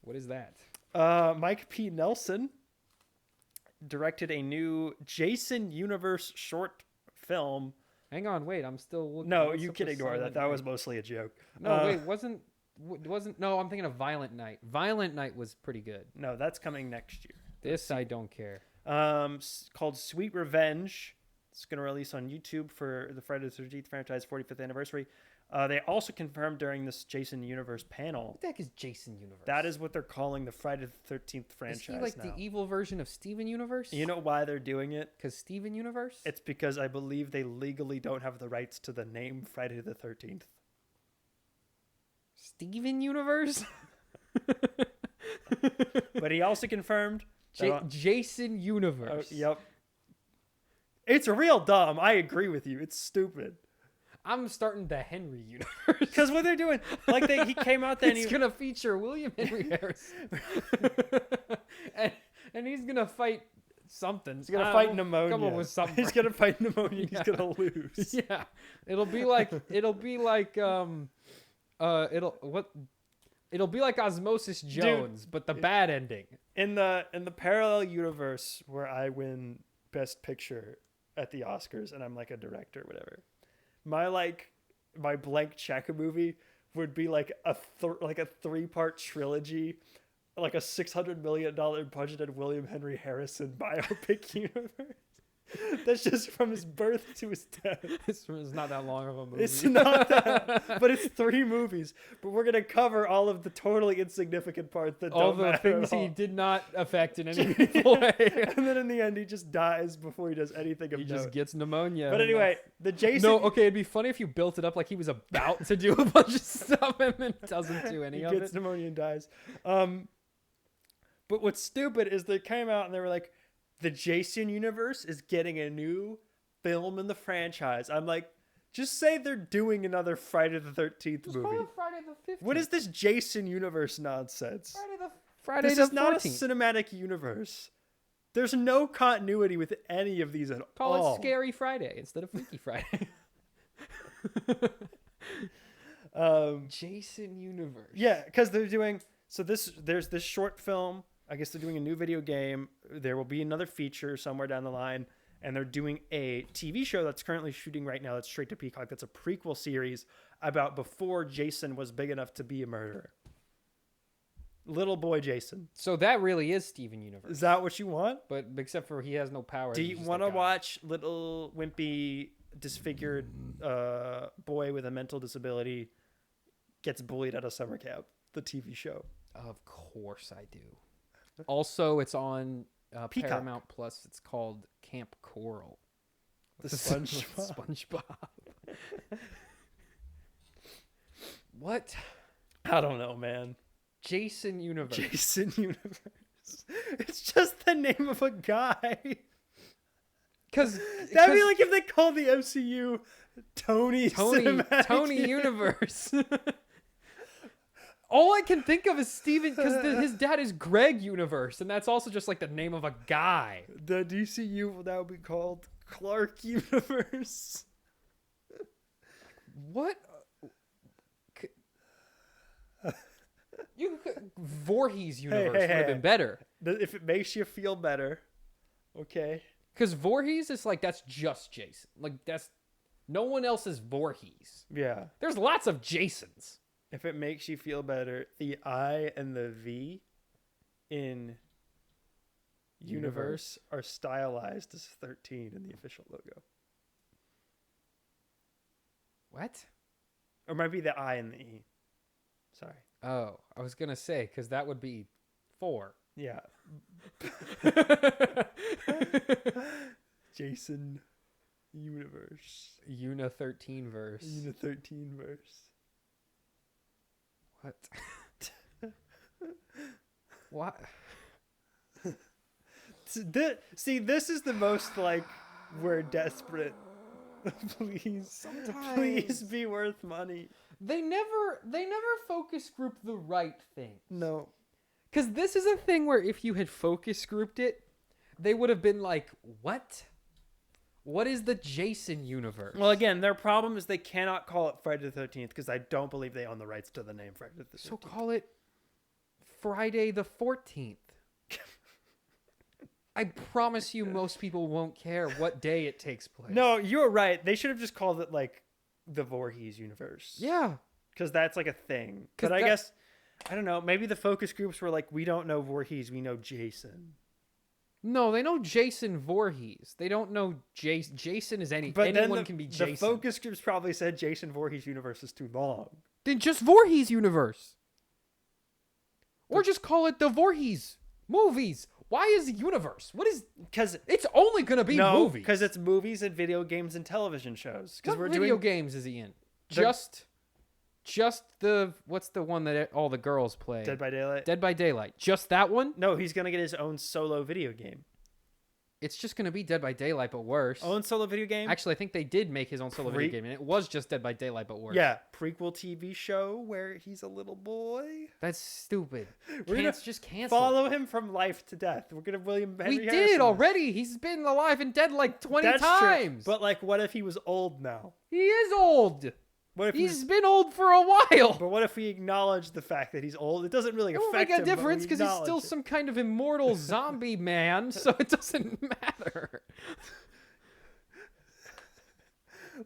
What is that? Mike P. Nelson directed a new Jason Universe short film. Hang on, wait. I'm still looking. No, you can ignore that. That was mostly a joke. No, wait. Wasn't. No, I'm thinking of Violent Night. Violent Night was pretty good. No, that's coming next year. This I don't care. Called Sweet Revenge. It's going to release on YouTube for the Friday the 13th franchise 45th anniversary. They also confirmed during this Jason Universe panel. What the heck is Jason Universe? That is what they're calling the Friday the 13th franchise now. Is he like the evil version of Steven Universe? You know why they're doing it? Because Steven Universe? It's because I believe they legally don't have the rights to the name Friday the 13th. Steven Universe? But he also confirmed... Jason Universe. Yep. It's real dumb. I agree with you. It's stupid. I'm starting the Henry Universe. Because what they're doing, like he came out there and he's going to feature William Henry Harrison. and he's going to fight something. He's going to fight pneumonia. Come up with something. He's going to fight pneumonia and he's going to lose. Yeah. It'll be like Osmosis Jones, dude, but the bad ending. In the parallel universe where I win Best Picture at the Oscars and I'm like a director or whatever, my blank check movie would be like a 3-part trilogy, like a $600 million budgeted William Henry Harrison biopic universe. That's just from his birth to his death. It's not that long of a movie. It's not that, but it's 3 movies. But we're gonna cover all of the totally insignificant parts that all don't the matter things at all. He did not affect in any meaningful way. And then in the end, he just dies before he does anything of He note. just gets pneumonia. But anyway, the Jason. No, okay, it'd be funny if you built it up like he was about to do a bunch of stuff and then doesn't do any of it. He gets pneumonia and dies. But what's stupid is they came out and they were like, the Jason Universe is getting a new film in the franchise. I'm like, just say they're doing another Friday the 13th movie. Friday the 15th. What is this Jason Universe nonsense? Friday this the is 14th. Not a cinematic universe. There's no continuity with any of these at all. Call it Scary Friday instead of Freaky Friday. Jason Universe. Yeah, because they're doing... So there's this short film. I guess they're doing a new video game. There will be another feature somewhere down the line. And they're doing a TV show that's currently shooting right now that's straight to Peacock. That's a prequel series about before Jason was big enough to be a murderer. Little boy Jason. So that really is Steven Universe. Is that what you want? But except for he has no power. Do you want to watch little wimpy, disfigured boy with a mental disability gets bullied at a summer camp? The TV show. Of course I do. Also, it's on Paramount Plus. It's called Camp Coral. The SpongeBob. SpongeBob. What? I don't know, man. Jason Universe. Jason Universe. It's just the name of a guy. Because that'd be like if they called the MCU Tony Universe. All I can think of is Steven, because his dad is Greg Universe, and that's also just like the name of a guy. The DCU will now be called Clark Universe. What? Voorhees Universe would have been better. If it makes you feel better, okay. Because Voorhees is like, that's just Jason. Like, that's... No one else is Voorhees. Yeah. There's lots of Jasons. If it makes you feel better, the I and the V in universe are stylized as 13 in the official logo. What? Or might be the I and the E. Sorry. Oh, I was going to say, because that would be 4. Yeah. Jason Universe. Una 13 verse. Una 13 verse. What? What? See, this is the most like we're desperate. Please be worth money. They never focus group the right thing. No. Because this is a thing where if you had focus grouped it, they would have been like, what? What is the Jason universe? Well, again, their problem is they cannot call it Friday the 13th because I don't believe they own the rights to the name Friday the 13th. So call it Friday the 14th. I promise you most people won't care what day it takes place. No, you're right. They should have just called it like the Voorhees universe. Yeah. Because that's like a thing. But I guess, I don't know, maybe the focus groups were like, we don't know Voorhees, we know Jason. No, they know Jason Voorhees. They don't know Jason. Jason is anyone can be Jason. The focus groups probably said Jason Voorhees universe is too long. Then just Voorhees universe. Or just call it the Voorhees movies. Why is universe? What is? Because it's only gonna be movies. Because it's movies and video games and television shows. What video games is he in? Just the what's the one that all the girls play? Dead by Daylight. Dead by Daylight. Just that one? No, he's gonna get his own solo video game. It's just gonna be Dead by Daylight, but worse. Own solo video game? Actually, I think they did make his own solo video game, and it was just Dead by Daylight, but worse. Yeah, prequel TV show where he's a little boy. That's stupid. We're gonna just cancel. Follow him from life to death. We're gonna William Henry We Harrison did already. He's been alive and dead like 20 times. True. But like, what if he was old now? He is old. What if he's been old for a while? But what if we acknowledge the fact that he's old? It doesn't really affect him. It won't make a difference because he's still some kind of immortal zombie man, so it doesn't matter.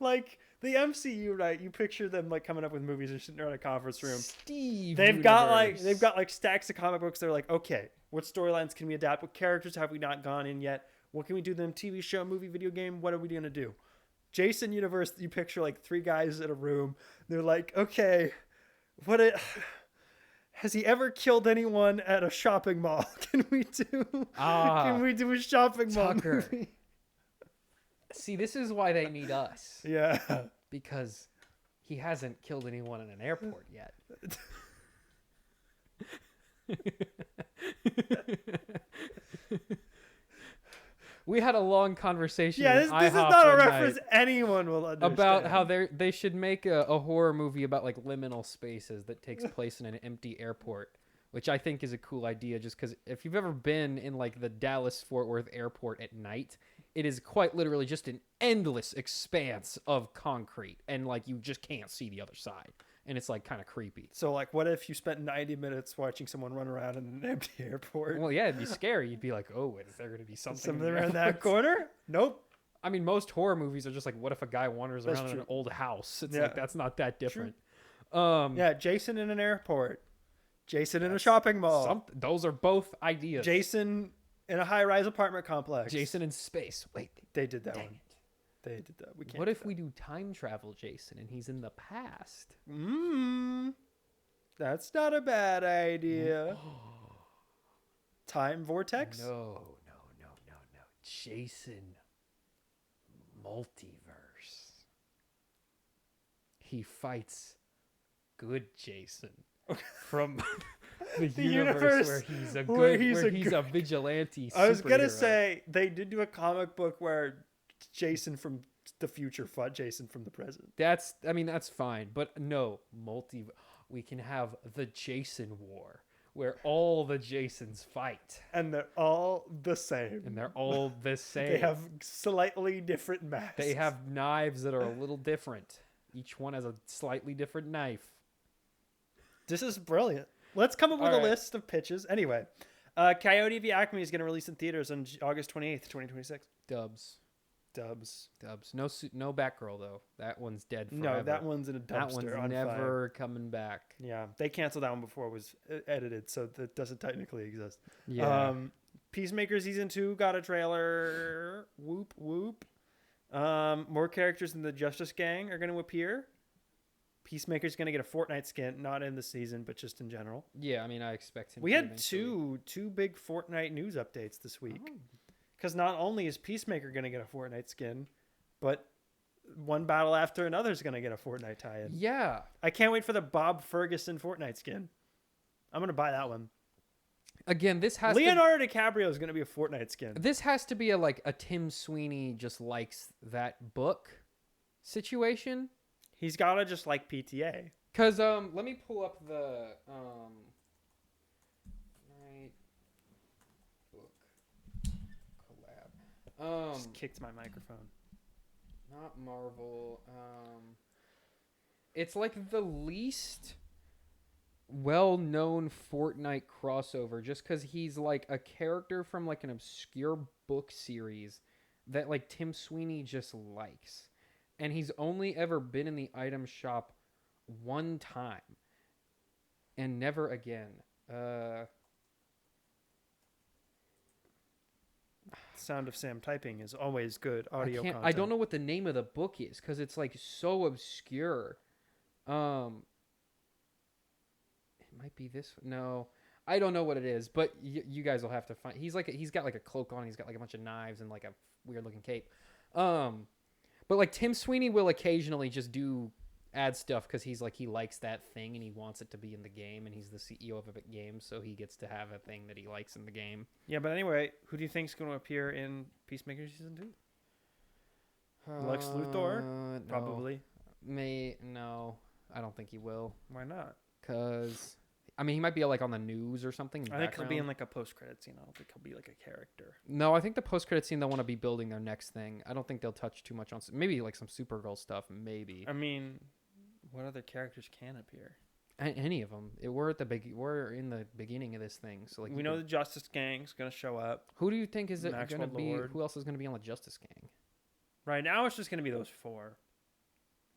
Like the MCU, right? You picture them like coming up with movies or sitting around a conference room. They've got like stacks of comic books. They're like, okay, what storylines can we adapt? What characters have we not gone in yet? What can we do them? TV show, movie, video game? What are we gonna do? Jason universe, you picture like 3 guys in a room. They're like, okay, has he ever killed anyone at a shopping mall? Can we do a shopping mall movie? See, this is why they need us. Yeah. Because he hasn't killed anyone in an airport yet. We had a long conversation. Yeah, this is not a reference anyone will understand. About how they should make a horror movie about like liminal spaces that takes place in an empty airport, which I think is a cool idea. Just because if you've ever been in like the Dallas-Fort Worth airport at night, it is quite literally just an endless expanse of concrete, and like you just can't see the other side, and it's like kind of creepy. So like, what if you spent 90 minutes watching someone run around in an empty airport? Well, yeah, it'd be scary. You'd be like, oh, is there going to be something around that corner? Nope. I mean, most horror movies are just like, what if a guy wanders around in an old house? It's like, that's not that different. Yeah, Jason in an airport. Jason in a shopping mall. Those are both ideas. Jason in a high-rise apartment complex. Jason in space. Wait, they did that one. It. They did that. We can't. What if we do time travel, Jason, and he's in the past? That's not a bad idea. Time vortex? No. Jason multiverse. He fights good Jason from the universe where he's a vigilante. I was gonna say they did do a comic book where Jason from the future fought Jason from the present. That's fine, but no, we can have the Jason War where all the Jasons fight. And they're all the same. They have slightly different masks. They have knives that are a little different. Each one has a slightly different knife. This is brilliant. Let's come up with a list of pitches. Anyway, Coyote v. Acme is going to release in theaters on August 28th, 2026. Dubs. Dubs. No Batgirl though. That one's dead forever. No, that one's in a dumpster. That one's on never fire. coming back. Yeah, they canceled that one before it was edited, so that doesn't technically exist. Yeah. Peacemaker season 2 got a trailer. Whoop whoop. More characters in the Justice Gang are going to appear. Peacemaker's going to get a Fortnite skin, not in the season, but just in general. Yeah, I mean, I expect him. We had two big Fortnite news updates this week. Because not only is Peacemaker going to get a Fortnite skin, but one battle after another is going to get a Fortnite tie-in. Yeah. I can't wait for the Bob Ferguson Fortnite skin. I'm going to buy that one. Again, this has Leonardo DiCaprio is going to be a Fortnite skin. This has to be a Tim Sweeney just likes that book situation. He's got to just like PTA. Because let me pull up the right book collab. Just kicked my microphone. Not Marvel. It's like the least well-known Fortnite crossover, just because he's like a character from like an obscure book series that like Tim Sweeney just likes, and he's only ever been in the item shop one time and never again. Sound of Sam typing is always good audio content. I don't know what the name of the book is because it's like so obscure. It might be this. No, I don't know what it is, but you guys will have to find. He's got like a cloak on. He's got like a bunch of knives and like a weird looking cape. But like Tim Sweeney will occasionally just add stuff because he likes that thing and he wants it to be in the game, and he's the CEO of a game, so he gets to have a thing that he likes in the game. Yeah, but anyway, who do you think is going to appear in Peacemaker season 2? Lex Luthor, probably. No, I don't think he will. Why not? Because I mean, he might be like on the news or something. I think he'll be in like a post-credit scene. I don't think he'll be like a character. No, I think the post-credit scene they'll want to be building their next thing. I don't think they'll touch too much on maybe like some Supergirl stuff. Maybe. I mean, what other characters can appear? Any of them. We're in the beginning of this thing, so like we know the Justice Gang's gonna show up. Who do you think is going to be? Lord. Who else is going to be on the Justice Gang? Right now, it's just gonna be those four.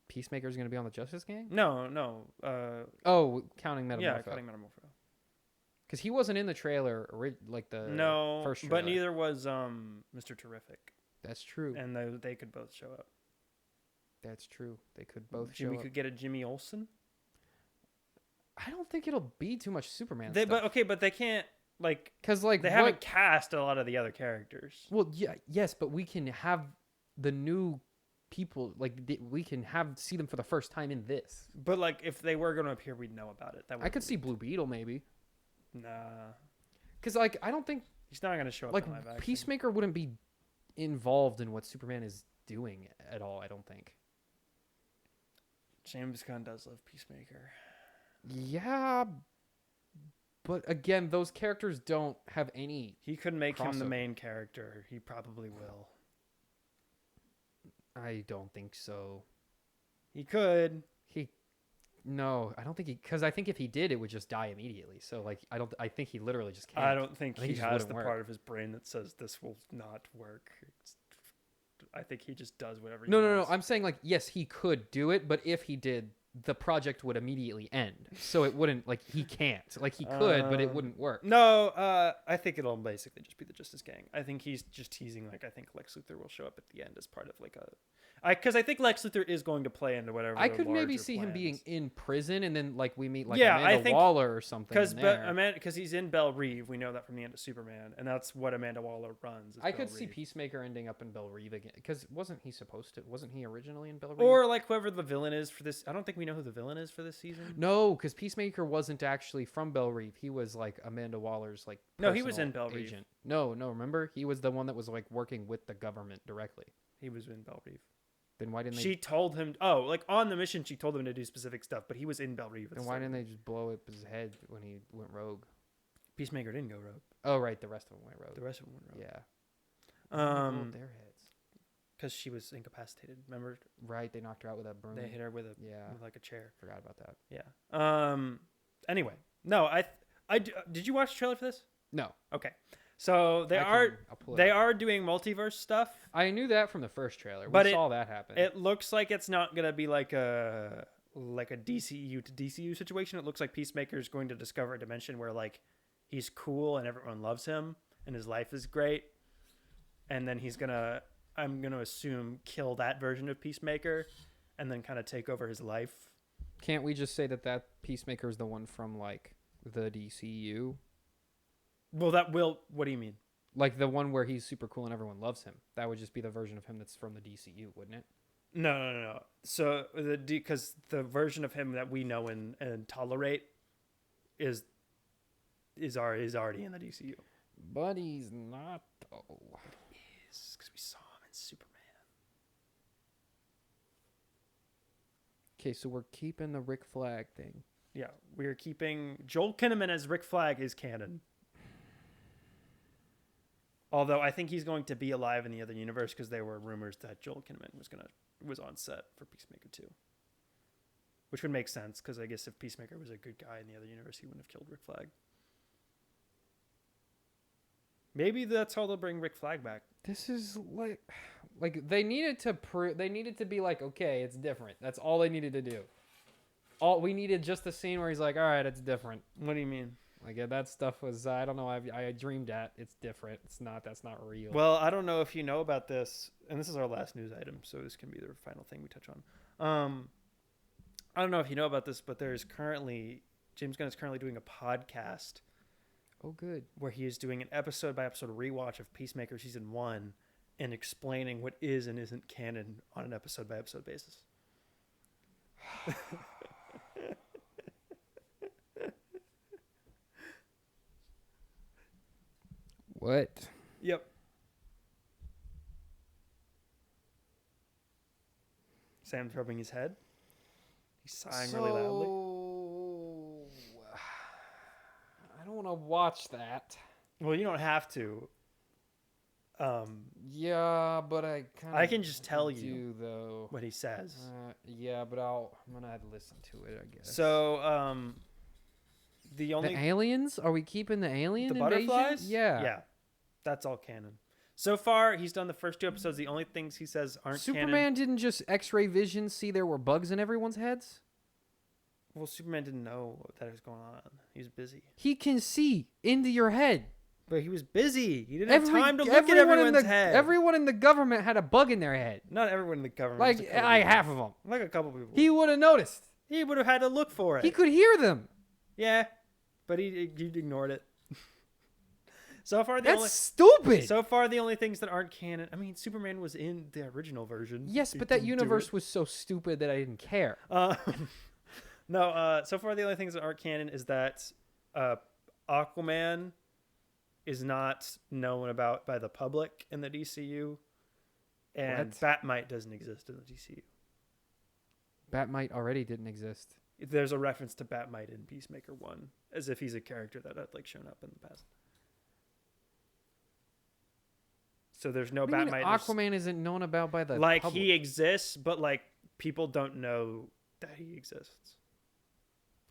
Peacemaker's going to be on the Justice Gang? No. Counting Metamorpho. Yeah, counting Metamorpho. Because he wasn't in the trailer, like the first trailer. But neither was Mr. Terrific. That's true. And they could both show up. That's true. They could both show up. We could get a Jimmy Olsen. I don't think it'll be too much Superman stuff. But they can't because they haven't cast a lot of the other characters. Well, yeah, yes, but we can have the new people we can see them for the first time in this. But like if they were going to appear, we'd know about it. I could see Blue Beetle maybe. Nah, because like I don't think he's not going to show up. Like in live action. Peacemaker wouldn't be involved in what Superman is doing at all. I don't think. James Gunn does love Peacemaker. Yeah, but again, those characters don't have any. He could make crossover. him the main character. He probably will. I don't think so. He could. No, I don't think because I think if he did, it would just die immediately. So like, I think he literally just can't. I don't think he has the work. part of his brain that says this will not work. I think he just does whatever. No. I'm saying like, yes, he could do it, but if he did, the project would immediately end. So it wouldn't he can't. Like he could, but it wouldn't work. No, I think it'll basically just be the Justice Gang. I think he's just teasing. I think Lex Luthor will show up at the end as part of because I think Lex Luthor is going to play into whatever. I could maybe see him being in prison, and then we meet Amanda Waller or something. Because he's in Belle Reve, we know that from the end of Superman, and that's what Amanda Waller runs. I could see Peacemaker ending up in Belle Reve again, because wasn't he originally in Belle Reve? Or whoever the villain is for this. I don't think we know who the villain is for this season. No, because Peacemaker wasn't actually from Belle Reve. He was Amanda Waller's no, he was in Belle Reve. Agent. No, remember he was the one that was working with the government directly. He was in Belle Reve. Then why didn't they? She told him. On the mission, she told him to do specific stuff, but he was in Belle Reve. Then why didn't they just blow up his head when he went rogue? Peacemaker didn't go rogue. Oh right, the rest of them went rogue. Yeah. Their heads. Because she was incapacitated. Remember? Right, they knocked her out with a broom. They hit her with a chair. Forgot about that. Yeah. Anyway, no, did you watch the trailer for this? No. Okay. So they are doing multiverse stuff. I knew that from the first trailer. But we saw that happen. It looks like it's not gonna be like a DCU to DCU situation. It looks like Peacemaker is going to discover a dimension where like he's cool and everyone loves him and his life is great, and then he's gonna, I'm gonna assume, kill that version of Peacemaker and then kind of take over his life. Can't we just say that Peacemaker is the one from like the DCU? Well, what do you mean? Like the one where he's super cool and everyone loves him. That would just be the version of him that's from the DCU, wouldn't it? No. So because the version of him that we know and tolerate is already in the DCU. But he's not though. He is, because we saw him in Superman. Okay, so we're keeping the Rick Flag thing. Yeah, we're keeping Joel Kinnaman as Rick Flag is canon. Although I think he's going to be alive in the other universe because there were rumors that Joel Kinnaman was on set for Peacemaker 2. Which would make sense because I guess if Peacemaker was a good guy in the other universe, he wouldn't have killed Rick Flag. Maybe that's how they'll bring Rick Flag back. This is like they needed to be like, okay, it's different. That's all they needed to do. All we needed just the scene where he's like, all right, it's different. What do you mean? Like that stuff was, I don't know. I dreamed at. It's different. That's not real. Well, I don't know if you know about this, and this is our last news item, so this can be the final thing we touch on. I don't know if you know about this, but James Gunn is currently doing a podcast. Oh, good. Where he is doing an episode by episode rewatch of Peacemaker season 1 and explaining what is and isn't canon on an episode by episode basis. What? Yep. Sam's rubbing his head. He's sighing really loudly. I don't want to watch that. Well, you don't have to. Yeah, but I can just tell you though what he says. Yeah, but I'm gonna have to listen to it, I guess. So, the aliens? Are we keeping the alien the invasion? Butterflies? Yeah, that's all canon. So far, he's done the first 2 episodes. The only things he says aren't canon. Superman didn't just X-ray vision see there were bugs in everyone's heads? Well, Superman didn't know that was going on. He was busy. He can see into your head. But he was busy. He didn't have time to look at everyone's head. Everyone in the government had a bug in their head. Not everyone in the government. Like half of them. Like a couple people. He would have noticed. He would have had to look for it. He could hear them. Yeah, but he ignored it. That's stupid. So far, the only things that aren't canon. I mean, Superman was in the original version. Yes, but that universe was so stupid that I didn't care. No. So far, the only things that aren't canon is that Aquaman is not known about by the public in the DCU, and Batmite doesn't exist in the DCU. Batmite already didn't exist. There's a reference to Batmite in Peacemaker 1, as if he's a character that had like shown up in the past. So there's no Batmite. Aquaman isn't known about by the public. He exists, but like people don't know that he exists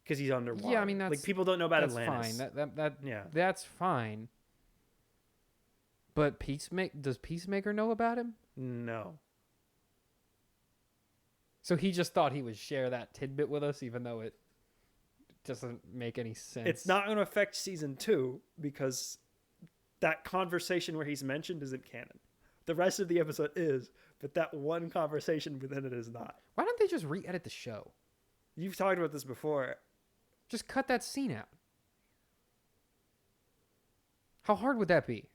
because he's underwater. Yeah, I mean that's like people don't know about Atlantis. Fine. That's fine. But does Peacemaker know about him? No. So he just thought he would share that tidbit with us, even though it doesn't make any sense. It's not going to affect season 2 because that conversation where he's mentioned isn't canon. The rest of the episode is, but that one conversation within it is not. Why don't they just re-edit the show? You've talked about this before. Just cut that scene out. How hard would that be?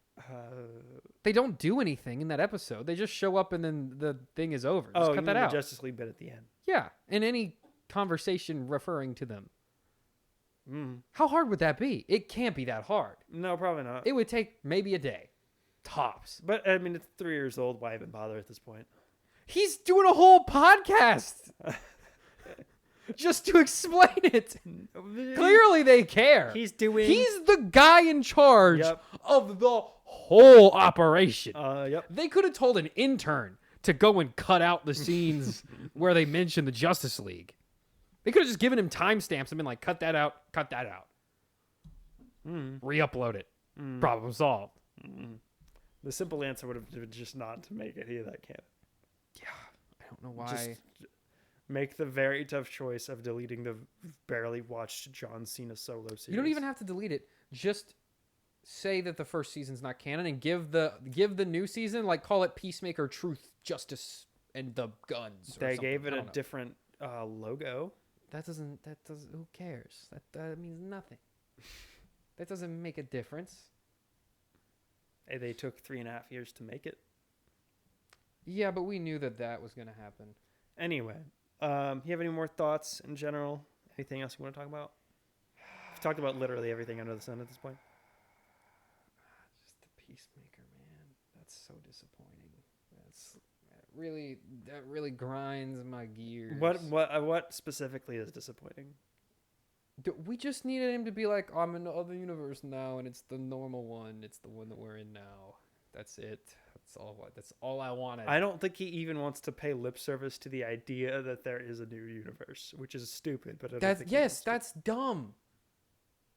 They don't do anything in that episode. They just show up and then the thing is over. Just cut that out. The Justice League bit at the end. Yeah, and any conversation referring to them. How hard would that be? It can't be that hard. No, probably not. It would take maybe a day. Tops. But, I mean, it's 3 years old. Why even bother at this point? He's doing a whole podcast just to explain it. Clearly they care. He's the guy in charge of the whole operation. They could have told an intern to go and cut out the scenes where they mention the Justice League. They could have just given him timestamps and been like, cut that out. Re-upload it. Problem solved. The simple answer would have been just not to make any of that canon. Yeah, I don't know why. Just make the very tough choice of deleting the barely watched John Cena solo series. You don't even have to delete it. Just say that the first season's not canon and give the new season, like, call it Peacemaker, Truth, Justice, and the Guns. They gave it a different logo. That doesn't. Who cares? That means nothing. That doesn't make a difference. Hey, they took 3.5 years to make it. Yeah, but we knew that was going to happen. Anyway, you have any more thoughts in general? Anything else you want to talk about? We've talked about literally everything under the sun at this point. Just the Peacemaker, man. That's so disappointing. That really grinds my gears. What specifically is disappointing? We just needed him to be like, I'm in the other universe now, and it's the normal one. It's the one that we're in now. That's it. That's all I wanted. I don't think he even wants to pay lip service to the idea that there is a new universe, which is stupid. But that's dumb.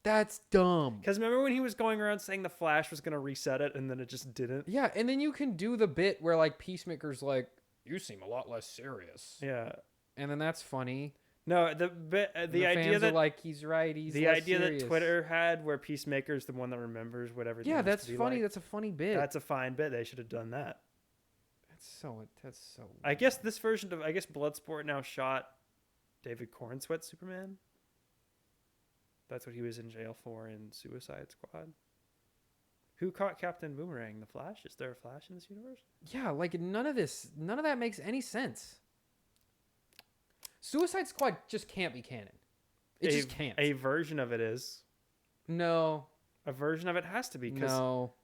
That's dumb. Because remember when he was going around saying the Flash was going to reset it, and then it just didn't? Yeah, and then you can do the bit where, like, Peacemaker's like, you seem a lot less serious. Yeah. And then that's funny. No, the idea that, like, he's right. He's the less idea serious. that Twitter had, where Peacemaker's the one that remembers whatever. Yeah, that's funny. Like. That's a funny bit. That's a fine bit. They should have done that. That's so. I guess this version of Bloodsport now shot David Cornsweat Superman. That's what he was in jail for in Suicide Squad. Who caught Captain Boomerang? The Flash? Is there a Flash in this universe? Yeah, like none of that makes any sense. Suicide Squad just can't be canon. It just can't. A version of it is. No. A version of it has to be. No.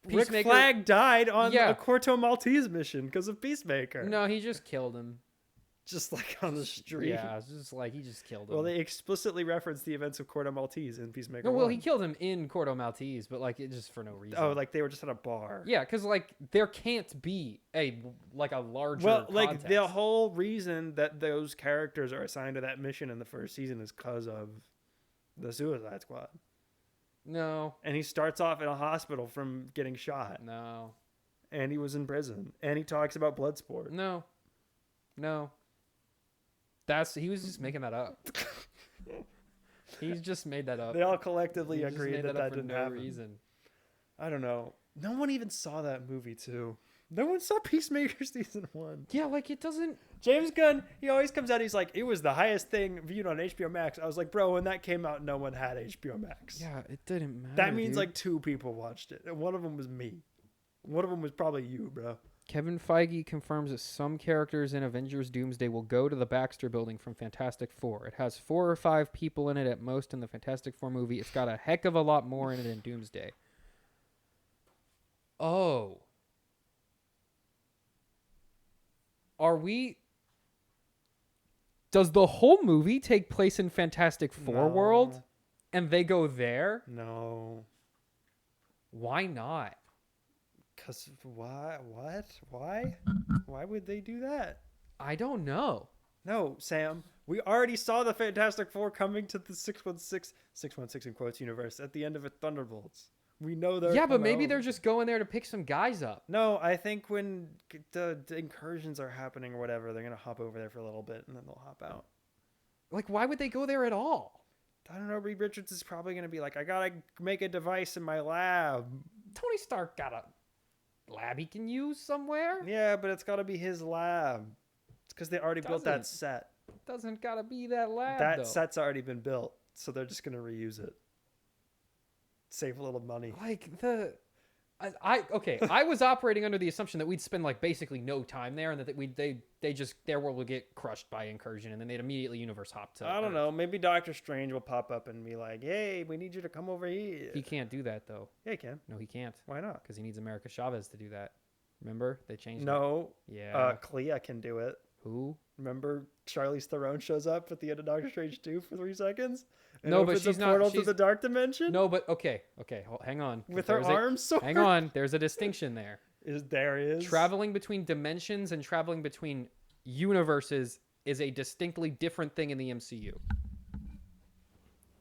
Rick Flag died on a Corto Maltese mission because of Peacemaker. No, he just killed him. Just like on the street. Yeah, it's just like he just killed him. Well, they explicitly referenced the events of Corto Maltese in Peacemaker. No, well, he killed him in Corto Maltese, but like it just for no reason. Oh, like they were just at a bar. Yeah, because like there can't be a larger. Well, like context. the whole reason that those characters are assigned to that mission in the first season is because of the Suicide Squad. No. And he starts off in a hospital from getting shot. No. And he was in prison. And he talks about Bloodsport. No. He was just making that up. He's just made that up. They all collectively agreed that didn't happen. Reason. I don't know. No one even saw that movie, too. No one saw Peacemaker season 1. Yeah, like it doesn't. James Gunn, he always comes out. He's like, it was the highest thing viewed on HBO Max. I was like, bro, when that came out, no one had HBO Max. Yeah, it didn't matter. That means like 2 people watched it, and one of them was me. One of them was probably you, bro. Kevin Feige confirms that some characters in Avengers Doomsday will go to the Baxter Building from Fantastic Four. It has 4 or 5 people in it at most in the Fantastic Four movie. It's got a heck of a lot more in it than Doomsday. Oh. Does the whole movie take place in Fantastic Four world? And they go there? No. Why not? Because why? What? Why? Why would they do that? I don't know. No, Sam. We already saw the Fantastic Four coming to the 616 in quotes universe at the end of it, Thunderbolts. We know they're but maybe they're just going there to pick some guys up. No, I think when the incursions are happening or whatever, they're going to hop over there for a little bit and then they'll hop out. Like, why would they go there at all? I don't know. Reed Richards is probably going to be like, I got to make a device in my lab. Tony Stark got a lab he can use somewhere? Yeah, but it's got to be his lab. It's because they already built that set. Doesn't got to be that lab, That set's already been built, so they're just going to reuse it. Save a little money. Like, I was operating under the assumption that we'd spend, like, basically no time there and that their world would get crushed by incursion and then they'd immediately universe hop to I don't know. Maybe Doctor Strange will pop up and be like, hey, we need you to come over here. He can't do that, though. Yeah, he can. No, he can't. Why not? Because he needs America Chavez to do that. Remember? They changed it. No. Yeah. Clea can do it. Who? Remember Charlize Theron shows up at the end of Doctor Strange 2 for 3 seconds? And no, but she's a portal to the dark dimension? No, but okay, hang on. With her arms sword? Hang on, there's a distinction there. There is. Traveling between dimensions and traveling between universes is a distinctly different thing in the MCU.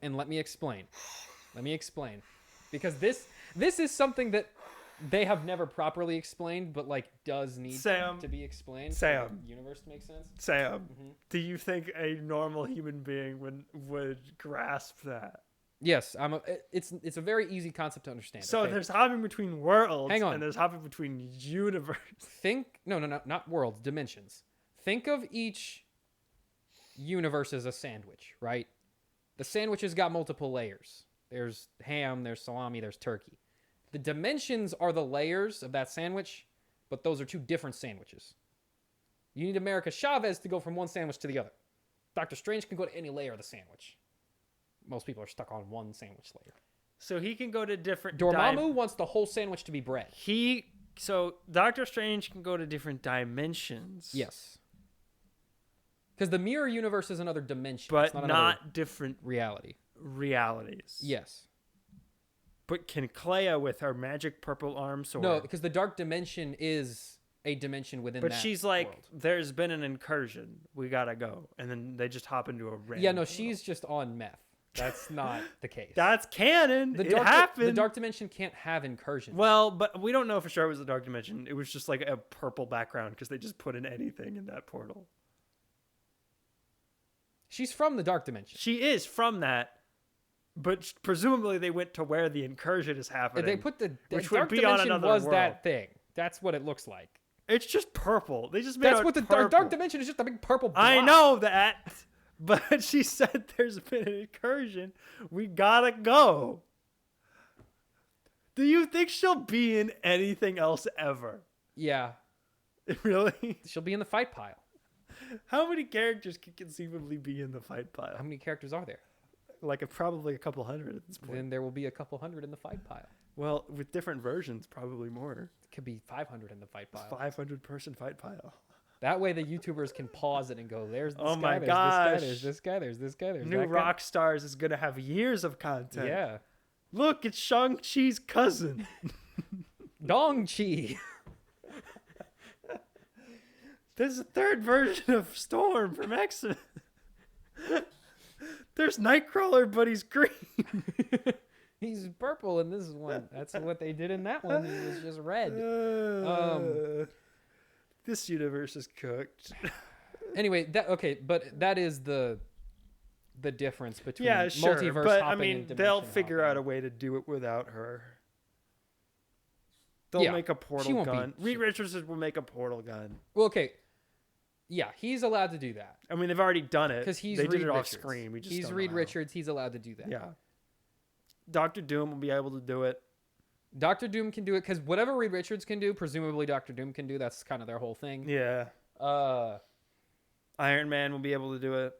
And let me explain. Because this is something that they have never properly explained, but like does need Sam, to be explained. Sam, for the universe to make sense. Sam, do you think a normal human being would grasp that? Yes, it's a very easy concept to understand. So okay? there's hopping between worlds, Hang on. and there's hopping between universe. No, not worlds, dimensions. Think of each universe as a sandwich, right? The sandwich has got multiple layers. There's ham, there's salami, there's turkey. The dimensions are the layers of that sandwich, but those are two different sandwiches. You need America Chavez to go from one sandwich to the other. Doctor Strange can go to any layer of the sandwich. Most people are stuck on one sandwich layer. So he can go to different... Dormammu wants the whole sandwich to be bread. So Doctor Strange can go to different dimensions. Yes. Because the mirror universe is another dimension. But it's not different realities. Yes. But can Clea with her magic purple arm sword... No, because the dark dimension is a dimension within that But she's like, world. there's been an incursion. We gotta go. And then they just hop into a random... Yeah, no, she's just on meth. That's not the case. That's canon. It happened. The dark dimension can't have incursions. Well, but we don't know for sure it was the dark dimension. It was just like a purple background because they just put in anything in that portal. She's from the dark dimension. She is from that, but presumably they went to where the incursion is happening. They put the which dark would be dimension on another was world. that thing. That's what it looks like. It's just purple. They just made That's it what the purple. dark dimension is, just a big purple blob. I know that, but she said there's been an incursion. We gotta go. Do you think she'll be in anything else ever? Yeah. Really? She'll be in the fight pile. How many characters could conceivably be in the fight pile? How many characters are there? Like probably a couple hundred at this point. Then there will be a couple hundred in the fight pile. Well, with different versions, probably more. It could be 500 in the fight pile. 500-person fight pile. That way the YouTubers can pause it and go, there's this Oh guy, my there's gosh. this guy, there's this guy, there's New that guy. Rock Stars is going to have years of content. Yeah. Look, it's Shang-Chi's cousin. Dong-Chi. There's a third version of Storm from X-Men. There's Nightcrawler, but he's green. He's purple in this one. That's what they did in that one. He was just red. This universe is cooked. Anyway, but that is the difference between multiverse but hopping I mean, and they'll dimension figure hopping. out a way to do it without her. They'll make a portal gun. Reed Richards will make a portal gun. Well, okay. Yeah, he's allowed to do that. I mean, they've already done it. Because they did it off screen. We just he's don't Reed know. Richards. He's allowed to do that. Yeah. Doctor Doom will be able to do it. Doctor Doom can do it because whatever Reed Richards can do, presumably Doctor Doom can do. That's kind of their whole thing. Yeah. Iron Man will be able to do it.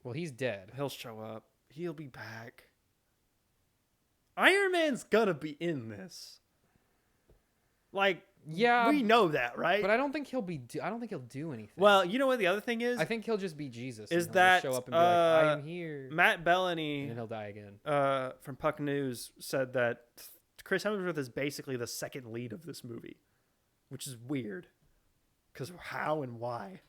Well, he's dead. He'll show up. He'll be back. Iron Man's gonna be in this. Like, yeah, we know that, right? But I don't think he'll do anything. Well, you know what the other thing is? I think he'll just be Jesus. Is and that he'll just show up and be like, I am here. Matt Bellany, and then he'll die again. From Puck News said that Chris Hemsworth is basically the second lead of this movie, which is weird. Because how and why?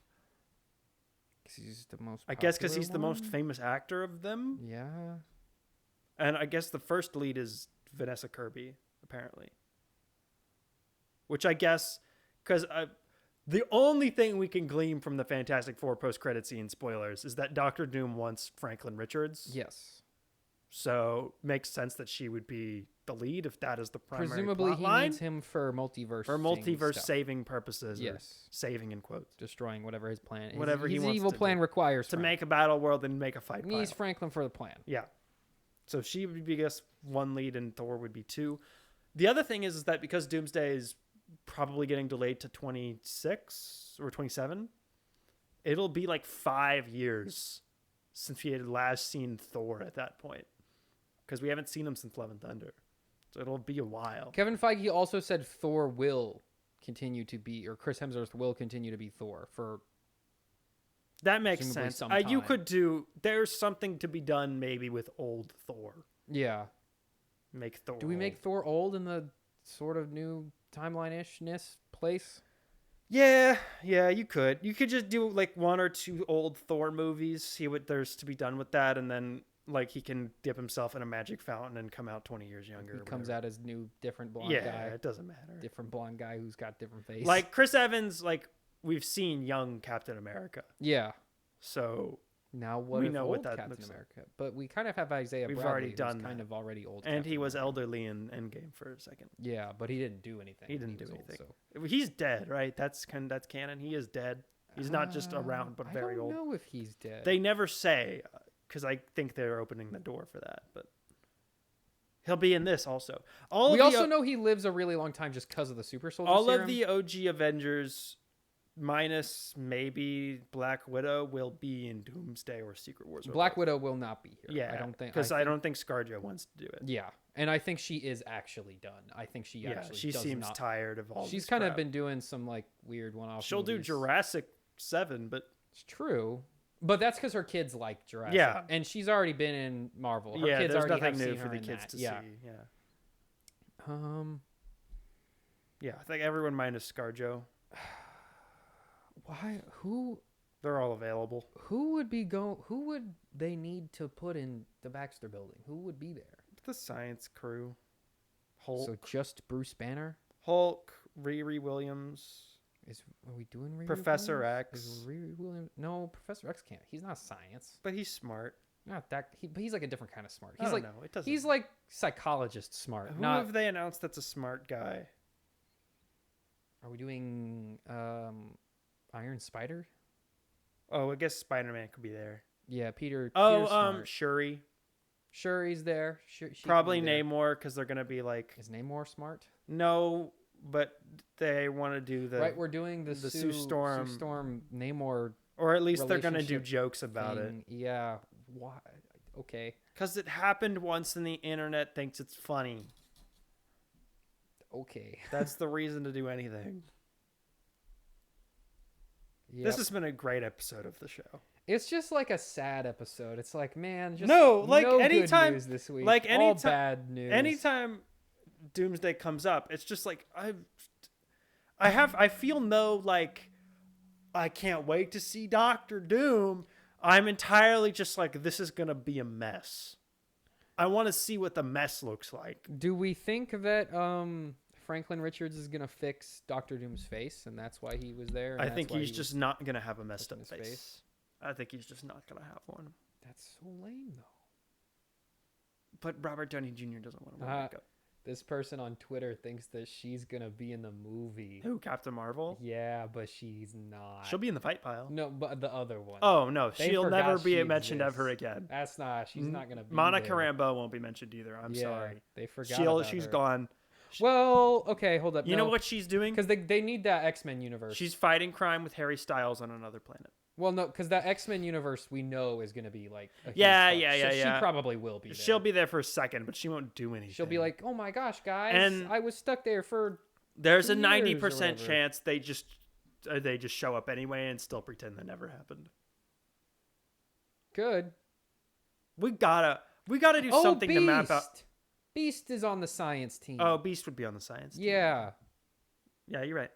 He's the most. I guess because he's the most famous actor of them. Yeah. And I guess the first lead is Vanessa Kirby, apparently. Which I guess, because the only thing we can glean from the Fantastic Four post-credit scene, spoilers, is that Doctor Doom wants Franklin Richards. Yes. So makes sense that she would be the lead if that is the primary Presumably plot line. He needs him for multiverse. For multiverse saving purposes. Yes. Saving in quotes. Destroying whatever his plan. Whatever his he wants evil to plan do. requires To Franklin. make a battle world and make a fight He needs pile. Franklin for the plan. Yeah. So she would be, I guess, one lead and Thor would be two. The other thing is that because Doomsday is probably getting delayed to 26 or 27, it'll be like 5 years since we had last seen Thor at that point. Because we haven't seen him since Love and Thunder. So it'll be a while. Kevin Feige also said Thor will continue to be, or Chris Hemsworth will continue to be Thor for. That makes sense. You time. could do. There's something to be done maybe with old Thor. Yeah. Make Thor. Do we make Thor old in the sort of new timeline-ishness place? Yeah, you could. You could just do like one or two old Thor movies, see what there's to be done with that, and then like he can dip himself in a magic fountain and come out 20 years younger. He comes out as new, different blonde yeah, guy. it doesn't matter. Different blonde guy who's got different face. Like Chris Evans, like we've seen young Captain America. Yeah. So now what we if know old what that Captain looks America? But we kind of have Isaiah We've Bradley, already done who's kind that. of already old. And Captain he was America. elderly in Endgame for a second. Yeah, but he didn't do anything. He didn't do was anything. Old, so. He's dead, right? That's canon. He is dead. He's not just around, but very old. I don't know if he's dead. They never say, because I think they're opening the door for that. But he'll be in this also. We also know he lives a really long time just because of the super soldier all serum. of the OG Avengers, minus maybe Black Widow, will be in Doomsday or Secret Wars. Black Widow will not be here. Yeah, I don't think because I don't think ScarJo wants to do it. Yeah, and I think she is actually done. I think she actually. She does seems not, tired of all. She's this kind of crap. been doing some like weird one-off. She'll do movies. Jurassic 7, but It's true. But that's because her kids like Jurassic. Yeah. And she's already been in Marvel. Her yeah, kids there's already nothing have new seen for her the in kids that. to Yeah. see. Yeah. Yeah, I think everyone minus ScarJo. why? Who They're all available. would Who would they need to put in the Baxter Building? Who would be there? The science crew. Hulk. So just Bruce Banner? Hulk, Riri Williams. Are we doing Riri Professor Williams? X. Is Riri Williams? No, Professor X can't. He's not science. But he's smart. Not that. But he's like a different kind of smart. I He's don't like know. It doesn't. he's like psychologist smart. Who Not. have they announced that's a smart guy? Are we doing Iron Spider? Oh, I guess Spider-Man could be there. Yeah, Peter. Oh, Peter's smart. Shuri. Shuri's there. She Probably can be there. Namor, because they're gonna be like Is Namor smart? no, but they want to do the Right, we're doing the Sue Storm Namor or at least they're gonna do relationship jokes about it. thing. Yeah. Why? Okay. Because it happened once and the internet thinks it's funny. Okay. That's the reason to do anything. Yep. This has been a great episode of the show. It's just like a sad episode. It's like, man, just No, like no anytime, good news this week. like all anytime, bad news. anytime Doomsday comes up, it's just like I feel no like I can't wait to see Doctor Doom. I'm entirely just like this is gonna be a mess. I want to see what the mess looks like. Do we think that Franklin Richards is gonna fix Doctor Doom's face, and that's why he was there? And I that's think why he's he just was not gonna have a messed touching up his face. face? I think he's just not gonna have one. That's so lame, though. But Robert Downey Jr. doesn't want to wear makeup. This person on Twitter thinks that she's gonna be in the movie. Who? Captain Marvel? Yeah, but she's not. She'll be in the fight pile. No, but the other one. Oh no, They she'll forgot never be she mentioned exists. ever again. That's not. She's not gonna be. Monica there. Rambeau won't be mentioned either. I'm Yeah, sorry. They forgot. About She's her. gone. Well, okay, hold up. You know what she's doing? Because they need that X-Men universe. She's fighting crime with Harry Styles on another planet. Well, no, because that X-Men universe we know is going to be like a huge Yeah, part. yeah, She yeah. probably will be there. She'll be there for a second, but she won't do anything. She'll be like, oh my gosh, guys, And I was stuck there for there's 2 a years 90% or whatever." chance they just show up anyway and still pretend that never happened. Good. We gotta do something to map out. Beast is on the science team. Oh, Beast would be on the science team. yeah. Yeah, you're right.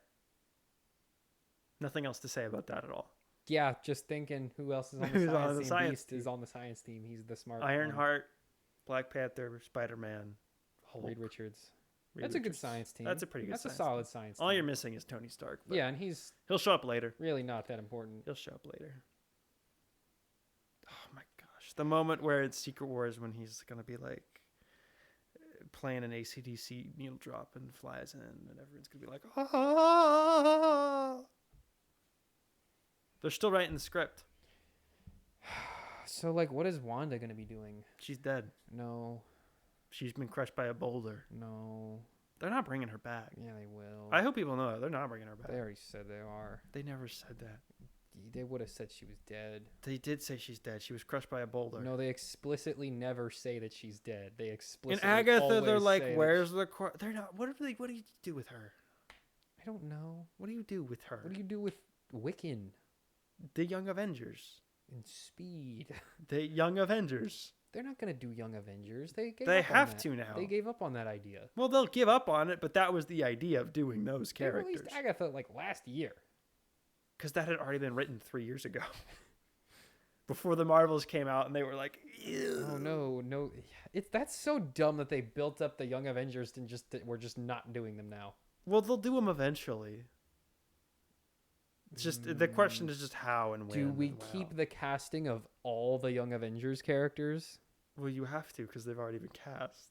Nothing else to say about that at all. Yeah, just thinking who else is on the Who's science on the team. science Beast is on the science team. He's the smart one. Ironheart, Black Panther, Spider-Man, Hulk. Reed Richards. Reed That's a good Richards. science team. That's a pretty good That's a science solid science team. All you're missing is Tony Stark. But Yeah, and he's he'll show up later. really not that important. He'll show up later. Oh my gosh. The moment where it's Secret Wars when he's going to be like playing an AC/DC needle drop and flies in and everyone's going to be like, ah. They're still writing the script. So, like, what is Wanda going to be doing? She's dead. No. She's been crushed by a boulder. No. They're not bringing her back. Yeah, they will. I hope people know they're not bringing her back. They already said they are. They never said that. They would have said she was dead. They did say she's dead. She was crushed by a boulder. No, they explicitly never say that she's dead. They In explicitly Agatha, always they're like, say that "Where's the?" They're not. What do you do with her? I don't know. What do you do with her? What do you do with Wiccan The Young Avengers. and Speed? The Young Avengers. They're not going to do Young Avengers. They They up on have that. to now. They gave up on that idea. Well, they'll give up on it, but that was the idea of doing those They released characters. Agatha like last year. Because that had already been written 3 years ago. before the Marvels came out, and they were like, ew. Oh no. That's so dumb that they built up the Young Avengers and we're just not doing them now. Well, they'll do them eventually. It's just the question is just how and when. Do we keep the casting of all the Young Avengers characters? Well, you have to because they've already been cast.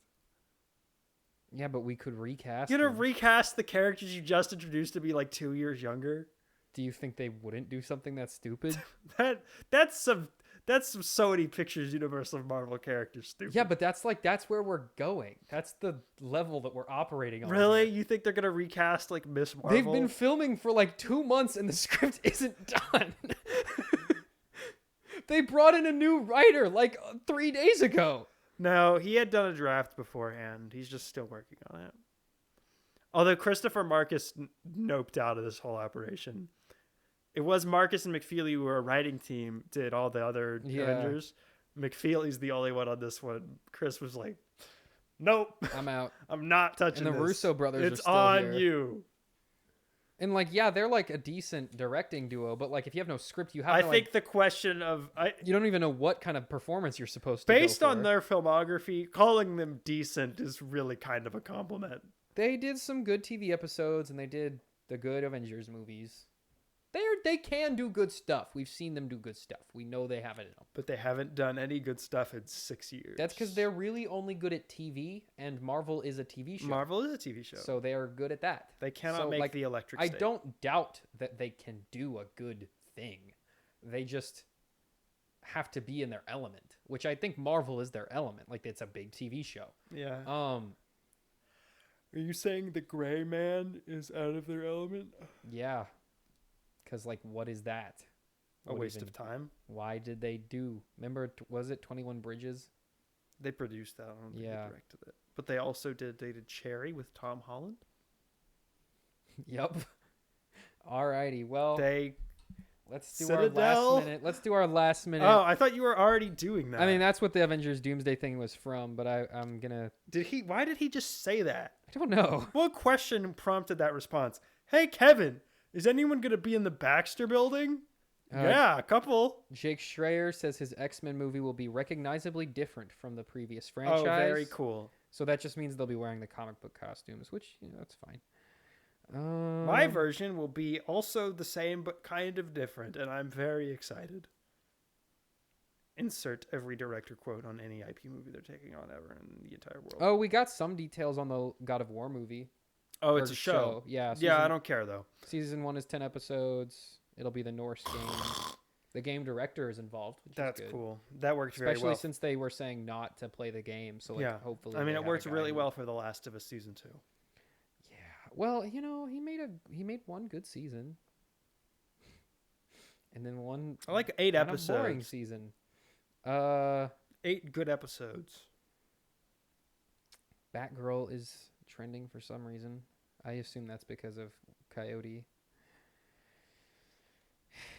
Yeah, but we could recast. You're gonna them. recast the characters you just introduced to be like 2 years younger? Do you think they wouldn't do something that stupid? that's some Sony Pictures universe of Marvel characters stupid. Yeah, but that's where we're going. That's the level that we're operating on. Really? You think they're gonna recast like Miss Marvel? They've been filming for like 2 months and the script isn't done. They brought in a new writer like 3 days ago. No, he had done a draft beforehand. He's just still working on it. Although Christopher Marcus noped out of this whole operation. It was Marcus and McFeely who were a writing team, did all the other Avengers. McFeely's the only one on this one. Chris was like, nope. I'm out. I'm not touching this. And the Russo brothers it's are still on here. You. And like, yeah, they're like a decent directing duo, but like if you have no script, you have I think the question of... you don't even know what kind of performance you're supposed to based go for. on their filmography, calling them decent is really kind of a compliment. They did some good TV episodes and they did the good Avengers movies. They can do good stuff. We've seen them do good stuff. We know they have it in them. But they haven't done any good stuff in 6 years. That's because they're really only good at TV, and Marvel is a TV show. Marvel is a TV show. So they are good at that. They cannot make the electric state. I don't doubt that they can do a good thing. They just have to be in their element, which I think Marvel is their element. Like, it's a big TV show. Yeah. Are you saying the Gray Man is out of their element? Yeah. Because, like, what is that? A waste of time. Why did they do... Remember, was it 21 Bridges? They produced that. I don't think they directed it. But they also did Cherry with Tom Holland. Yep. Alrighty, well... Let's do Citadel? our last minute. Let's do our last minute. Oh, I thought you were already doing that. I mean, that's what the Avengers Doomsday thing was from, but I'm gonna... Why did he just say that? I don't know. What question prompted that response? Hey, Kevin, is anyone going to be in the Baxter building? Yeah, a couple. Jake Schreier says his X-Men movie will be recognizably different from the previous franchise. Oh, very cool. So that just means they'll be wearing the comic book costumes, which, that's fine. My version will be also the same, but kind of different, and I'm very excited. Insert every director quote on any IP movie they're taking on ever in the entire world. Oh, we got some details on the God of War movie. Oh, it's a show. Yeah. Yeah, I don't care, though. Season 1 is 10 episodes. It'll be the Norse game. The game director is involved, which That's is good. cool. That worked very well. Especially since they were saying not to play the game. So, hopefully... I mean, it worked really well for The Last of Us Season 2. Yeah. Well, he made one good season. And then one... I like 8 episodes. Boring season. 8 good episodes. Batgirl is trending for some reason. I assume that's because of Coyote.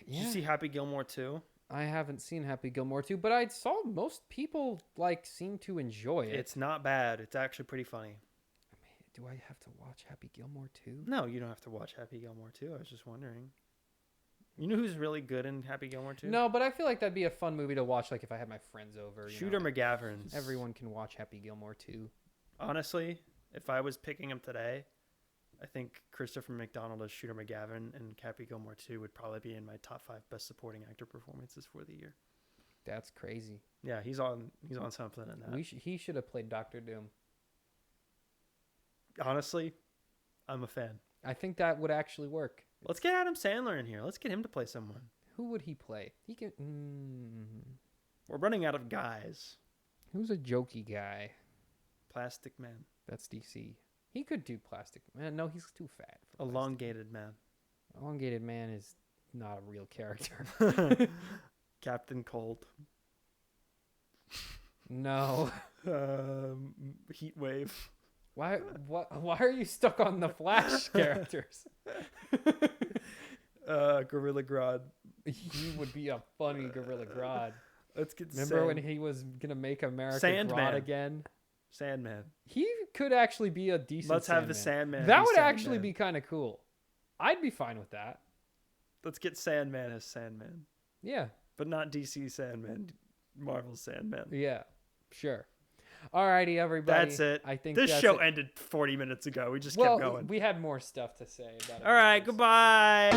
Did you see Happy Gilmore 2? I haven't seen Happy Gilmore 2, but I saw most people seem to enjoy it. It's not bad. It's actually pretty funny. I mean, do I have to watch Happy Gilmore 2? No, you don't have to watch Happy Gilmore 2. I was just wondering. You know who's really good in Happy Gilmore 2? No, but I feel like that'd be a fun movie to watch if I had my friends over. Shooter McGavin. Everyone can watch Happy Gilmore 2. Honestly, if I was picking him today, I think Christopher McDonald as Shooter McGavin and Happy Gilmore 2 would probably be in my top 5 best supporting actor performances for the year. That's crazy. Yeah, he's on something in that. He should have played Dr. Doom. Honestly, I'm a fan. I think that would actually work. Let's get Adam Sandler in here. Let's get him to play someone. Who would he play? He can. We're running out of guys. Who's a jokey guy? Plastic Man. That's DC. He could do Plastic Man. No, he's too fat. Elongated Man. Elongated Man is not a real character. Captain Cold. No. Heat Wave. Why are you stuck on the Flash characters? Gorilla Grodd. He would be a funny Gorilla Grodd. Let's get Remember when he was gonna make America Grodd again? Sandman. He could actually be a decent. Let's have the Sandman. That would actually be kind of cool. I'd be fine with that. Let's get Sandman as Sandman. Yeah. but not DC Sandman, Marvel Sandman. Yeah, sure. Alrighty, everybody. That's it. I think this that's show it. ended 40 minutes ago. We just Well, kept going. we had more stuff to say about it. All right, goodbye.